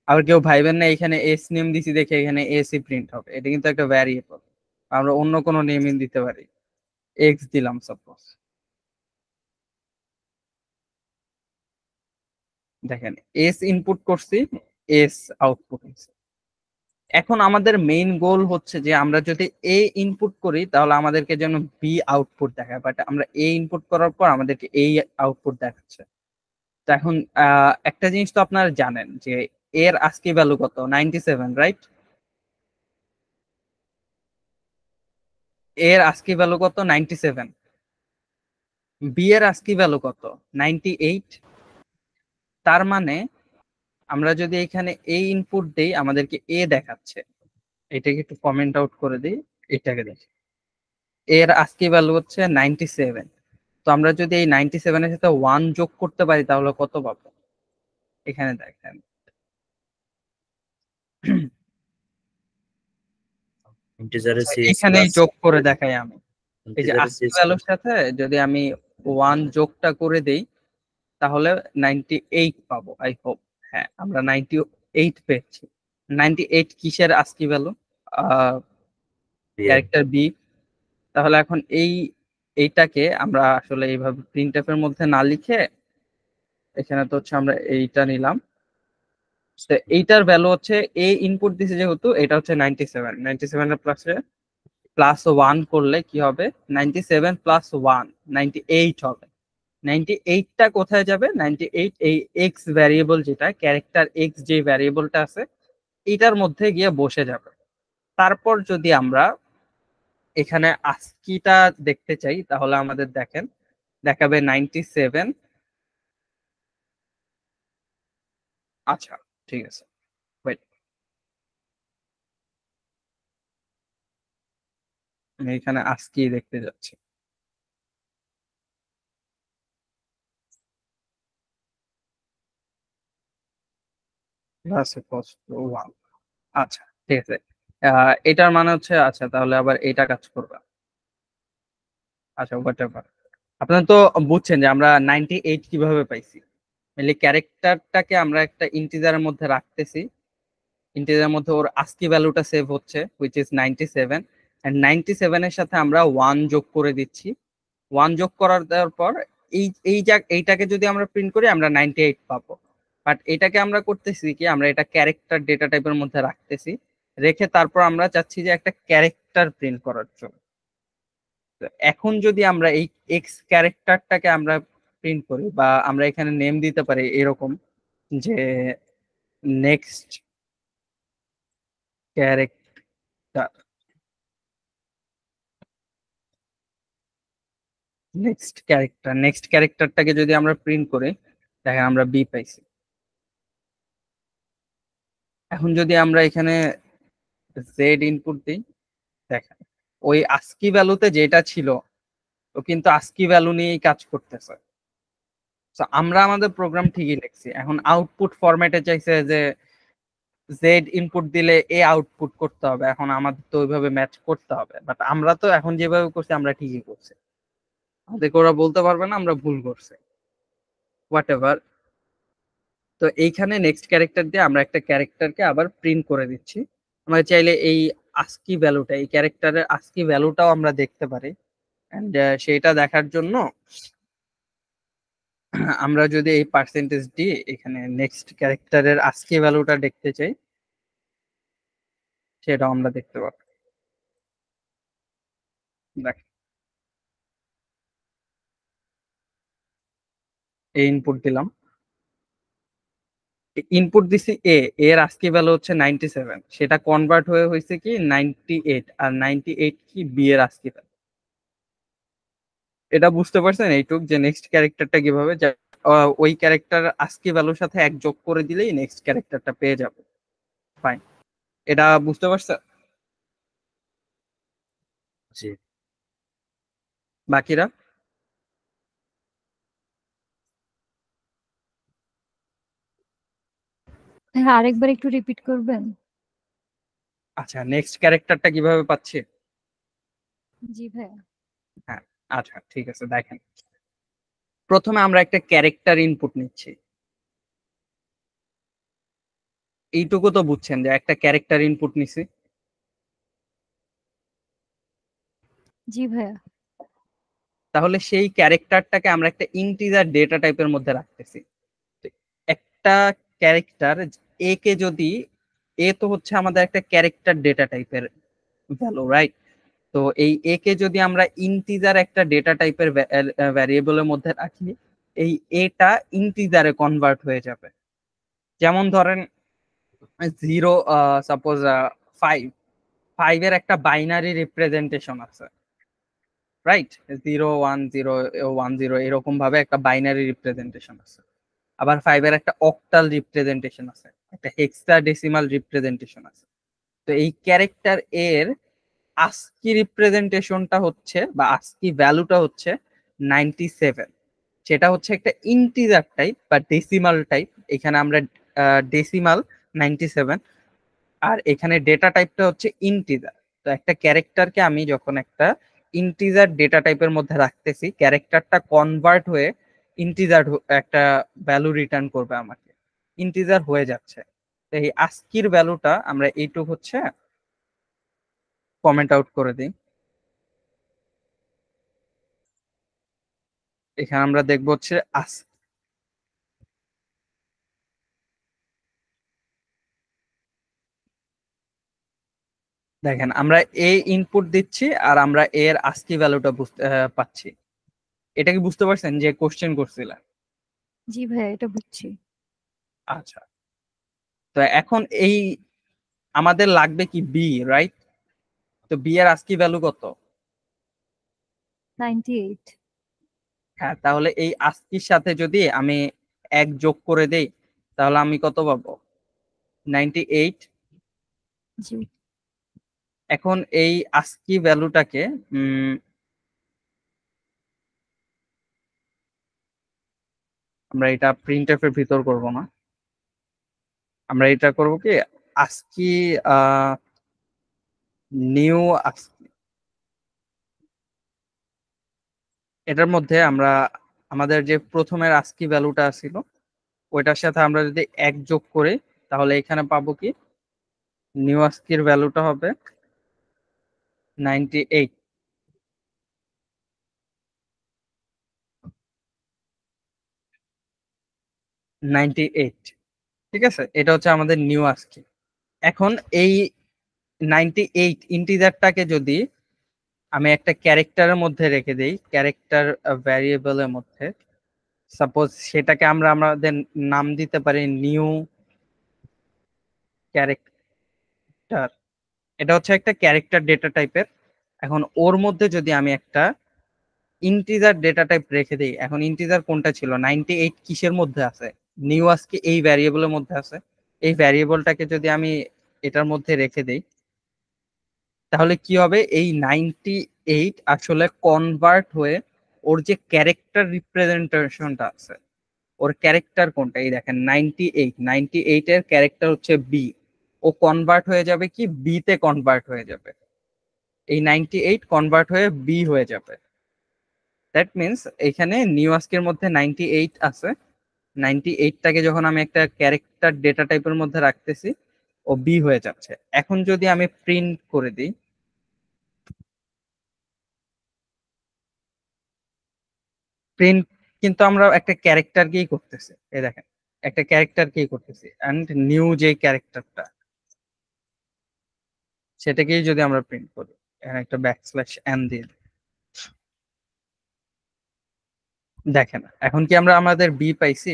আবার কেউ ভাইবেন না এখানে এস নেম দিছি দেখে এখানে এসি প্রিন্ট হবে, এটা কিন্তু একটা ভ্যারিয়েবল, আমরা অন্য কোনো নেমই দিতে পারি। এক্স দিলাম সাপোজ, দেখেন এস ইনপুট করছি, এস আউটপুট হচ্ছে। এখন আমাদের মেইন গোল হচ্ছে যে আমরা যদি এ ইনপুট করি তাহলে আমাদেরকে যেন বি আউটপুট দেখায়, বাট আমরা এ ইনপুট করার পর আমাদেরকে এই আউটপুট দেখাচ্ছে। তো এখন একটা জিনিস তো আপনারা জানেন যে এর আজকে ভ্যালু কত, 97, রাইট? এর আজকে ভ্যালু কত, 97। বি এর আজকে ভ্যালু কত, 98। তার মানে আমরা যদি এখানে এ ইনপুট দেই আমাদেরকে এ দেখাচ্ছে। এটাকে একটু কমেন্ট আউট করে দিই, এটাকে দেখি, এর আজকে ভ্যালু হচ্ছে 97। তো আমরা যদি এই 97 এর সাথে 1 যোগ করতে পারি তাহলে কত পাবো? এখানে দেখেন ইন্টিজারে আচ্ছা, সিএস এখানেই প্লাস যোগ করে দেখাই আমি। এই যে ইন্টিজারে আজকে সিএস ভ্যালুর সাথে যদি আমি 1 যোগটা করে দেই তাহলে 98 পাবো, আই হোপ। হ্যাঁ, আমরা 98 পেয়েছি। 98 কিসের আজকি ভ্যালু? Character B. তাহলে এখন এইটাকে আমরা আসলে এইভাবে প্রিন্টএফ এর মধ্যে না লিখে, এখানে তো হচ্ছে আমরা এইটা নিলাম, তো এইটার ভ্যালু হচ্ছে এ ইনপুট দিছে যেহেতু এটা হচ্ছে 97, 97 এর প্লাস 1 করলে কি হবে, 97 প্লাস 1 98 হবে। 98টা কোথায় যাবে? 98 এই এক্স ভ্যারিয়েবল, যেটা ক্যারেক্টার এক্স যে ভ্যারিয়েবলটা আছে এটার মধ্যে গিয়ে বসে যাবে। তারপর যদি আমরা এখানে আস্কিটা দেখতে চাই তাহলে আমাদের দেখেন দেখাবে 97। আচ্ছা, ঠিক আছে, ওয়েট, আমি এখানে আস্কি দেখতে যাচ্ছি। আচ্ছা, ঠিক আছে, এটার মানে হচ্ছে, আচ্ছা তাহলে আবার এটা কাজ করবে। আচ্ছা, হোয়াটএভার, আপনারা তো বুঝছেন যে আমরা 98 কিভাবে পাইছি। মেনলি ক্যারেক্টারটাকে আমরা একটা ইন্টিজারের মধ্যে রাখতেছি, ইন্টিজারের মধ্যে ওর আস্কি ভ্যালুটা সেভ হচ্ছে হুইচ ইজ 97, এন্ড 97 এর সাথে আমরা 1 যোগ করে দিচ্ছি। 1 যোগ করার দেওয়ার পর এইটাকে যদি আমরা প্রিন্ট করি আমরা 98 পাবো। বাট এটাকে আমরা করতেছি কি, আমরা এটা ক্যারেক্টার ডেটা টাইপের মধ্যে রাখতেছি, রেখে তারপর আমরা চাচ্ছি যে একটা ক্যারেক্টার প্রিন্ট করার জন্য। তো এখন যদি আমরা এই এক্স ক্যারেক্টারটাকে আমরা প্রিন্ট করি বা আমরা এখানে নেম দিতে পারি এরকম যে নেক্সট ক্যারেক্টার, নেক্সট ক্যারেক্টারটাকে যদি আমরা প্রিন্ট করি, দেখেন আমরা বি পাইছি। এখন যদি আমরা এখানে জেড ইনপুট দিই, দেখেন ওই আস্কি ভ্যালুতে যেটা ছিল ও কিন্তু আস্কি ভ্যালু নিয়েই কাজ করতেছে। তো আমরা আমাদের প্রোগ্রাম ঠিকই লিখছি, এখন আউটপুট ফরম্যাটে চাইছে যে জেড ইনপুট দিলে এ আউটপুট করতে হবে, এখন আমাদের তো ওইভাবে ম্যাচ করতে হবে, বাট আমরা তো এখন যেভাবে করছি আমরা ঠিকই করছি, আমাদেরকে ওরা বলতে পারবে না আমরা ভুল করছি, হোয়াট এভার। তো এইখানে নেক্সট ক্যারেক্টার দিয়ে আমরা একটা ক্যারেক্টারকে আবার প্রিন্ট করে দিচ্ছি। আমরা চাইলে এই আস্কি ভ্যালুটা, এই ক্যারেক্টারের আস্কি ভ্যালুটাও আমরা দেখতে পারি, এন্ড সেটা দেখার জন্য আমরা যদি এই পার্সেন্টেজ দিয়ে এখানে নেক্সট ক্যারেক্টারের আস্কি ভ্যালুটা দেখতে চাই, সেটাও আমরা দেখতে পাবো। দেখ, এই ইনপুট দিলাম, ইনপুট দিছি এ, এর আস্কি ভ্যালু হচ্ছে 97, সেটা কনভার্ট হয়ে হয়েছে কি 98, আর 98 কি বি এর আস্কি ভ্যালু। এটা বুঝতে পারছেন এইটুক যে নেক্সট ক্যারেক্টারটা কিভাবে ওই ক্যারেক্টার আস্কি ভ্যালুর সাথে এক যোগ করে দিলেই নেক্সট ক্যারেক্টারটা পেয়ে যাবে। ফাইন, এটা বুঝতে পারছেন? জি। বাকিরা? হ্যাঁ, আরেকবার একটু রিপিট করবেন? আচ্ছা, নেক্সট ক্যারেক্টারটা কিভাবে পাচ্ছি? জি ভাইয়া। হ্যাঁ, আচ্ছা ঠিক আছে। দেখেন, প্রথমে আমরা একটা ক্যারেক্টার ইনপুট নিচ্ছি, এইটুকু তো বুঝছেন যে একটা ক্যারেক্টার ইনপুট নিছি। জি ভাইয়া। তাহলে সেই ক্যারেক্টারটাকে আমরা একটা ইন্টিজার ডেটা টাইপের মধ্যে রাখতেছি। তো একটা ক্যারেক্টার এ কে যদি, এ তো হচ্ছে আমাদের একটা ক্যারেক্টার ডেটা টাইপের ভ্যালু, রাইট? তো এই এ কে যদি আমরা ইন্টিজার একটা ডেটা টাইপের ভ্যারিয়েবলের মধ্যে রাখি, এই এটা ইন্টিজারে কনভার্ট হয়ে যাবে। যেমন ধরেন 0, সাপোজ 5, 5 এর একটা বাইনারি রিপ্রেজেন্টেশন আছে, রাইট? 0 1 0 1 0 এরকম ভাবে একটা বাইনারি রিপ্রেজেন্টেশন আছে। আবার 5 এর একটা অক্টাল রিপ্রেজেন্টেশন আছে, একটা হেক্সাডেসিমাল রিপ্রেজেন্টেশন আছে। তো এই ক্যারেক্টার এর আস্কি রিপ্রেজেন্টেশনটা হচ্ছে বা আস্কি ভ্যালুটা হচ্ছে 97, সেটা হচ্ছে একটা ইন্টিজার টাইপ বা ডেসিমাল টাইপ। এখানে আমরা ডেসিমাল 97, আর এখানে ডেটা টাইপটা হচ্ছে ইন্টিজার। তো একটা ক্যারেক্টারকে আমি যখন একটা ইন্টিজার ডেটা টাইপের মধ্যে রাখতেছি, ক্যারেক্টারটা কনভার্ট হয়ে ইন্টিজার একটা ভ্যালু রিটার্ন করবে আমাকে, ইন্টিজার হয়ে যাচ্ছে। তো এই আস্কির ভ্যালুটা আমরা এইটুক হচ্ছে কমেন্ট আউট করে দিই। এখানে আমরা দেখবো হচ্ছে দেখেন আমরা এ ইনপুট দিচ্ছি আর আমরা এর আস্কি ভ্যালুটা পাচ্ছি। এটা কি বুঝতে পারছেন যে কোশ্চেন করছিলেন? জি ভাইয়া, এটা বুঝছি। আচ্ছা, তো এখন এই আমাদের লাগবে কি বি, রাইট? তো বি এর আস্কি ভ্যালু কত? 98। হ্যাঁ, তাহলে এই আস্কির সাথে যদি আমি এক যোগ করে দেই তাহলে আমি কত পাবো? 98। জি। এখন এই আস্কি ভ্যালুটাকে আমরা এটা প্রিন্টএফ এর ভিতর করব না, আমরা এটা করব কি আস্কি নিউ আস্কি, এটার মধ্যে আমরা আমাদের যে প্রথমের আস্কি ভ্যালুটা ছিল ওইটার সাথে আমরা যদি এক যোগ করি তাহলে এখানে পাবো কি নিউ আস্কির ভ্যালুটা হবে 98। 98, ঠিক আছে, এটা হচ্ছে আমাদের নিউ আস্কি। এখন এই 98 ইন্টিজারটাকে যদি আমি একটা ক্যারেক্টারের মধ্যে রেখে দেই, ক্যারেক্টার ভ্যারিয়েবলের মধ্যে। সাপোজ সেটাকে আমরা আমাদের নাম দিতে পারি নিউ ক্যারেক্টার। এটা হচ্ছে একটা ক্যারেক্টার ডেটা টাইপের। এখন ওর মধ্যে যদি আমি একটা ইন্টিজার ডেটা টাইপ রেখে দিই, এখন ইন্টিজার কোনটা ছিল, 98 কিসের মধ্যে আছে, নিউ আজকে এই ভ্যারিয়েবলের মধ্যে আছে। এই ভ্যারিয়েবলটাকে যদি আমি এটার মধ্যে রেখে দেই, তাহলে কি হবে, এই 98 আসলে কনভার্ট হয়ে ওর যে ক্যারেক্টার রিপ্রেজেন্টেশনটা আছে, ওর ক্যারেক্টার কোনটা, এই দেখেন 98 এর ক্যারেক্টার হচ্ছে বি। ও কনভার্ট হয়ে যাবে কি, বি তে কনভার্ট হয়ে যাবে। এই 98 কনভার্ট হয়ে বি হয়ে যাবে। দ্যাট মিনস এখানে নিউ আস্কের মধ্যে 98 আছে, 98টাকে যখন আমি একটা ক্যারেক্টার ডেটা টাইপের মধ্যে রাখতেছি, ও বি হয়ে যাচ্ছে। এখন যদি আমি প্রিন্ট করে দিই, প্রিন্ট কিন্তু আমরা একটা ক্যারেক্টারকেই করতেছি, এই দেখেন একটা ক্যারেক্টারকেই করতেছি, এন্ড নিউ যে ক্যারেক্টারটা সেটাকেই যদি আমরা প্রিন্ট করি, এখানে একটা ব্যাকস্ল্যাশ এন দিয়ে দিই। দেখেন এখন কি আমরা আমাদের বি পাইছি?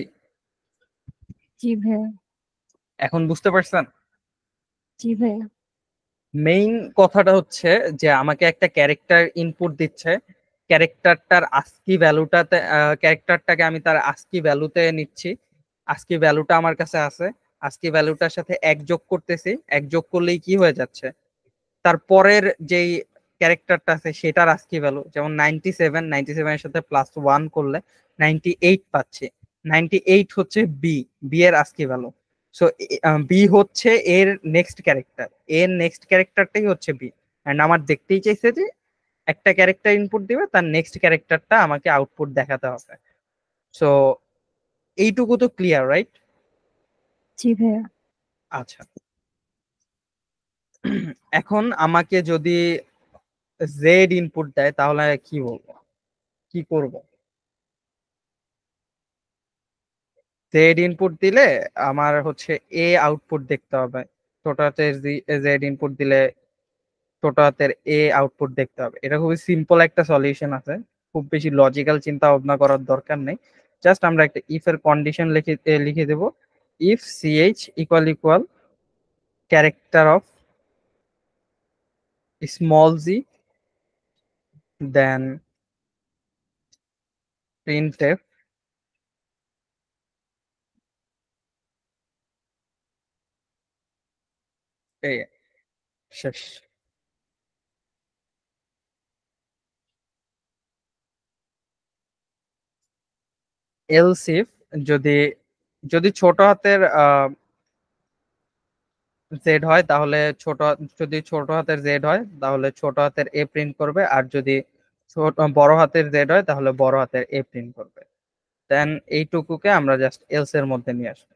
জি ভাইয়া। এখন বুঝতে পারছেন? জি ভাইয়া। মেইন কথাটা হচ্ছে যে আমাকে একটা ক্যারেক্টার ইনপুট দিচ্ছে, ক্যারেক্টারটার আস্কি ভ্যালুটাতে, ক্যারেক্টারটাকে আমি তার আস্কি ভ্যালুতে নিচ্ছি, আস্কি ভ্যালুটা আমার কাছে আছে, আস্কি ভ্যালুটার সাথে এক যোগ করতেছি, এক যোগ করলেই কি হয়ে যাচ্ছে, তারপরের যেই ক্যারেক্টারটা আছে সেটার আস্কি ভ্যালু, যেমন 97 এর সাথে +1 করলে 98 পাচ্ছি। 98 হচ্ছে বি, বি এর আস্কি ভ্যালু। সো বি হচ্ছে এর নেক্সট ক্যারেক্টার, এর নেক্সট ক্যারেক্টারটাই হচ্ছে বি। এন্ড আমার দেখতেই চাইছে যে একটা ক্যারেক্টার ইনপুট দিবে, তার নেক্সট ক্যারেক্টারটা আমাকে আউটপুট দেখাতে হবে। সো এইটুকু তো ক্লিয়ার, রাইট? জি ভাইয়া। আচ্ছা, এখন আমাকে যদি জেড ইনপুট দেয় তাহলে কি বলবো, কি করব? জেড ইনপুট দিলে আমার হচ্ছে এ আউটপুট দেখতে হবে, ছোট হাতের জেড ইনপুট দিলে ছোট হাতের এ আউটপুট দেখতে হবে। এটা খুবই সিম্পল একটা সলিউশন আছে, খুব বেশি লজিক্যাল চিন্তা ভাবনা করার দরকার নেই। জাস্ট আমরা একটা ইফ এর কন্ডিশন লিখে দেব, if CH equal equal character of small G, then printf এই শেষ। এলস ইফ যদি যদি ছোট হাতের জেড হয় তাহলে যদি ছোট হাতের জেড হয় তাহলে ছোট হাতের এ প্রিন্ট করবে, আর যদি বড় হাতের জেড হয় তাহলে বড় হাতের এ প্রিন্ট করবে। দেন এইটুকুকে আমরা জাস্ট এলস এর মধ্যে নিয়ে আসবো।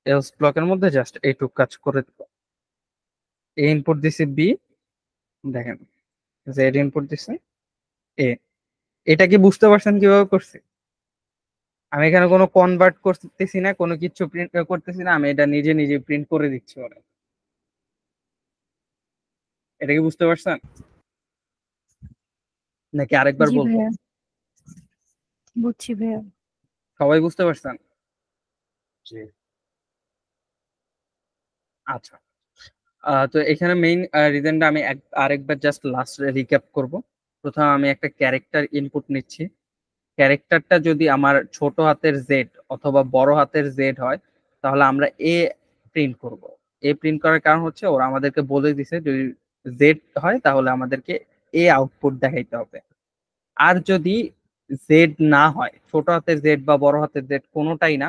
এলস ব্লকের মধ্যে জাস্ট এইটুক কাজ করে দিব। এ ইনপুট দিছি বি, দেখেন জেড ইনপুট দিছে এ। এটা কি বুঝতে পারছেন কিভাবে করছি? আমি এখানে কোনো কনভার্ট করতেছি না, কোনো কিছু প্রিন্ট করতেছি না, আমি এটা নিজে নিজে প্রিন্ট করে দিচ্ছি ওরা। এটা কি বুঝতে পারছেন নাকি আরেকবার জি বলবো? ভাইয়া। বুঝছি ভাইয়া। সবাই বুঝতে পারছেন? জি। আচ্ছা, তো এখানে মেইন রিজনটা আমি আরেকবার জাস্ট লাস্ট রিক্যাপ করব। প্রথমে আমি একটা ক্যারেক্টার ইনপুট নিচ্ছি, ক্যারেক্টারটা যদি আমার ছোট হাতের জেড অথবা বড় হাতের জেড হয় তাহলে আমরা এ প্রিন্ট করব। এ প্রিন্ট করার কারণ হচ্ছে ওরা আমাদেরকে বলে দিছে যদি জেড হয় তাহলে আমাদেরকে এ আউটপুট দেখাইতে হবে। আর যদি জেড না হয়, ছোট হাতের জেড বা বড় হাতের জেড কোনোটাই না,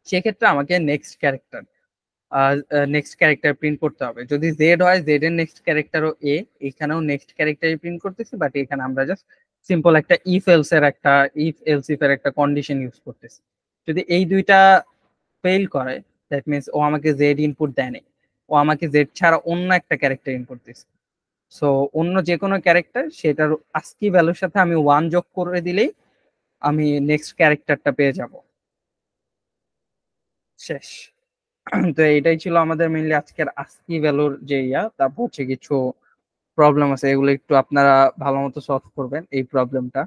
সেক্ষেত্রে আমাকে নেক্সট ক্যারেক্টার প্রিন্ট করতে হবে। যদি জেড হয় জেড এর নেক্সট ক্যারেক্টারও এ, এখানেও নেক্সট ক্যারেক্টারই প্রিন্ট করতেছি, বাট এখানে আমরা জাস্ট সিম্পল একটা ইফ এলস ইফ এর একটা কন্ডিশন ইউজ করতেছি। যদি এই দুইটা ফেল করে, দ্যাট মিনস ও আমাকে জেড ইনপুট দেয় নাই, ও আমাকে জেড ছাড়া অন্য একটা ক্যারেক্টার ইনপুট দিচ্ছে। সো অন্য যে কোনো ক্যারেক্টার, সেটার আস্কি ভ্যালুর সাথে আমি 1 যোগ করে দিলেই আমি নেক্সট ক্যারেক্টারটা পেয়ে যাব। শেষ। তো এইটাই ছিল আমাদের মেইনলি আজকের আস্কি ভ্যালুর যে তারপর হচ্ছে কিছু প্রবলেম আছে, এগুলো একটু আপনারা ভালো মতো সলভ করবেন। এই প্রবলেমটা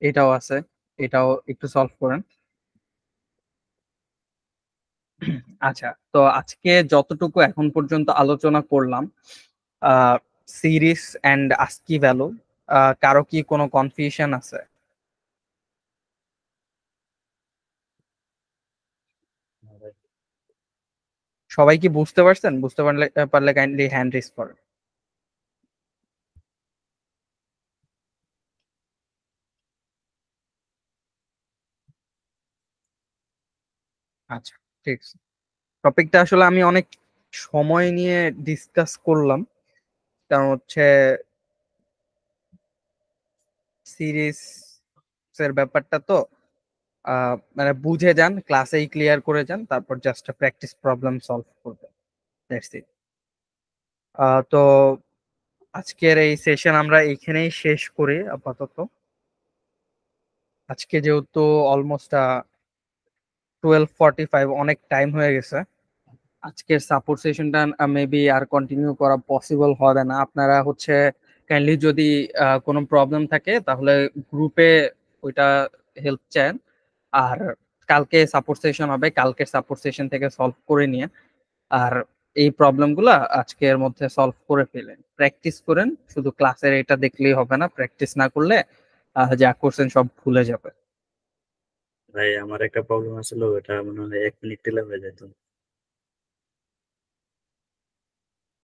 এটাও আছে, এটাও একটু সলভ করেন। আচ্ছা, তো আজকে যতটুকু এখন পর্যন্ত আলোচনা করলাম সিরিজ এন্ড আস্কি ভ্যালু, কারো কি কোনো কনফিউশন আছে? সবাই কি বুঝতে পারছেন? বুঝতে পারলে কাইন্ডলি হ্যান্ড রেজ করেন। আচ্ছা, ঠিক আছে। টপিকটা আসলে আমি অনেক সময় নিয়ে ডিসকাস করলাম, কারণ হচ্ছে সিরিজ এর ব্যাপারটা তো মানে বুঝে যান, ক্লাসেই ক্লিয়ার করে যান, তারপর জাস্ট প্র্যাকটিস প্রবলেম সলভ করবেন, দ্যাটস ইট। তো আজকের এই সেশন আমরা এইখানেই শেষ করি আপাতত। আজকে যেহেতু অলমোস্ট 12:45, অনেক টাইম হয়ে গেছে, আজকের সাপোর্ট সেশনটা মেবি আর কন্টিনিউ করা পসিবল হবে না। আপনারা হচ্ছে কাইন্ডলি যদি কোনো প্রবলেম থাকে তাহলে গ্রুপে ওইটা হেল্প চান, আর কালকে সাপোর্ট সেশন হবে, কালকের সাপোর্ট সেশন থেকে সলভ করে নিয়ে আর এই প্রবলেমগুলো আজকের মধ্যে সলভ করে ফেলেন, প্র্যাকটিস করেন। শুধু ক্লাসের এটা দেখলেই হবে না, প্র্যাকটিস না করলে যা করছেন সব ভুলে যাবে। ভাই আমার একটা প্রবলেম আসলে, ওটা মনে হয় 1 মিনিট দিলে হয়ে যেত।